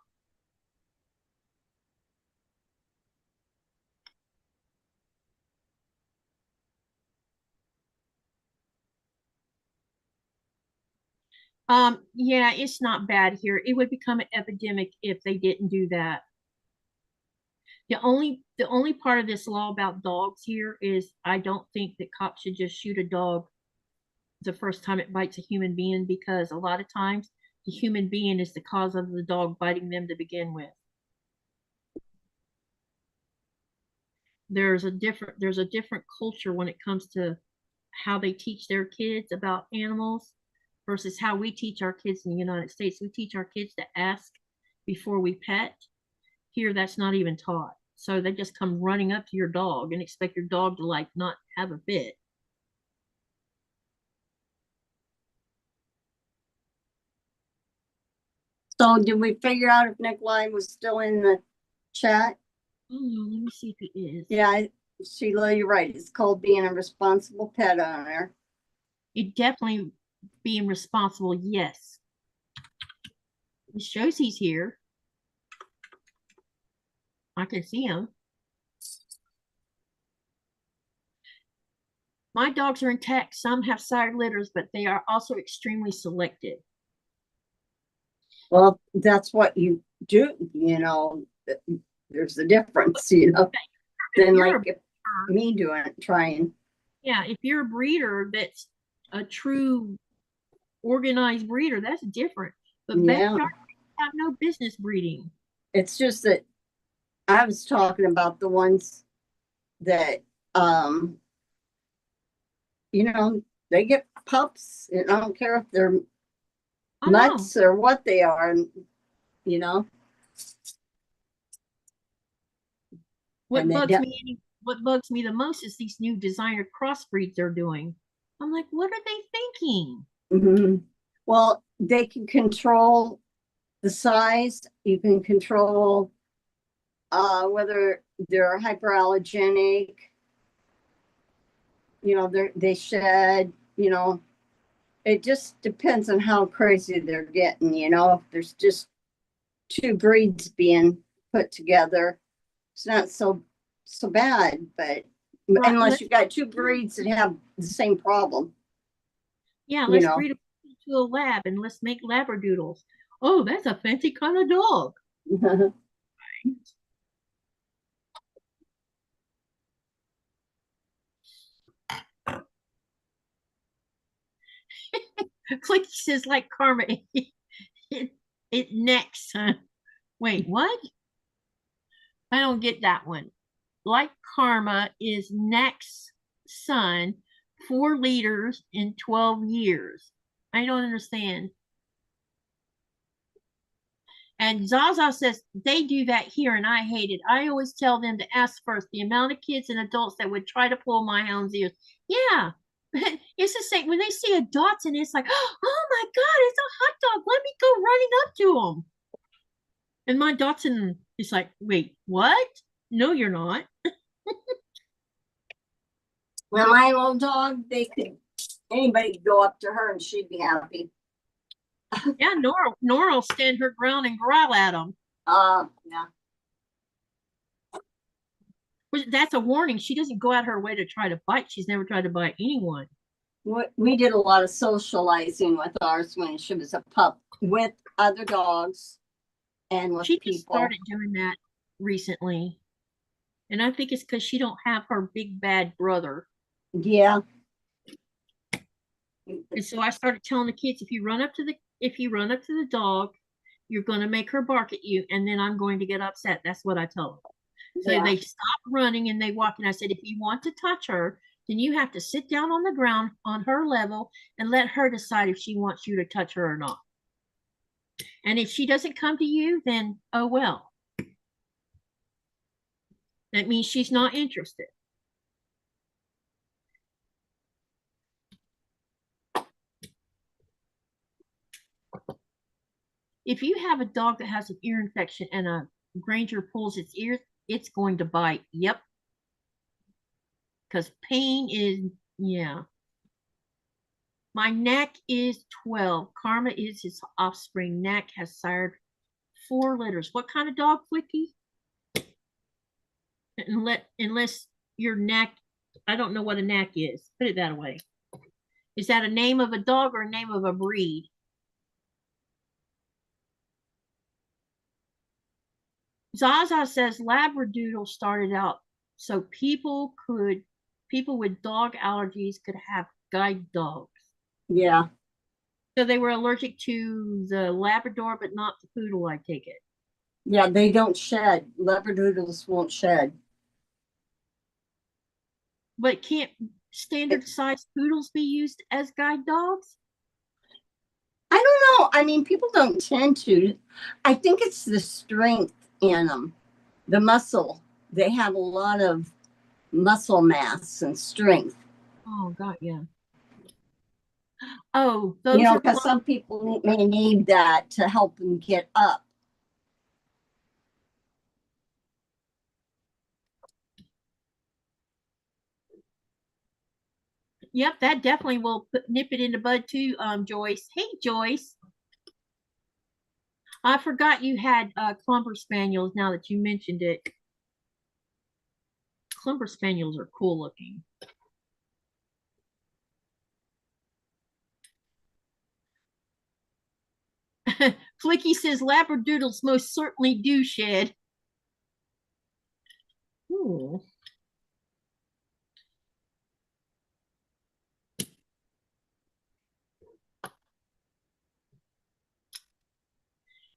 Yeah, it's not bad here. It would become an epidemic if they didn't do that. The only part of this law about dogs here is I don't think that cops should just shoot a dog the first time it bites a human being, because a lot of times the human being is the cause of the dog biting them to begin with. There's a different culture when it comes to how they teach their kids about animals versus how we teach our kids in the United States. We teach our kids to ask before we pet. Here, that's not even taught. So they just come running up to your dog and expect your dog to like not have a fit. So did we figure out if Nikolai was still in the chat? Oh, let me see if he is. Yeah, Sheila, you're right. It's called being a responsible pet owner. It definitely being responsible, yes. It shows he's here. I can see him. My dogs are intact. Some have sire litters, but they are also extremely selective. Well, that's what you do, you know. There's a difference, you know, than like me trying. Yeah, if you're a breeder that's a true organized breeder, that's different. But backyard have no business breeding. It's just that I was talking about the ones that you know, they get pups, and I don't care if they're mutts or what they are, you know. What bugs me the most is these new designer crossbreeds they're doing. I'm like, what are they thinking? Mm-hmm. Well, they can control the size. You can control whether they're hyperallergenic. You know, they shed. You know, it just depends on how crazy they're getting. You know, if there's just two breeds being put together, it's not so bad. But right, unless you got two breeds that have the same problem. Yeah, let's breed to a lab and let's make labradoodles. Oh, that's a fancy kind of dog. Clicky says like karma. it next, huh? Wait, what? I don't get that one. Like karma is next son, 4 liters in 12 years. I don't understand. And Zaza says they do that here and I hate it. I always tell them to ask first. The amount of kids and adults that would try to pull my hound's ears. Yeah. It's the same when they see a Dotson, it's like, oh my God, it's a hot dog. Let me go running up to him. And my Dotson is like, wait, what? No, you're not. Well, my old dog, anybody could go up to her and she'd be happy. Yeah, Nora will stand her ground and growl at them. Yeah. That's a warning. She doesn't go out her way to try to bite. She's never tried to bite anyone. We did a lot of socializing with ours when she was a pup with other dogs and with people. She started doing that recently. And I think it's because she don't have her big bad brother. Yeah. And so I started telling the kids, if you run up to if you run up to the dog, you're going to make her bark at you, and then I'm going to get upset. That's what I told them. So they stopped running and they walked. And I said, if you want to touch her, then you have to sit down on the ground on her level and let her decide if she wants you to touch her or not. And if she doesn't come to you, then oh well. That means she's not interested. If you have a dog that has an ear infection and a Granger pulls its ears, it's going to bite. Yep. Because pain is, yeah. My Knack is 12. Karma is his offspring. Knack has sired 4 litters. What kind of dog, Flicky? Unless your Knack, I don't know what a Knack is. Put it that way. Is that a name of a dog or a name of a breed? Zaza says Labradoodle started out so people with dog allergies could have guide dogs. Yeah. So they were allergic to the Labrador, but not the poodle, I take it. Yeah, they don't shed. Labradoodles won't shed. But can't standard size poodles be used as guide dogs? I don't know. I mean, people don't tend to. I think it's the strength in them, the muscle. They have a lot of muscle mass and strength. Oh, God, yeah. Oh, those are because some people may need that to help them get up. Yep, that definitely will nip it in the bud too, Joyce. Hey, Joyce. I forgot you had Clumber Spaniels now that you mentioned it. Clumber Spaniels are cool looking. Flicky says Labradoodles most certainly do shed. Ooh.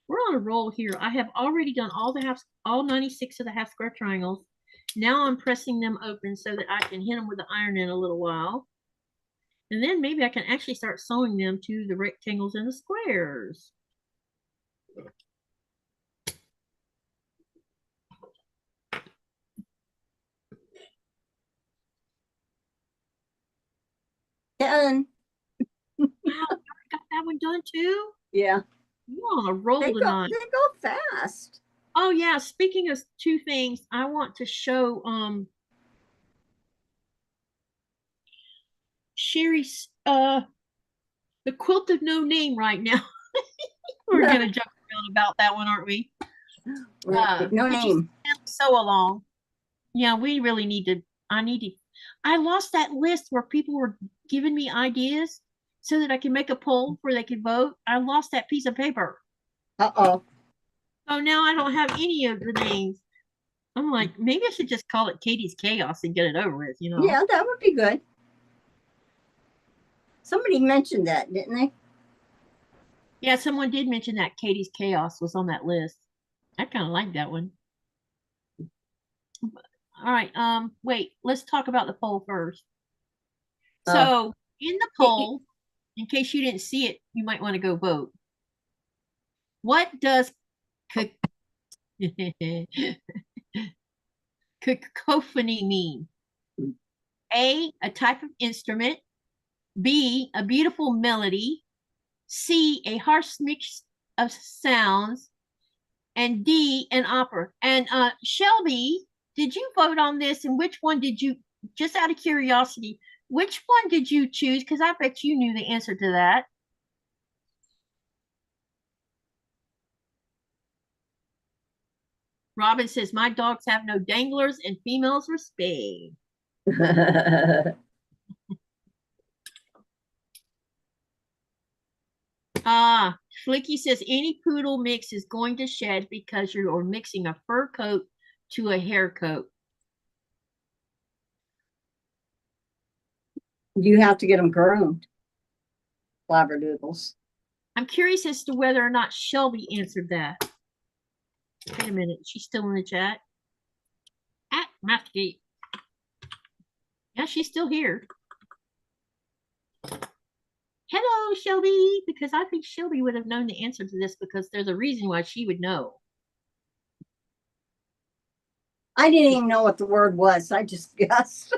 We're on a roll here. I have already done all 96 of the half square triangles. Now I'm pressing them open so that I can hit them with the iron in a little while. And then maybe I can actually start sewing them to the rectangles and the squares. And wow, you got that one done too? Yeah. You're on a roll tonight. They go fast. Oh yeah, speaking of 2 things, I want to show Sherry's the quilt of no name right now. We're gonna joke around about that one, aren't we? Right. No name. So along. Yeah, we really need to. I lost that list where people were giving me ideas so that I can make a poll where they could vote. I lost that piece of paper. Uh-oh. So now I don't have any of the names. I'm like, maybe I should just call it Katie's Chaos and get it over with, Yeah, that would be good. Somebody mentioned that, didn't they? Yeah, someone did mention that Katie's Chaos was on that list. I kind of like that one. All right, wait, let's talk about the poll first. So in the poll, in case you didn't see it, you might want to go vote. What does cacophony mean? A type of instrument. B, a beautiful melody. C, a harsh mix of sounds. And D, an opera. And Shelby, did you vote on this? And which one did you, just out of curiosity, which one did you choose? Because I bet you knew the answer to that. Robin says, my dogs have no danglers and females are spayed. Flicky says, any poodle mix is going to shed because you're mixing a fur coat to a hair coat. You have to get them groomed. Labradoodles. I'm curious as to whether or not Shelby answered that. Wait a minute. She's still in the chat. At Mathgate. Yeah, she's still here. Hello, Shelby. Because I think Shelby would have known the answer to this because there's a reason why she would know. I didn't even know what the word was. I just guessed.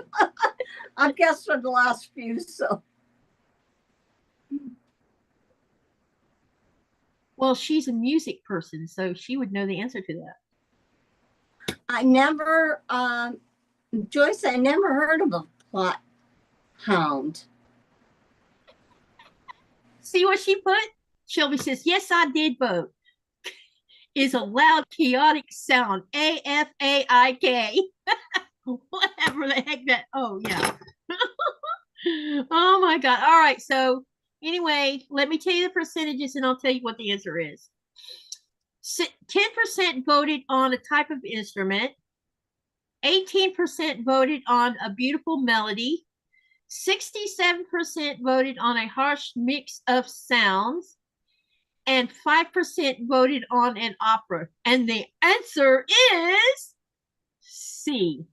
I've guessed for the last few, so. Well, she's a music person, so she would know the answer to that. I never, Joyce, I never heard of a plot hound. See what she put? Shelby says, yes, I did vote. Is a loud, chaotic sound. AFAIK. Whatever the heck that. Oh, yeah. Oh, my God. All right. So, anyway, let me tell you the percentages and I'll tell you what the answer is. 10% voted on a type of instrument. 18% voted on a beautiful melody. 67% voted on a harsh mix of sounds. And 5% voted on an opera. And the answer is C,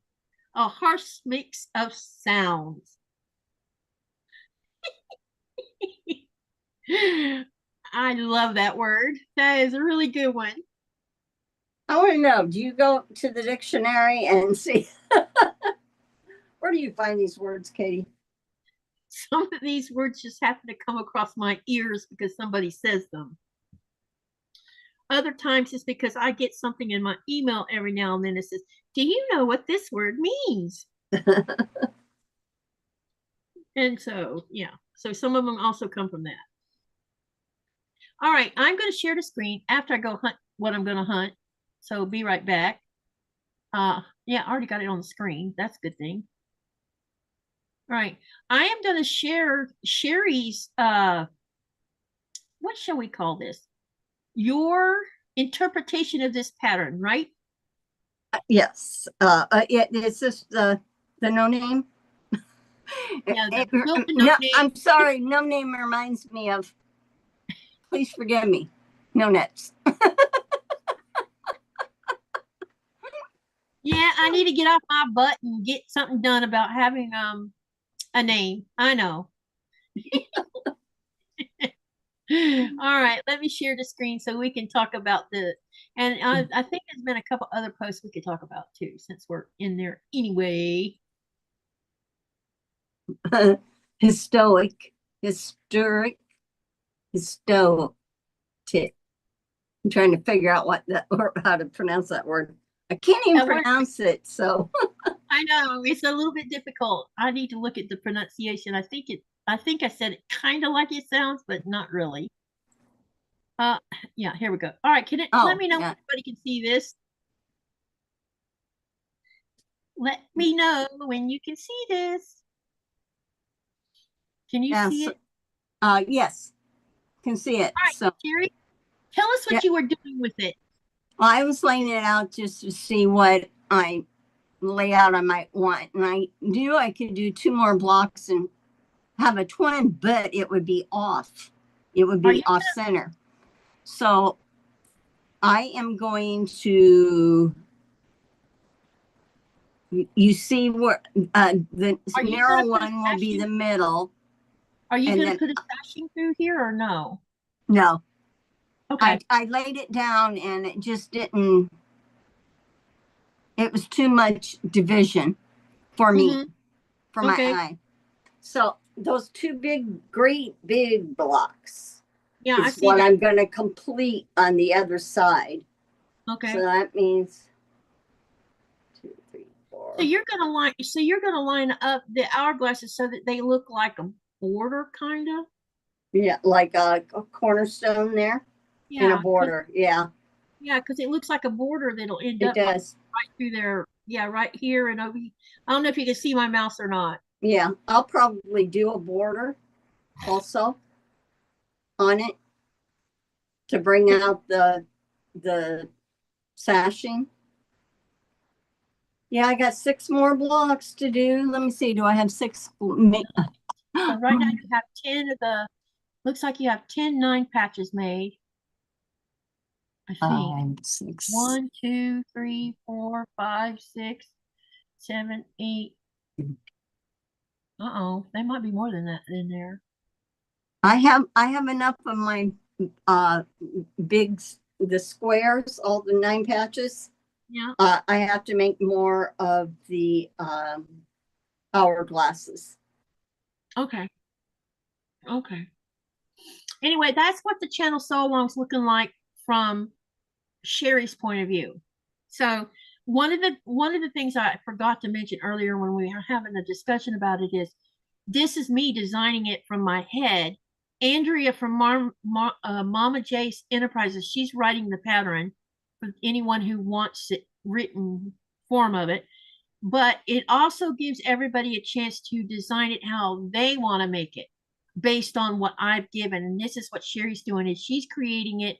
a harsh mix of sounds. I love that word. That is a really good one. I want to know, do you go to the dictionary and see? Where do you find these words, Katie? Some of these words just happen to come across my ears because somebody says them. Other times it's because I get something in my email every now and then that says, do you know what this word means? And so, yeah. So some of them also come from that. All right. I'm going to share the screen after I go hunt what I'm going to hunt. So be right back. Yeah, I already got it on the screen. That's a good thing. All right. I am going to share Sherry's, what shall we call this? Your interpretation of this pattern, right? Yes. It's just the no name. Yeah, no, I'm sorry. No name reminds me of, please forgive me, no nets. Yeah, I need to get off my butt and get something done about having a name. I know. All right, let me share the screen so we can talk about and I think there's been a couple other posts we could talk about too, since we're in there anyway. Historic. I'm trying to figure out how to pronounce that word. I can't even pronounce it, so. I know, it's a little bit difficult. I need to look at the pronunciation. I think I said it kind of like it sounds, but not really. Yeah, here we go. All right, let me know if anybody can see this. Let me know when you can see this. Can you see it? Yes, can see it. All right, so Sherry, tell us what you were doing with it. Well, I was laying it out just to see what layout I might want, and I knew I could do 2 more blocks and have a twin, but it would be off. It would be off center. So I am going to, you see where the narrow one will be the middle. Are you going to put a stashing through here or no? No. Okay. I laid it down and it just didn't, it was too much division for me, for my eye. So those 2 great big blocks is what I'm going to complete on the other side. Okay. So that means 2, 3, 4. So you're going to line up the hourglasses so that they look like a border, kind of. Yeah, like a cornerstone there. Yeah, and a border. Yeah. Yeah, because it looks like a border that'll end up right through there. Yeah, right here and over. I don't know if you can see my mouse or not. Yeah, I'll probably do a border also on it to bring out the sashing. Yeah, I got 6 more blocks to do. Let me see. Do I have 6? So right now you have 10 of the Looks like you have 10 9 patches made. I think 5, 6. 1, 2, 3, 4, 5, 6, 7, 8. Uh-oh, they might be more than that in there. I have enough of my the squares, all the 9 patches. Yeah. I have to make more of the hourglasses. Okay. Okay. Anyway, that's what the channel so long is looking like from Sherry's point of view. So one of the things I forgot to mention earlier when we were having a discussion about it is this is me designing it from my head. Andrea from Mama J's Enterprises, she's writing the pattern for anyone who wants it written form of it. But it also gives everybody a chance to design it how they want to make it based on what I've given. And this is what Sherry's doing is she's creating it.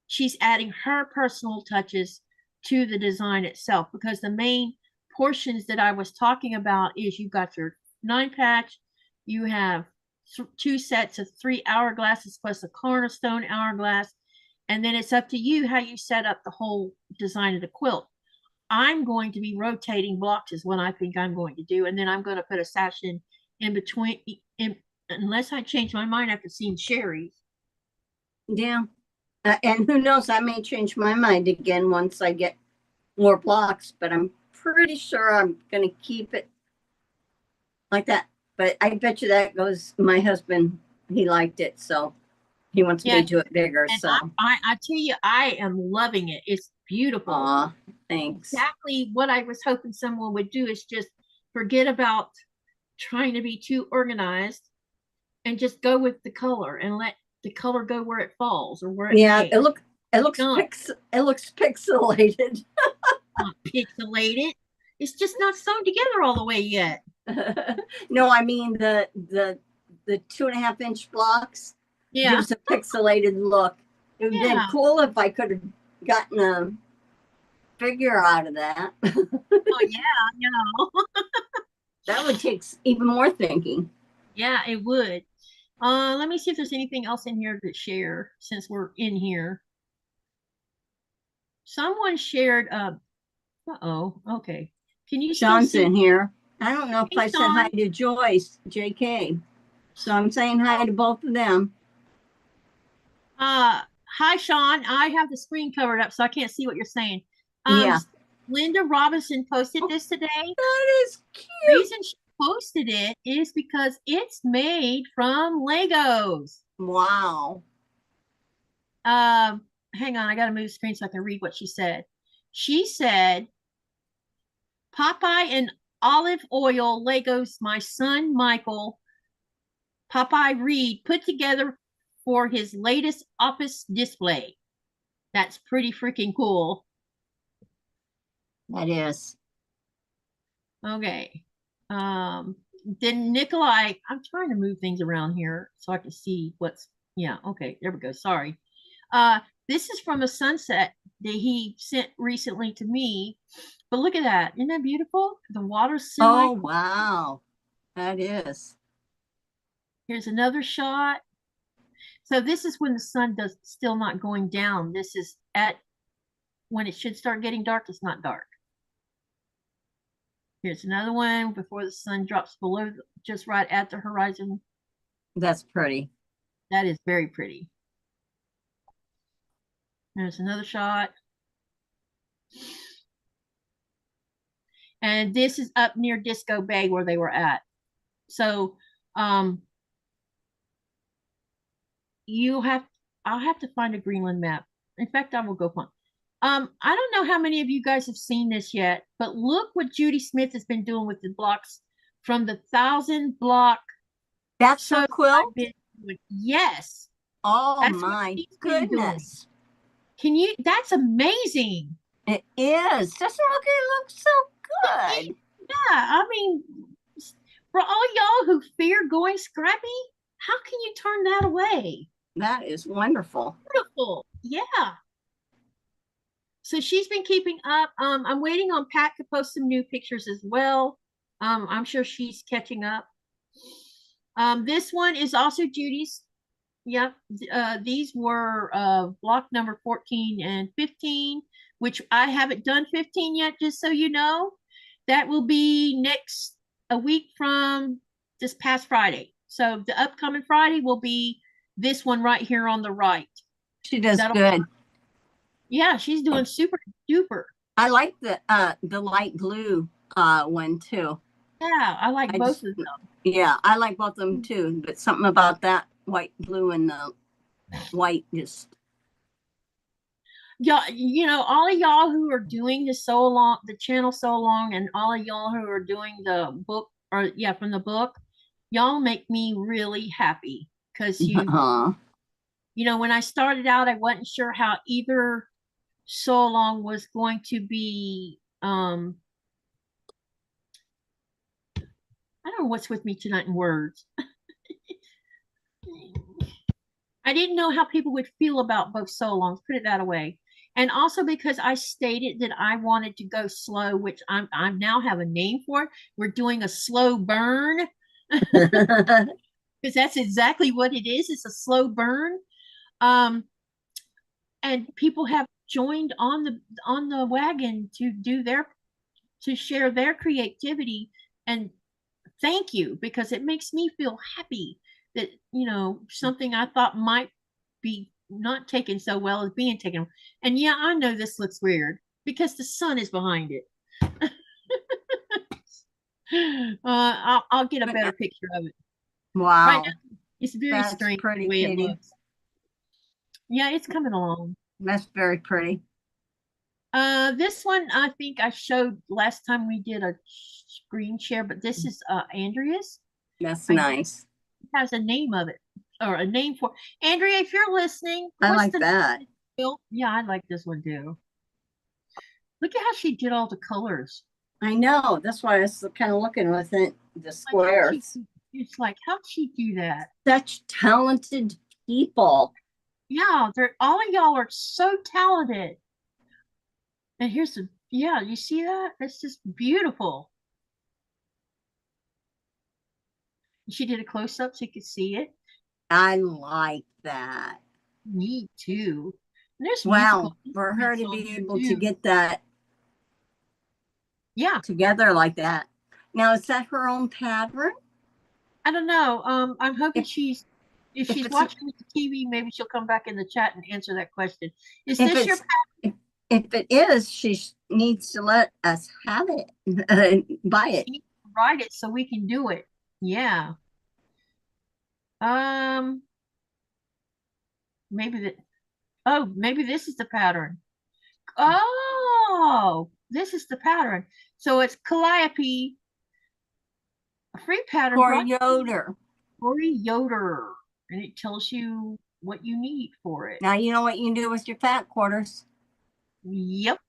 She's adding her personal touches to the design itself because the main portions that I was talking about is you've got your 9 patch, you have 2 sets of 3 hourglasses plus a cornerstone hourglass, and then it's up to you how you set up the whole design of the quilt. I'm going to be rotating blocks is what I think I'm going to do, and then I'm going to put a sash in between, unless I change my mind after seeing Sherry's. Yeah. And who knows, I may change my mind again once I get more blocks, but I'm pretty sure I'm going to keep it like that. But I bet you that goes, my husband, he liked it, so he wants me to do it bigger. And so I tell you, I am loving it. It's beautiful. Aw, thanks. Exactly what I was hoping someone would do is just forget about trying to be too organized and just go with the color and let the color go where it falls or where it may. It looks pixelated. Not pixelated. It's just not sewn together all the way yet. No, I mean the 2.5-inch blocks gives a pixelated look. It would have been cool if I could have gotten a figure out of that. Oh yeah, no. That would take even more thinking. Yeah, it would. Let me see if there's anything else in here to share since we're in here. Someone shared uh-oh, okay. Can you Sean's still see? In here. I don't know if Hey, I said hi to Joyce, JK. So I'm saying hi to both of them. Hi Sean. I have the screen covered up so I can't see what you're saying. Yeah. Linda Robinson posted this today. That is cute. The reason she posted it is because it's made from Legos. Wow. Hang on, I gotta move the screen so I can read what she said. She said, Popeye and olive oil Legos my son Michael, Popeye Reed, put together for his latest office display. That's pretty freaking cool. That is. Okay. Then Nikolai, I'm trying to move things around here so I can see what's, yeah, okay, there we go. Sorry. This is from a sunset that he sent recently to me. But look at that. Isn't that beautiful? The water's Oh, wow. That is. Here's another shot. So this is when the sun does still not going down. This is at when it should start getting dark. It's not dark. Here's another one before the sun drops below, just right at the horizon. That's pretty. That is very pretty. There's another shot. And this is up near Disco Bay where they were at. So I'll have to find a Greenland map. In fact, I will go find. I don't know how many of you guys have seen this yet, but look what Judy Smith has been doing with the blocks from the 1,000 block. That's her quilt? Yes. Oh, that's my goodness. Can you, that's amazing. It is. Doesn't it look so good? Yeah, I mean, for all y'all who fear going scrappy, how can you turn that away? That is wonderful. Beautiful. Yeah. So she's been keeping up. I'm waiting on Pat to post some new pictures as well. I'm sure she's catching up. This one is also Judy's. Yep. These were block number 14 and 15, which I haven't done 15 yet, just so you know. That will be next a week from this past Friday. So the upcoming Friday will be this one right here on the right. She does That'll, good. yeah, she's doing super duper. I like the light blue one too. Yeah, I like both of them. Yeah, I like both of them too, but something about that white, blue, and the white just. Y'all, you know, all of y'all who are doing this so long, the channel so long, and all of y'all who are doing the book, or yeah, from the book, y'all make me really happy because you know, when I started out, I wasn't sure how either so long was going to be. I don't know what's with me tonight in words. I didn't know how people would feel about both so longs, put it that way. And also because I stated that I wanted to go slow, which I now have a name for it. We're doing a slow burn because that's exactly what it is. It's a slow burn. Um, and people have joined on the wagon to do their to share their creativity, and thank you, because it makes me feel happy that, you know, something I thought might be not taken so well is being taken. And yeah, I know this looks weird because the sun is behind it. I'll get a better picture of it. Wow. Right now, it's very That's strange pretty, the way Katie. it looks. Yeah, it's coming along. That's very pretty. This one I think I showed last time we did a screen share, but this is Andrea's. That's nice. It has a name of it, or a name for Andrea. If you're listening, I like that. Yeah, I like this one too. Look at how she did all the colors. I know. That's why I was kind of looking with it, the squares. It's like, how'd she do that? Such talented people. Yeah, they're all of y'all are so talented. And here's the, yeah, you see that? That's just beautiful. She did a close up so you could see it. I like that. Me too. And there's wow, for her to be able to get that together like that. Now, is that her own pattern? I don't know. I'm hoping if she's watching the TV, maybe she'll come back in the chat and answer that question. Is this your pattern? If it is, she needs to let us have it, buy it. Write it so we can do it. Yeah. Maybe that. Oh, maybe this is the pattern. Oh, this is the pattern. So it's Calliope, a free pattern for Yoder. For Yoder, and it tells you what you need for it. Now you know what you can do with your fat quarters. Yep.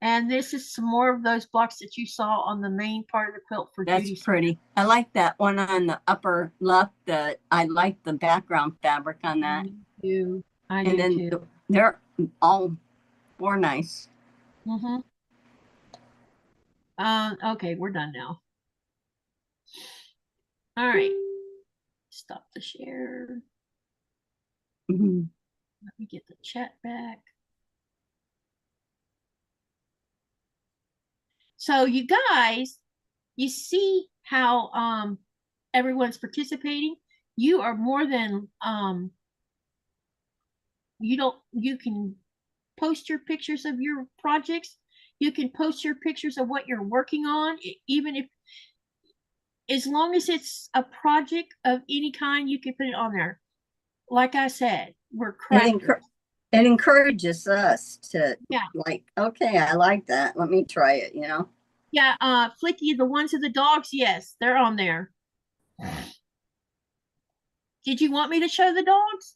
And this is some more of those blocks that you saw on the main part of the quilt for That's Judy's. pretty. I like that one on the upper left. I like the background fabric on that. I do too. They're all more nice. Mm-hmm. Okay, we're done now. All right. Stop the share. Mm-hmm. Let me get the chat back. So you guys, you see how everyone's participating. You are more than you can post your pictures of your projects. You can post your pictures of what you're working on, even if, as long as it's a project of any kind, you can put it on there. Like I said, we're crafters. It encourages us to like, okay, I like that. Let me try it, you know? Yeah, Flicky, the ones of the dogs, yes, they're on there. Did you want me to show the dogs?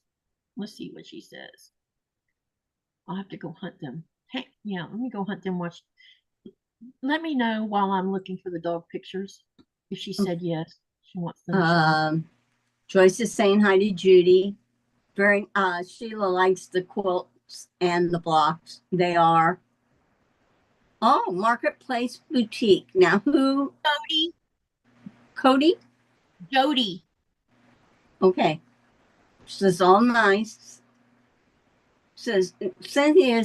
Let's see what she says. I'll have to go hunt them. Hey, yeah, let me go hunt them. Watch. Let me know while I'm looking for the dog pictures. If she said yes, she wants them. Joyce is saying hi to Judy. Sheila likes the quilts and the blocks. They are. Oh, Marketplace Boutique. Now who? Cody. Cody? Jody. Okay. This is all nice. Says Cynthia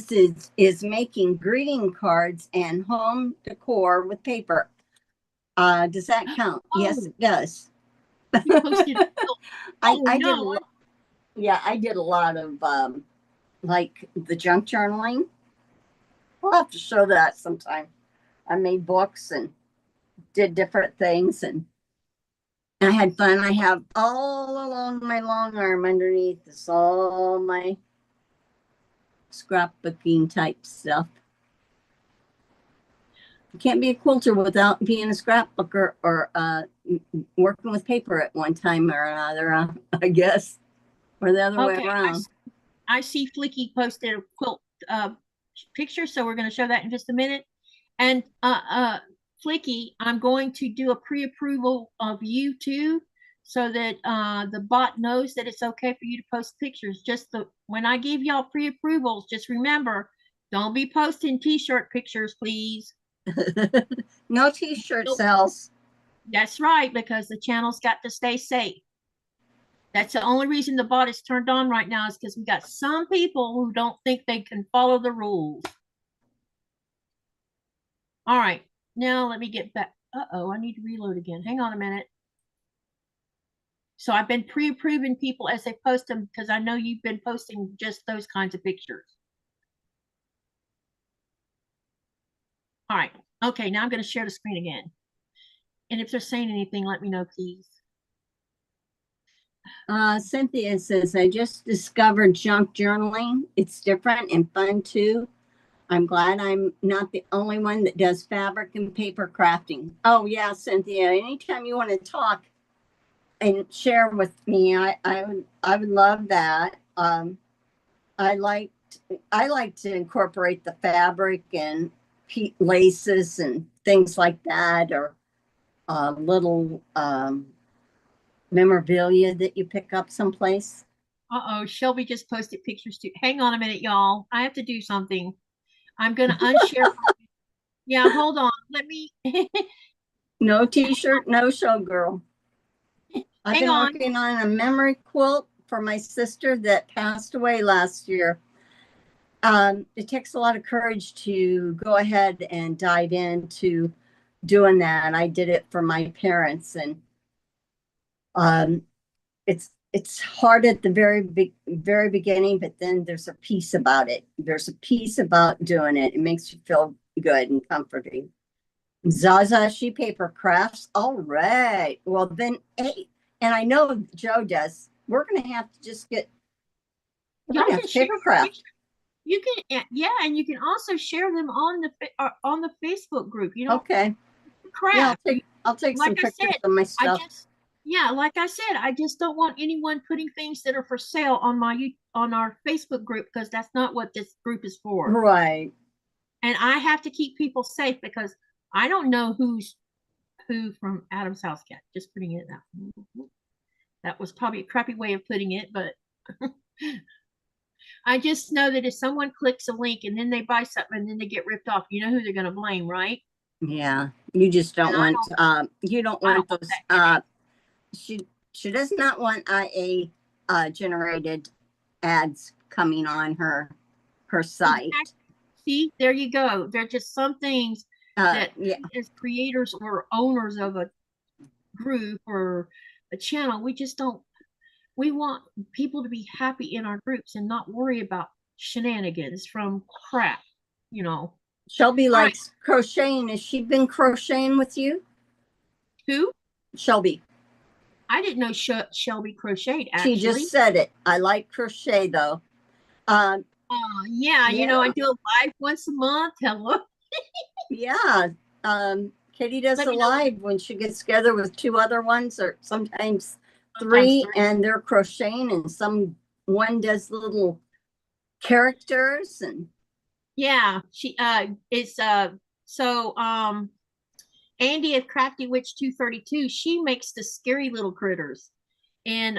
is making greeting cards and home decor with paper. Does that count? Oh, Yes, it does. you posted. I did. No. Yeah, I did a lot of like the junk journaling. We'll have to show that sometime. I made books and did different things, and I had fun. I have all along my long arm underneath this all my scrapbooking type stuff. You can't be a quilter without being a scrapbooker or working with paper at one time or another, I guess, or the other way around. I see Flicky posted a quilt picture, so we're going to show that in just a minute. And Flicky, I'm going to do a pre-approval of you too, so that the bot knows that it's okay for you to post pictures. Just when I give y'all pre-approvals, just remember, don't be posting t-shirt pictures, please. No t-shirt sales. That's right, because the channel's got to stay safe. That's the only reason the bot is turned on right now, is because we got some people who don't think they can follow the rules. All right, now let me get back. Uh-oh, I need to reload again. Hang on a minute. So I've been pre-approving people as they post them, because I know you've been posting just those kinds of pictures. All right. Okay, now I'm going to share the screen again. And if they're saying anything, let me know, please. Cynthia says, I just discovered junk journaling. It's different and fun too. I'm glad I'm not the only one that does fabric and paper crafting. Oh yeah, Cynthia, anytime you want to talk and share with me, I would love that. I like to incorporate the fabric and laces and things like that, or little memorabilia that you pick up someplace. Uh-oh, Shelby just posted pictures too. Hang on a minute, y'all. I have to do something. I'm going to unshare. Yeah, hold on. Let me. No t-shirt, no show, girl. I've been working on a memory quilt for my sister that passed away last year. It takes a lot of courage to go ahead and dive into doing that. I did it for my parents, and it's hard at the very beginning, but then there's a peace about it. There's a peace about doing it. It makes you feel good and comforting. Zaza, she paper crafts. All right. Well, then, hey, and I know Joe does. We're going to have to just get paper craft. You can, yeah, and you can also share them on the Facebook group. You know. Okay. Craft. Yeah, I'll take some pictures of my stuff. Yeah, like I said, I just don't want anyone putting things that are for sale on our Facebook group, because that's not what this group is for. Right. And I have to keep people safe, because I don't know who's who from Adam's house cat. Just putting it out. That was probably a crappy way of putting it, but I just know that if someone clicks a link and then they buy something and then they get ripped off, you know who they're going to blame, right? Yeah, you just don't want. You don't want those. She does not want IA generated ads coming on her site. Exactly. See, there you go. There are just some things that as creators or owners of a group or a channel, we just don't. We want people to be happy in our groups and not worry about shenanigans from crap, you know. Shelby likes crocheting. Has she been crocheting with you? Who? Shelby. I didn't know Shelby crocheted, actually. She just said it. I like crochet, though. Yeah, you know, I do a live once a month. Hello. Yeah. Katie does a live when she gets together with two other ones, or sometimes three, and they're crocheting, and one does little characters, and yeah, she is so Andy of Crafty Witch 232, she makes the scary little critters, and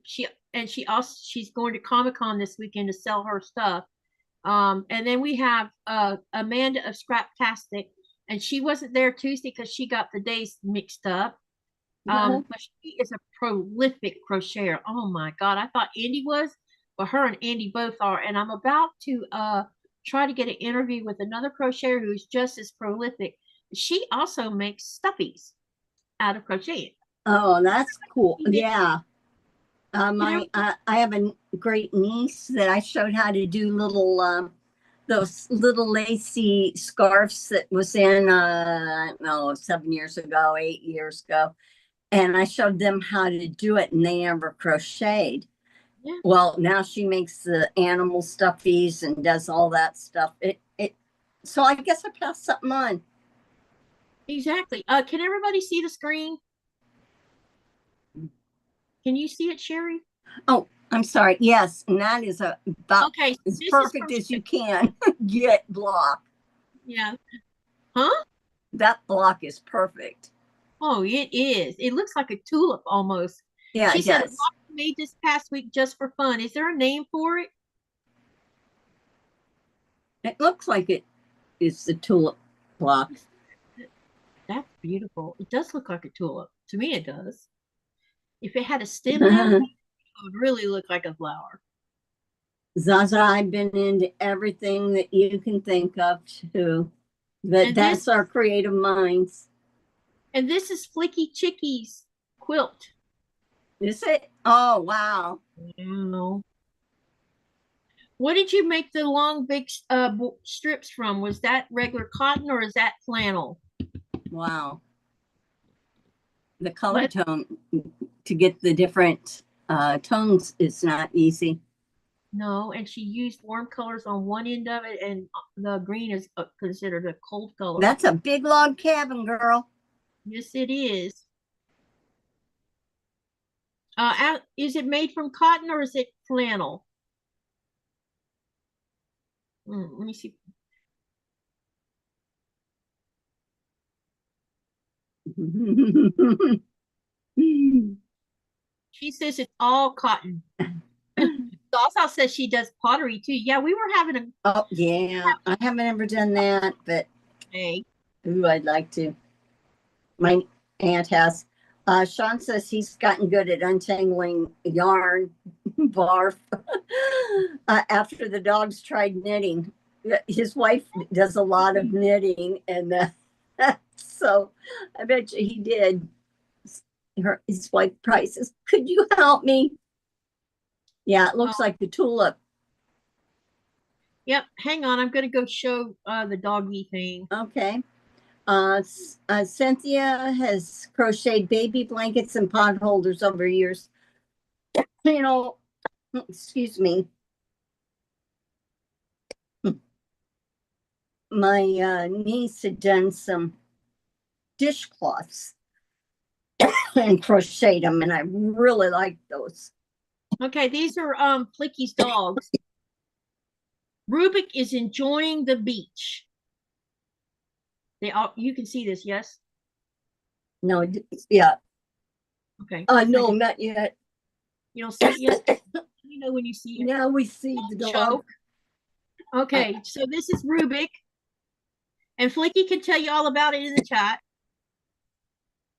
she's going to Comic-Con this weekend to sell her stuff. And then we have Amanda of Scraptastic, and she wasn't there Tuesday because she got the days mixed up. But she is a prolific crocheter. Oh my God. I thought Andy was, but her and Andy both are. And I'm about to try to get an interview with another crocheter who's just as prolific. She also makes stuffies out of crochet. Oh, that's cool. Yeah. You I have a great niece that I showed how to do little those little lacy scarves that was in I don't know, 7 years ago, 8 years ago. And I showed them how to do it, and they never crocheted. Yeah. Well, now she makes the animal stuffies and does all that stuff. So I guess I passed something on. Exactly. Can everybody see the screen? Can you see it, Sherry? Oh, I'm sorry. Yes, and that is about Okay, so as this perfect is as you can get block. Yeah. Huh? That block is perfect. Oh, it is. It looks like a tulip almost. Yeah, She it said a does. block made this past week just for fun. Is there a name for it? It looks like it is the tulip block. That's beautiful. It does look like a tulip. To me, it does. If it had a stem though, it would really look like a flower. Zaza, I've been into everything that you can think of too. That's our creative minds. And this is Flicky Chickie's quilt. Is it? Oh, wow. Wow. What did you make the long big strips from? Was that regular cotton or is that flannel? Wow. The color tone to get the different tones is not easy. No, and she used warm colors on one end of it, and the green is considered a cold color. That's a big log cabin, girl. Yes, it is. Is it made from cotton or is it flannel? Let me see. She says it's all cotton. Also says she does pottery too. Yeah, we were having a. Oh yeah, I haven't ever done that, but Hey. Ooh, I'd like to. My aunt has. Sean says he's gotten good at untangling yarn, barf. After the dogs tried knitting, his wife does a lot of knitting, and so I bet you he did. His wife probably says, "Could you help me?" Yeah, it looks like the tulip. Yep, hang on. I'm going to go show the doggy thing. Okay. Cynthia has crocheted baby blankets and pot holders over years. You know, excuse me. My niece had done some dishcloths and crocheted them, and I really liked those. Okay, these are Flicky's dogs. Rubik is enjoying the beach. You can see this, yes? No, yeah. Okay. No, not yet. You don't see it yet? You know when you see it. Now we see the dog. Choke. Okay, so this is Rubik. And Flicky can tell you all about it in the chat.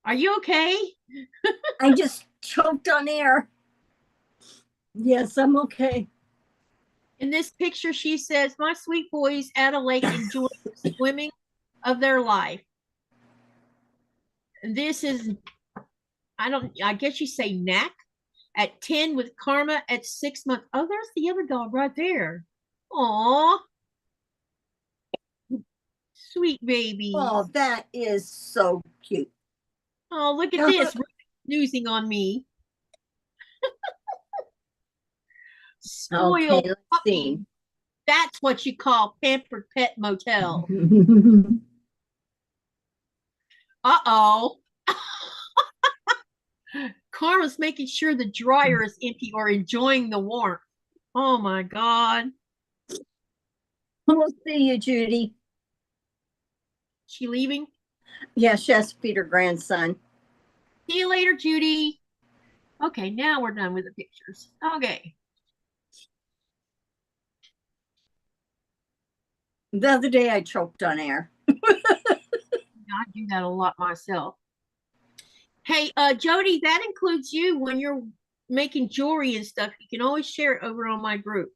Are you okay? I just choked on air. Yes, I'm okay. In this picture, she says, my sweet boys at a lake enjoying the swimming of their life. And this is, I guess you say Knack at 10 with Karma at 6 months. Oh, there's the other dog right there. Aw. Sweet baby. Oh, that is so cute. Oh, look at this. Snoozing on me. Spoiled okay, puppy. See. That's what you call pampered pet motel. Uh-oh. Karma's making sure the dryer is empty or enjoying the warmth. Oh my God. We'll see you, Judy. She leaving? Yeah, she has to feed her grandson. See you later, Judy. Okay, now we're done with the pictures. Okay. The other day I choked on air. I do that a lot myself. Hey, Jody, that includes you when you're making jewelry and stuff. You can always share it over on my group.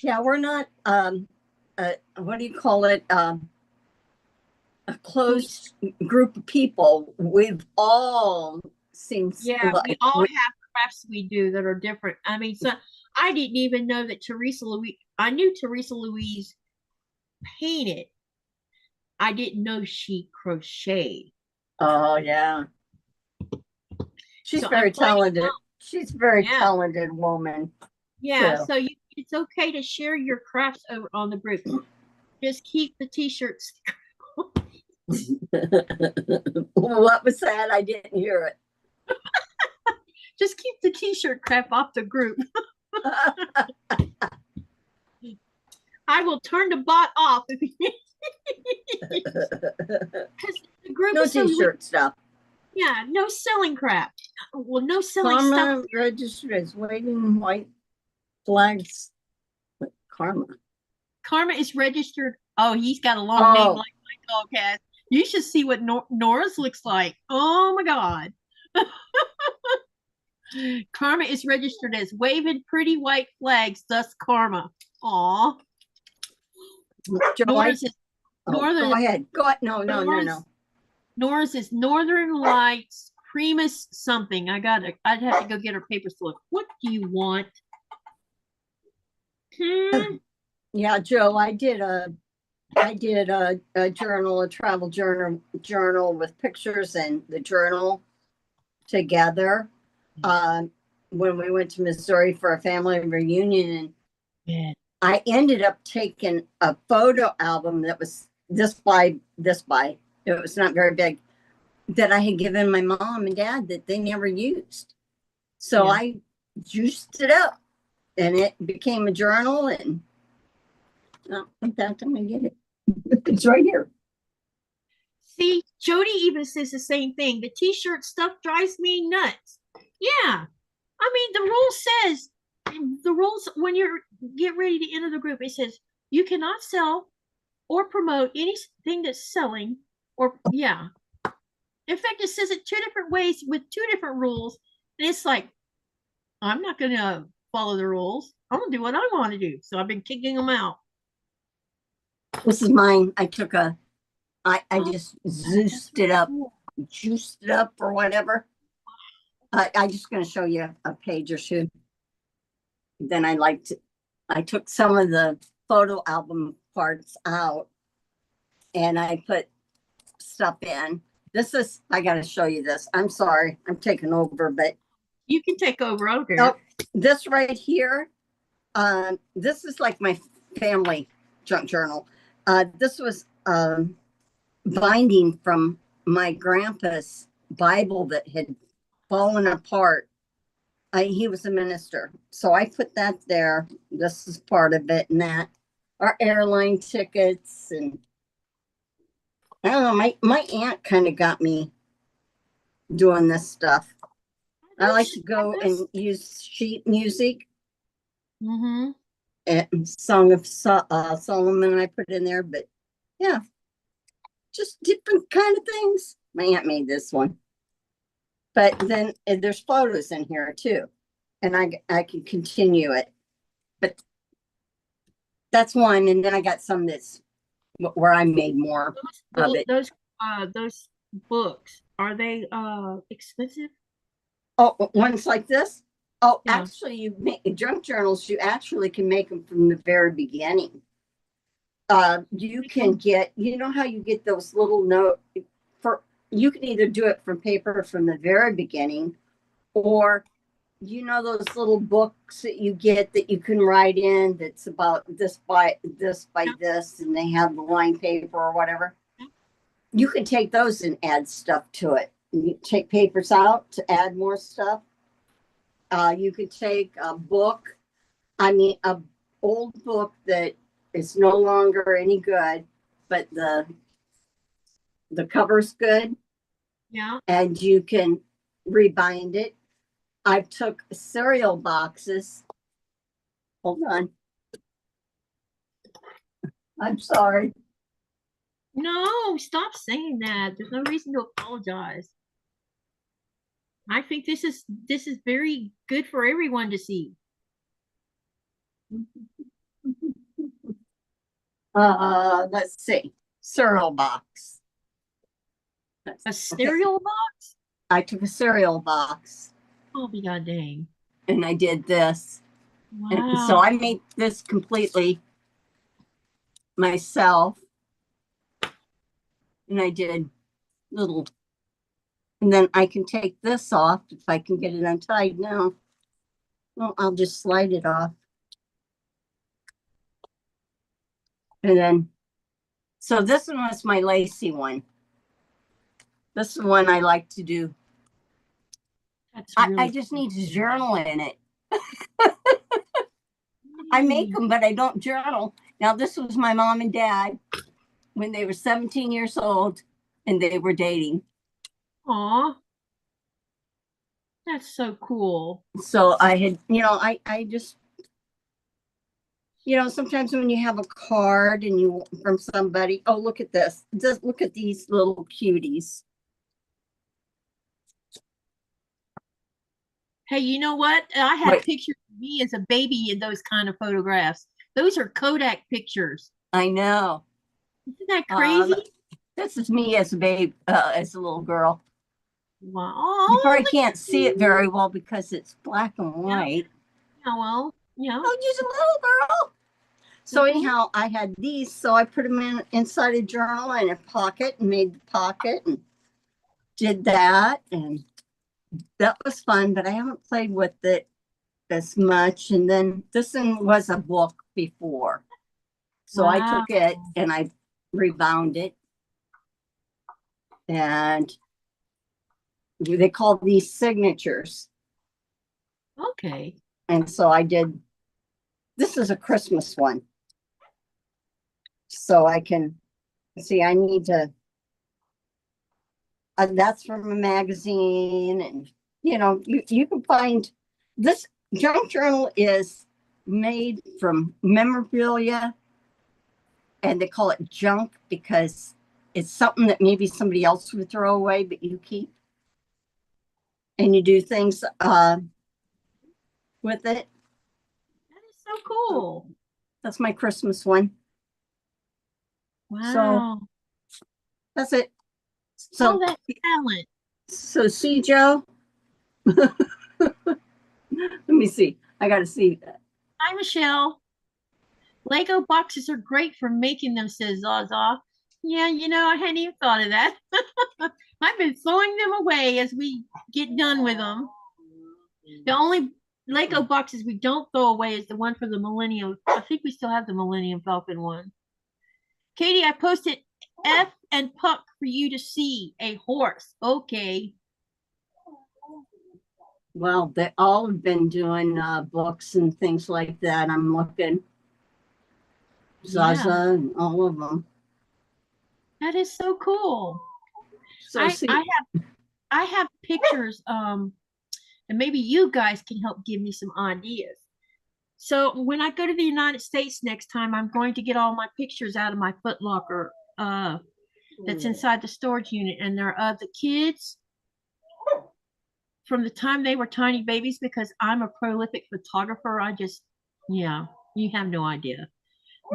Yeah, we're not what do you call it? A closed group of people. We've all seems Yeah, we like all have crafts we do that are different. I mean, so I didn't even know that Teresa Louise, I knew Teresa Louise painted. I didn't know she crocheted. oh yeah. She's So I'm very playing talented. along. She's a very Yeah. talented woman Yeah. too. So it's okay to share your crafts over on the group. Just keep the t-shirts. What was that? I didn't hear it. Just keep the t-shirt crap off the group. I will turn the bot off because the group No is so t-shirt stuff. yeah, no selling crap. Well, no selling stuff. Karma registered as waving white flags. Karma. Karma is registered. Oh, he's got a long name like my dog has. You should see what Nora's looks like. Oh my God. Karma is registered as waving pretty white flags, thus Karma. Aw. Nora's is northern. Go ahead. Go ahead. No. Nora's is Northern Lights Primus something. I'd have to go get her paper slip. What do you want? Yeah, Joe, I did a journal, a travel journal with pictures and the journal together. When we went to Missouri for a family reunion, and Yeah. I ended up taking a photo album that was this by. It was not very big, that I had given my mom and dad that they never used. So I juiced it up and it became a journal. And in fact, I'm going to get it. It's right here. See, Jody even says the same thing. The t-shirt stuff drives me nuts. Yeah. I mean, the rules when you get ready to enter the group, it says you cannot sell or promote anything that's selling or yeah. In fact, it says it two different ways with two different rules. And it's like, I'm not going to follow the rules. I'm going to do what I want to do. So I've been kicking them out. This is mine. I took I just juiced it up or whatever. I'm just going to show you a page or two. Then I took some of the photo album parts out and I put stuff in. I got to show you this. I'm sorry. I'm taking over, but. You can take over. Okay. Oh, this right here. This is like my family junk journal. This was binding from my grandpa's Bible that had fallen apart. He was a minister. So I put that there. This is part of it, and that. Our airline tickets, and I don't know, my aunt kind of got me doing this stuff. I like to go and use sheet music. Mm-hmm. And Song of Solomon I put in there, but yeah, just different kind of things. My aunt made this one. But then there's photos in here too. And I can continue it. But that's one. And then I got some that's where I made more of it. Those books, are they expensive? Oh, ones like this? Oh, Yeah. actually, you make junk journals, you actually can make them from the very beginning. You can get, you know how you get those little you can either do it from paper from the very beginning, or you know those little books that you get that you can write in that's about this by this, and they have the line paper or whatever. You can take those and add stuff to it. You take papers out to add more stuff. You could take a book, a old book that is no longer any good, but the cover's good. Yeah. And you can rebind it. I took cereal boxes. Hold on. I'm sorry. No, stop saying that. There's no reason to apologize. I think this is very good for everyone to see. Let's see. Cereal box. A Okay. cereal box? I took a cereal box Oh, be god dang. and I did this. And so Wow. I made this completely myself. And I did little, and then I can take this off if I can get it untied now. Well, I'll just slide it off. And then, so this one was my lacy one. This is one I like to do. That's I really just need to journal in it. I make pretty. them, but I don't journal. Now, this was my mom and dad when they were 17 years old and they were dating. Aw, that's so cool. So I had, I just, sometimes when you have a card and you from somebody, oh, look at this. Just look at these little cuties. Hey, you know what? I have Wait, pictures of me as a baby in those kind of photographs. Those are Kodak pictures. I know. Isn't that Um, crazy? this is me as a babe, as a little girl. Wow. You Oh, probably look can't at see it you. very well because it's black and Yeah, white. yeah, well, yeah. Oh, just a little girl. So Mm-hmm. anyhow, I had these, so I put them inside a journal and a pocket and made the pocket and did that, and that was fun. But I haven't played with it as much. And then this one was a book before, so I Wow. took it and I rebound it, and they call these signatures. Okay. And so I did. This is a Christmas one, so I can see. I need to. That's from a magazine, and you can find this junk journal is made from memorabilia, and they call it junk because it's something that maybe somebody else would throw away, but you keep, and you do things with it. That is so cool. That's my Christmas one. So Wow. that's it. Oh, So that talent. see, Joe. Let me see. I got to see that. Hi, Michelle. Lego boxes are great for making them, says Zaza. Yeah, I hadn't even thought of that. I've been throwing them away as we get done with them. The only Lego boxes we don't throw away is the one for the Millennium. I think we still have the Millennium Falcon one. Katie, I posted F and Puck for you to see. A horse. Okay. Well, they all have been doing books and things like that. I'm looking, Yeah, Zaza and all of them. that is so cool. So I I see, have I have pictures and maybe you guys can help give me some ideas. So when I go to the United States next time, I'm going to get all my pictures out of my Foot Locker that's inside the storage unit, and they're of the kids from the time they were tiny babies because I'm a prolific photographer. Yeah, you have no idea.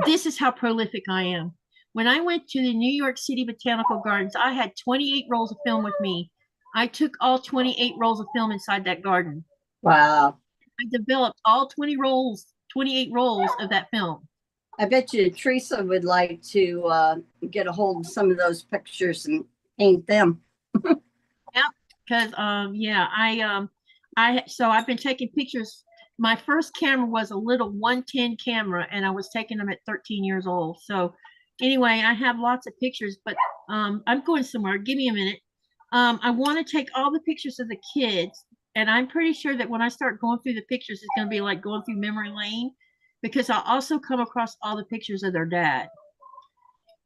This is how prolific I am. When I went to the New York City Botanical Gardens, I had 28 rolls of film with me. I took all 28 rolls of film inside that garden. wow. I developed all 28 rolls of that film. I bet you Teresa would like to get a hold of some of those pictures and paint them. Yep. Because yeah, so I've been taking pictures. My first camera was a little 110 camera, and I was taking them at 13 years old. So anyway, I have lots of pictures, but I'm going somewhere. Give me a minute. I want to take all the pictures of the kids, and I'm pretty sure that when I start going through the pictures, it's going to be like going through memory lane, because I'll also come across all the pictures of their dad.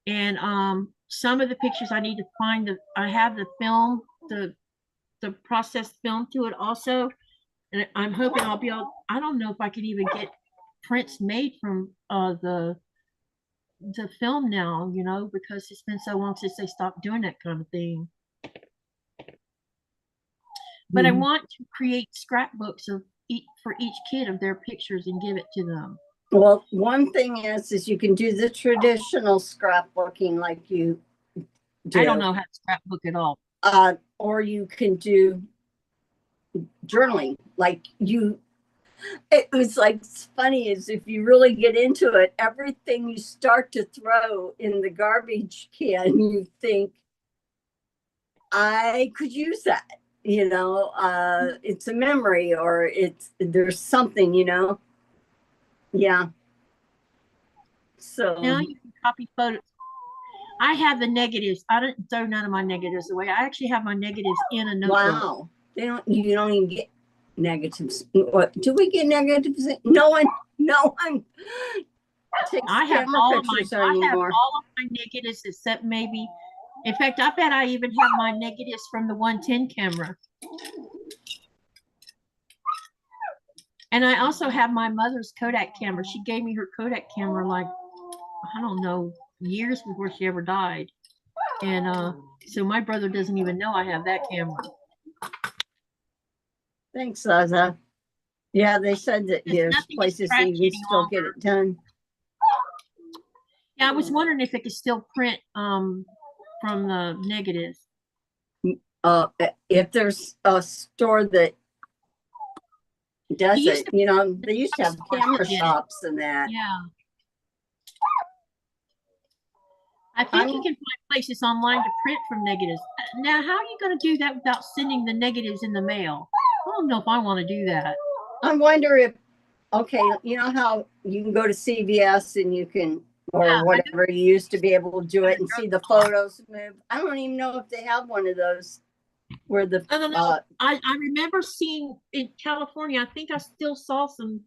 And some of the pictures I need to find. I have the film, the processed film to it also. And I'm hoping I'll be able, I don't know if I can even get prints made from the film now, because it's been so long since they stopped doing that kind of thing. but I want to create scrapbooks of for each kid of their pictures and give it to them. Well, one thing is you can do the traditional scrapbooking like you do. I don't know how to scrapbook at all. Or you can do journaling like you. It was like, it's funny is if you really get into it, everything you start to throw in the garbage can, you think, I could use that, you know, it's a memory or there's something, you know. Yeah. So now you can copy photos. I have the negatives. I don't throw none of my negatives away. I actually have my negatives in a notebook. Wow. You don't even get negatives. What do we get negatives? No one takes I have camera all of pictures I have anymore. all of my negatives except maybe, in fact, I bet I even have my negatives from the 110 camera. And I also have my mother's Kodak camera. She gave me her Kodak camera like, I don't know, years before she ever died. And so my brother doesn't even know I have that camera. Thanks, Zaza. Yeah, they said that there's places that you can still get it done. Yeah, I was wondering if it could still print from the negatives. If there's a store that does it, you know, they used to have camera shops and that. Yeah. I think you can find places online to print from negatives. Now, how are you going to do that without sending the negatives in the mail? I don't know if I want to do that. I wonder if, okay, you know how you can go to CVS and you can, or whatever, you used to be able to do it and see the photos move. I don't even know if they have one of those where the I don't know. I remember seeing in California, I think I still saw some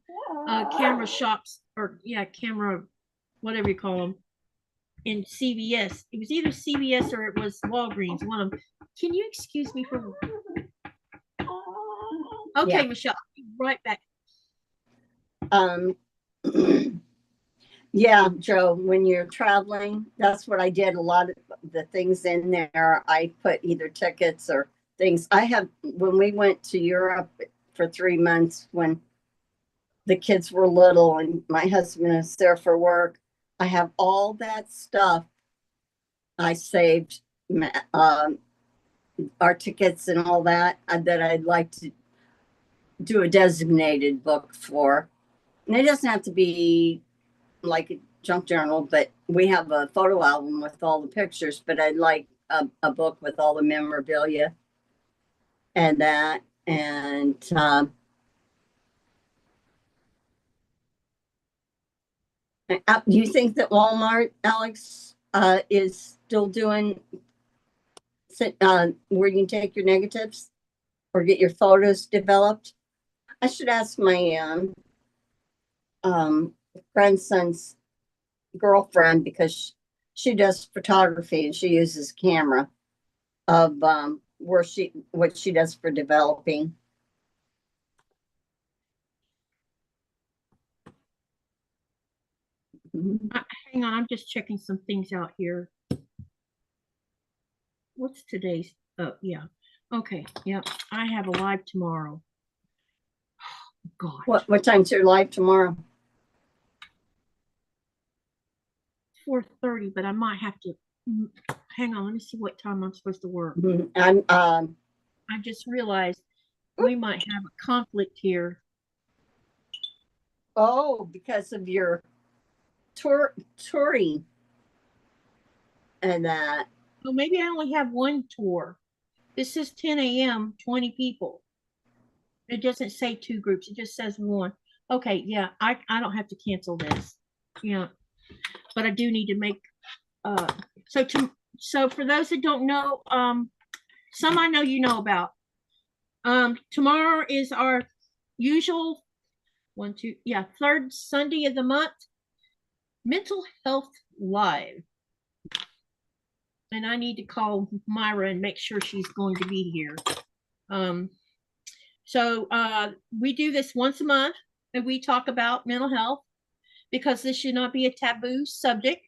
camera shops or camera, whatever you call them, in CVS. It was either CVS or it was Walgreens, one of them. Can you excuse me for okay, Michelle, I'll be right back. Yeah, Joe, when you're traveling, that's what I did. A lot of the things in there, I put either tickets or things. When we went to Europe for 3 months, when the kids were little and my husband was there for work, I have all that stuff. I saved our tickets and all that I'd like to do a designated book for. And it doesn't have to be like a junk journal, but we have a photo album with all the pictures, but I'd like a book with all the memorabilia and that. And you think that Walmart, Alex, is still doing where you can take your negatives or get your photos developed? I should ask my grandson's girlfriend, because she does photography and she uses camera of what she does for developing. Hang on, I'm just checking some things out here. What's today's? Oh, yeah. Okay. Yeah, I have a live tomorrow. Oh, God. What time's your live tomorrow? 4:30, but I might have to hang on. Let me see what time I'm supposed to work. I just realized we might have a conflict here. Oh, because of your touring and that. Well, maybe I only have one tour. This is 10 a.m., 20 people. It doesn't say 2 groups. It just says 1. Okay, yeah, I don't have to cancel this. Yeah, but I do need to make. So for those that don't know, some I know you know about. Tomorrow is our usual 3rd Sunday of the month, Mental Health Live. And I need to call Myra and make sure she's going to be here. So we do this once a month, and we talk about mental health because this should not be a taboo subject.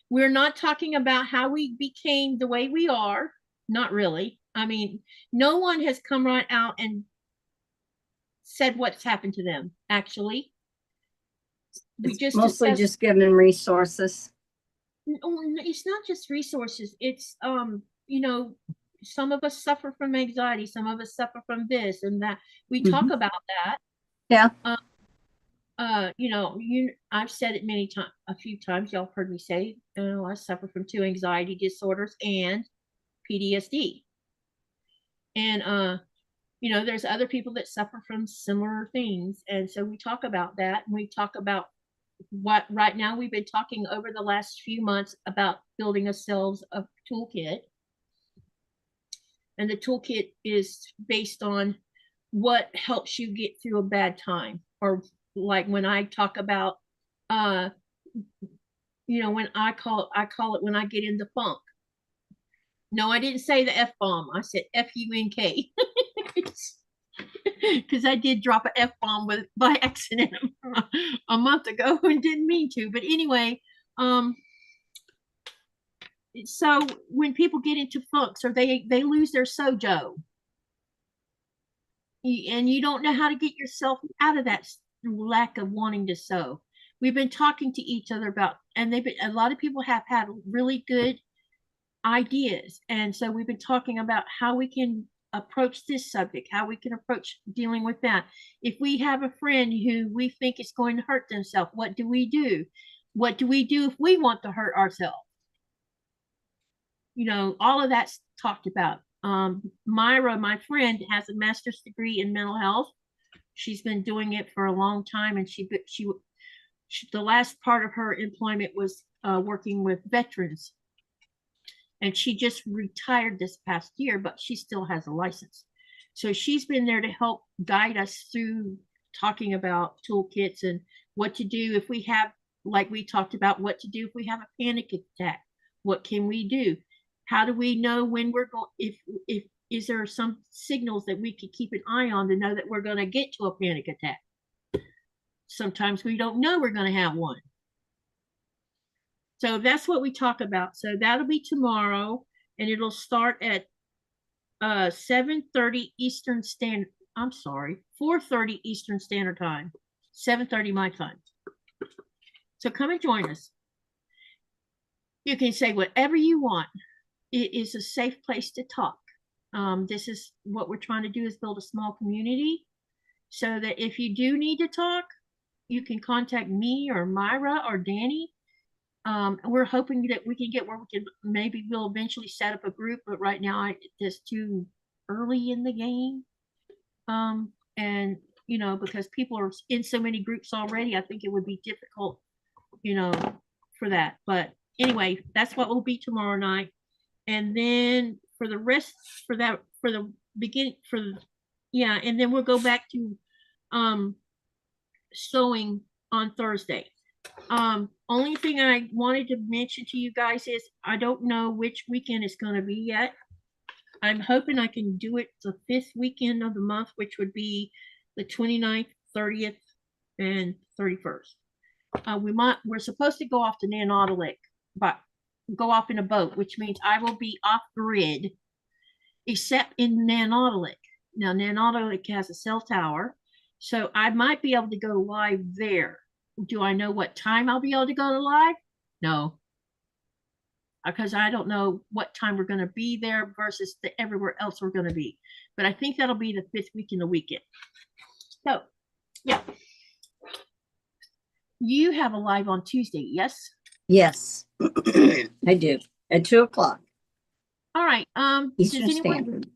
We're not talking about how we became the way we are, not really. I mean, no one has come right out and said what's happened to them, actually. We just mostly discussed, just giving resources. it's not just resources. It's, you know, some of us suffer from anxiety. Some of us suffer from this and that. We talk about that. Yeah. You know, I've said it a few times. Y'all heard me say, I suffer from 2 anxiety disorders and PTSD. And you know, there's other people that suffer from similar things. And so we talk about that, and we talk about what right now we've been talking over the last few months about building ourselves a toolkit. And the toolkit is based on what helps you get through a bad time, or like when I talk about, you know, when I call it when I get in the funk. No, I didn't say the F-bomb. I said F-U-N-K. Because I did drop an F-bomb by accident a month ago and didn't mean to. But anyway, so when people get into funks or they lose their sojo, and you don't know how to get yourself out of that lack of wanting to sew. We've been talking to each other about, and a lot of people have had really good ideas. And so we've been talking about how we can approach this subject, how we can approach dealing with that. If we have a friend who we think is going to hurt themselves, what do we do? What do we do if we want to hurt ourselves? You know, all of that's talked about. Myra, my friend, has a master's degree in mental health. She's been doing it for a long time, and she the last part of her employment was working with veterans. And she just retired this past year, but she still has a license. So she's been there to help guide us through talking about toolkits and what to do if we have, like we talked about, what to do if we have a panic attack. What can we do? How do we know when we're going, if is there some signals that we could keep an eye on to know that we're going to get to a panic attack? Sometimes we don't know we're going to have one. So that's what we talk about. So that'll be tomorrow, and it'll start at 7:30 Eastern Standard. I'm sorry, 4:30 Eastern Standard Time, 7:30 my time. So come and join us. You can say whatever you want. It is a safe place to talk. This is what we're trying to do, is build a small community so that if you do need to talk, you can contact me or Myra or Danny. We're hoping that we can get where we can, maybe we'll eventually set up a group, but right now it's too early in the game. And you know, because people are in so many groups already, I think it would be difficult, you know, for that. But anyway, that's what will be tomorrow night. And then for the rest, for the beginning, yeah, and then we'll go back to sewing on Thursday. Only thing I wanted to mention to you guys is I don't know which weekend it's going to be yet. I'm hoping I can do it the 5th weekend of the month, which would be the 29th, 30th, and 31st. We're supposed to go off to Nanotalik, but go off in a boat, which means I will be off grid, except in Nanotalik. Now, Nanotalik has a cell tower, so I might be able to go live there. Do I know what time I'll be able to go to live? No, because I don't know what time we're going to be there versus everywhere else we're going to be. But I think that'll be the 5th week in the weekend. So, yeah. You have a live on Tuesday, yes? Yes, I do, at 2:00. All right. Eastern Standard.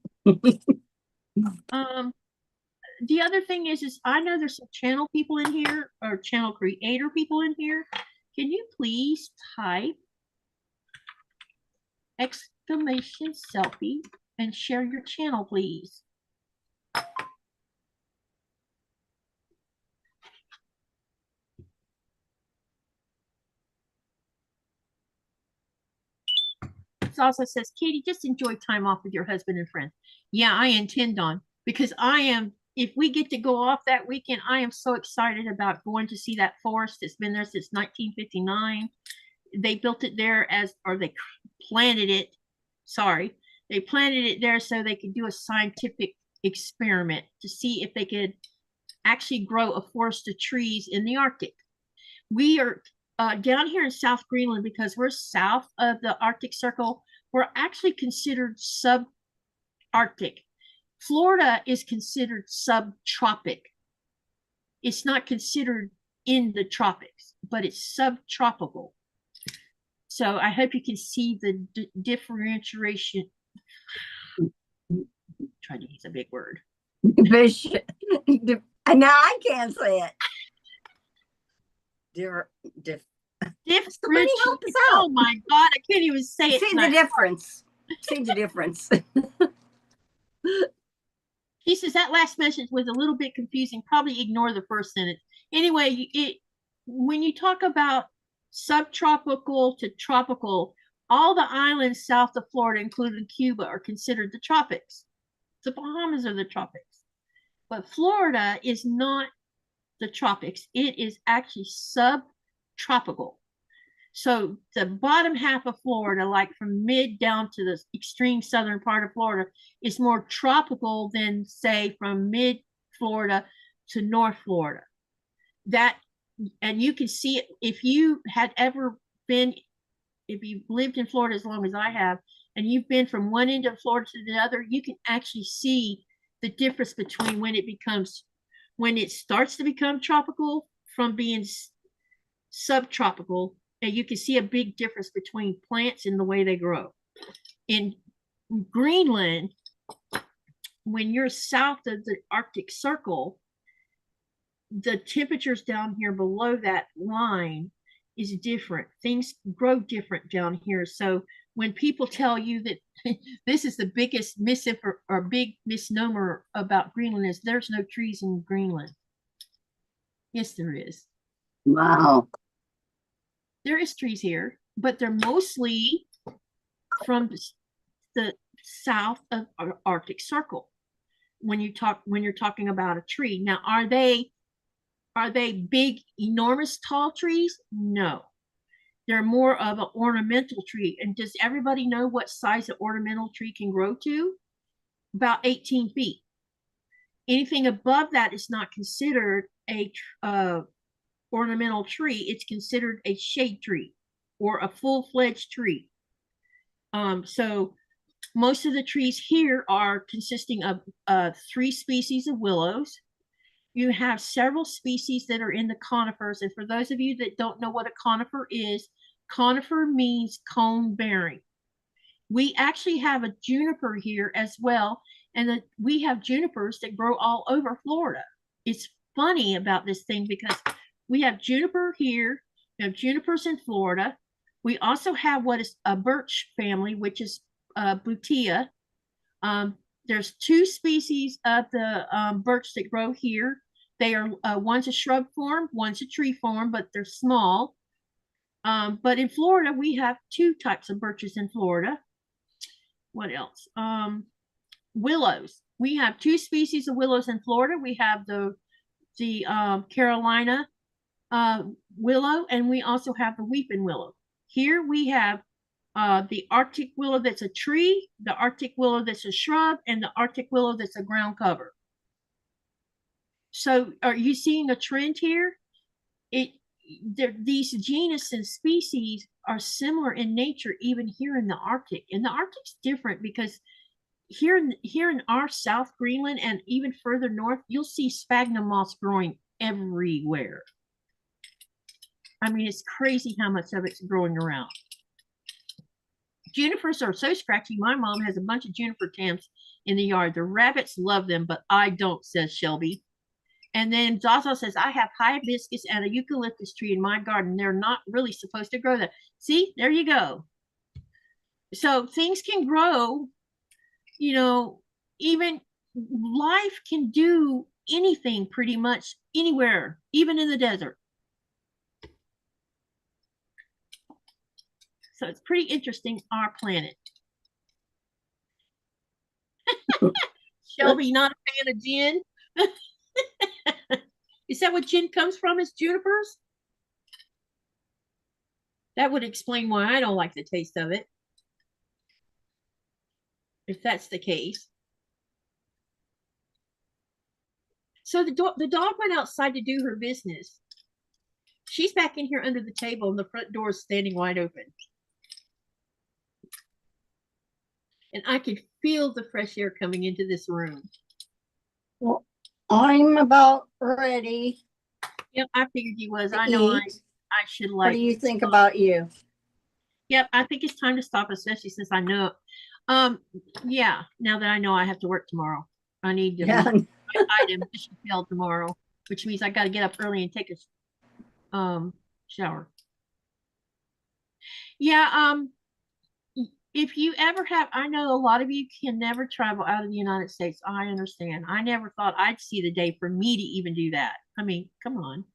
The other thing is I know there's some channel people in here, or channel creator people in here. Can you please type exclamation selfie and share your channel, please? It also says, Katie, just enjoy time off with your husband and friends. Yeah, I intend on, because if we get to go off that weekend, I am so excited about going to see that forest. It's been there since 1959. They built it there they planted it. Sorry. They planted it there so they could do a scientific experiment to see if they could actually grow a forest of trees in the Arctic. We are down here in South Greenland, because we're south of the Arctic Circle, we're actually considered subarctic. Florida is considered subtropic. It's not considered in the tropics, but it's subtropical. So I hope you can see the differentiation. Trying to use a big word. Now I can't say it. Somebody help us out. Oh my God, I can't even say it. See the difference. See the difference. He says that last message was a little bit confusing. Probably ignore the first sentence. Anyway, when you talk about subtropical to tropical, all the islands south of Florida, including Cuba, are considered the tropics. The Bahamas are the tropics. But Florida is not the tropics. It is actually subtropical. So the bottom half of Florida, like from mid down to the extreme southern part of Florida, is more tropical than, say, from mid Florida to North Florida. And you can see it if you had ever been, if you've lived in Florida as long as I have, and you've been from one end of Florida to the other, you can actually see the difference between when it starts to become tropical from being subtropical. And you can see a big difference between plants and the way they grow. In Greenland, when you're south of the Arctic Circle, the temperatures down here below that line is different. Things grow different down here. So when people tell you that this is the biggest big misnomer about Greenland, is there's no trees in Greenland. Yes, there is. Wow. There is trees here, but they're mostly from the south of our Arctic Circle. When you're talking about a tree. Now, are they big, enormous, tall trees? No. They're more of an ornamental tree. And does everybody know what size an ornamental tree can grow to? About 18 feet. Anything above that is not considered a ornamental tree. It's considered a shade tree or a full-fledged tree. So most of the trees here are consisting of 3 species of willows. You have several species that are in the conifers. And for those of you that don't know what a conifer is, conifer means cone bearing. We actually have a juniper here as well. And we have junipers that grow all over Florida. It's funny about this thing because we have juniper here. We have junipers in Florida. We also have what is a birch family, which is Butea. There's 2 species of the birch that grow here. They are one's a shrub form, one's a tree form, but they're small. But in Florida, we have 2 types of birches in Florida. What else? Willows. We have 2 species of willows in Florida. We have the Carolina willow, and we also have the weeping willow. Here we have the Arctic willow that's a tree, the Arctic willow that's a shrub, and the Arctic willow that's a ground cover. So are you seeing a trend here? These genus and species are similar in nature, even here in the Arctic. And the Arctic's different because here in our South Greenland and even further north, you'll see sphagnum moss growing everywhere. I mean, it's crazy how much of it's growing around. Junipers are so scratchy. My mom has a bunch of juniper stems in the yard. The rabbits love them, but I don't, says Shelby. And then Zaza says, I have hibiscus and a eucalyptus tree in my garden. They're not really supposed to grow that. See, there you go. So things can grow, you know, even life can do anything pretty much anywhere, even in the desert. So it's pretty interesting, our planet. Shelby, not a fan of gin? Is that what gin comes from, is junipers? That would explain why I don't like the taste of it. if that's the case. So the dog went outside to do her business. She's back in here under the table, and the front door is standing wide open. And I can feel the fresh air coming into this room. Well, I'm about ready. Yep, I figured you was. I know I should like. What do you think about you? Yep, I think it's time to stop, especially since I know. Yeah, now that I know I have to work tomorrow, I need to leave my item to fill tomorrow, which means I got to get up early and take a shower. Yeah, if you ever have, I know a lot of you can never travel out of the United States. I understand. I never thought I'd see the day for me to even do that. I mean, come on.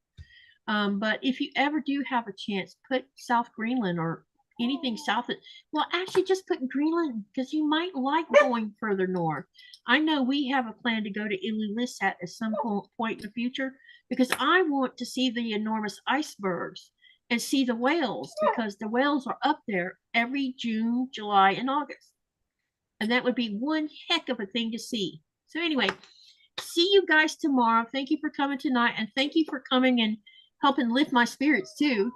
But if you ever do have a chance, put South Greenland or anything south of, well, actually just put Greenland, because you might like going further north. I know we have a plan to go to Ilulissat at some point in the future, because I want to see the enormous icebergs and see the whales, because the whales are up there every June, July, and August. And that would be one heck of a thing to see. So anyway, see you guys tomorrow. Thank you for coming tonight, and thank you for coming and helping lift my spirits too.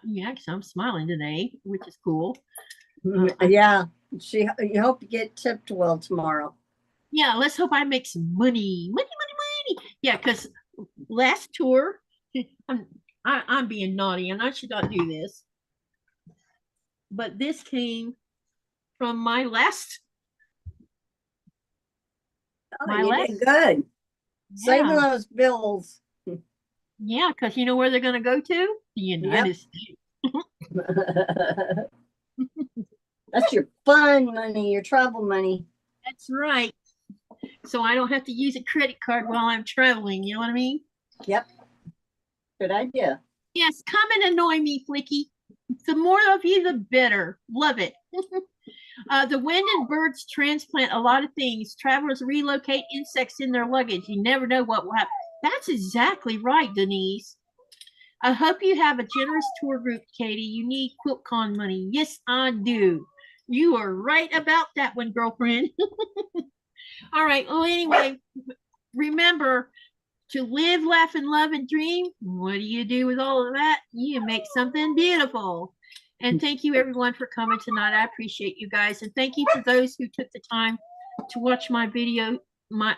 Yeah, because I'm smiling today, which is cool. Yeah, you hope you get tipped well tomorrow. Yeah, let's hope I make some money. Yeah, because last tour, I'm being naughty, and I should not do this. But this came from my last. Did good. Yeah. Saving those bills. Yeah, because you know where they're going to go to? The United States. That's your fun money, your travel money. That's right. So I don't have to use a credit card while I'm traveling. You know what I mean? Yep. Good idea. Yes, come and annoy me, Flicky. The more of you, the better. Love it. The wind and birds transplant a lot of things. Travelers relocate insects in their luggage. You never know what will happen. That's exactly right, Denise. I hope you have a generous tour group, Katie. You need QuiltCon money. Yes, I do. You are right about that one, girlfriend. All right. Well, anyway, remember to live, laugh, and love and dream. What do you do with all of that? You make something beautiful. And thank you, everyone, for coming tonight. I appreciate you guys. And thank you for those who took the time to watch my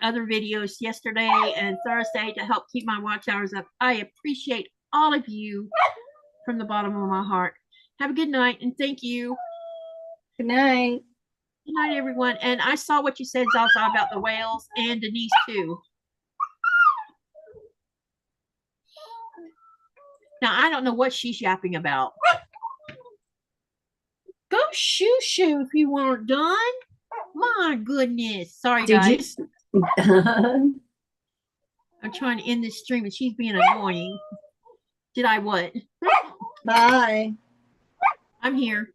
other videos yesterday and Thursday to help keep my watch hours up. I appreciate all of you from the bottom of my heart. Have a good night, and thank you. Good night. Good night, everyone. And I saw what you said, Zaza, about the whales, and Denise, too. Now, I don't know what she's yapping about. Go shoo-shoo if you weren't done. My goodness. Sorry, guys. I'm trying to end this stream, and she's being annoying. Did I what? Bye. I'm here.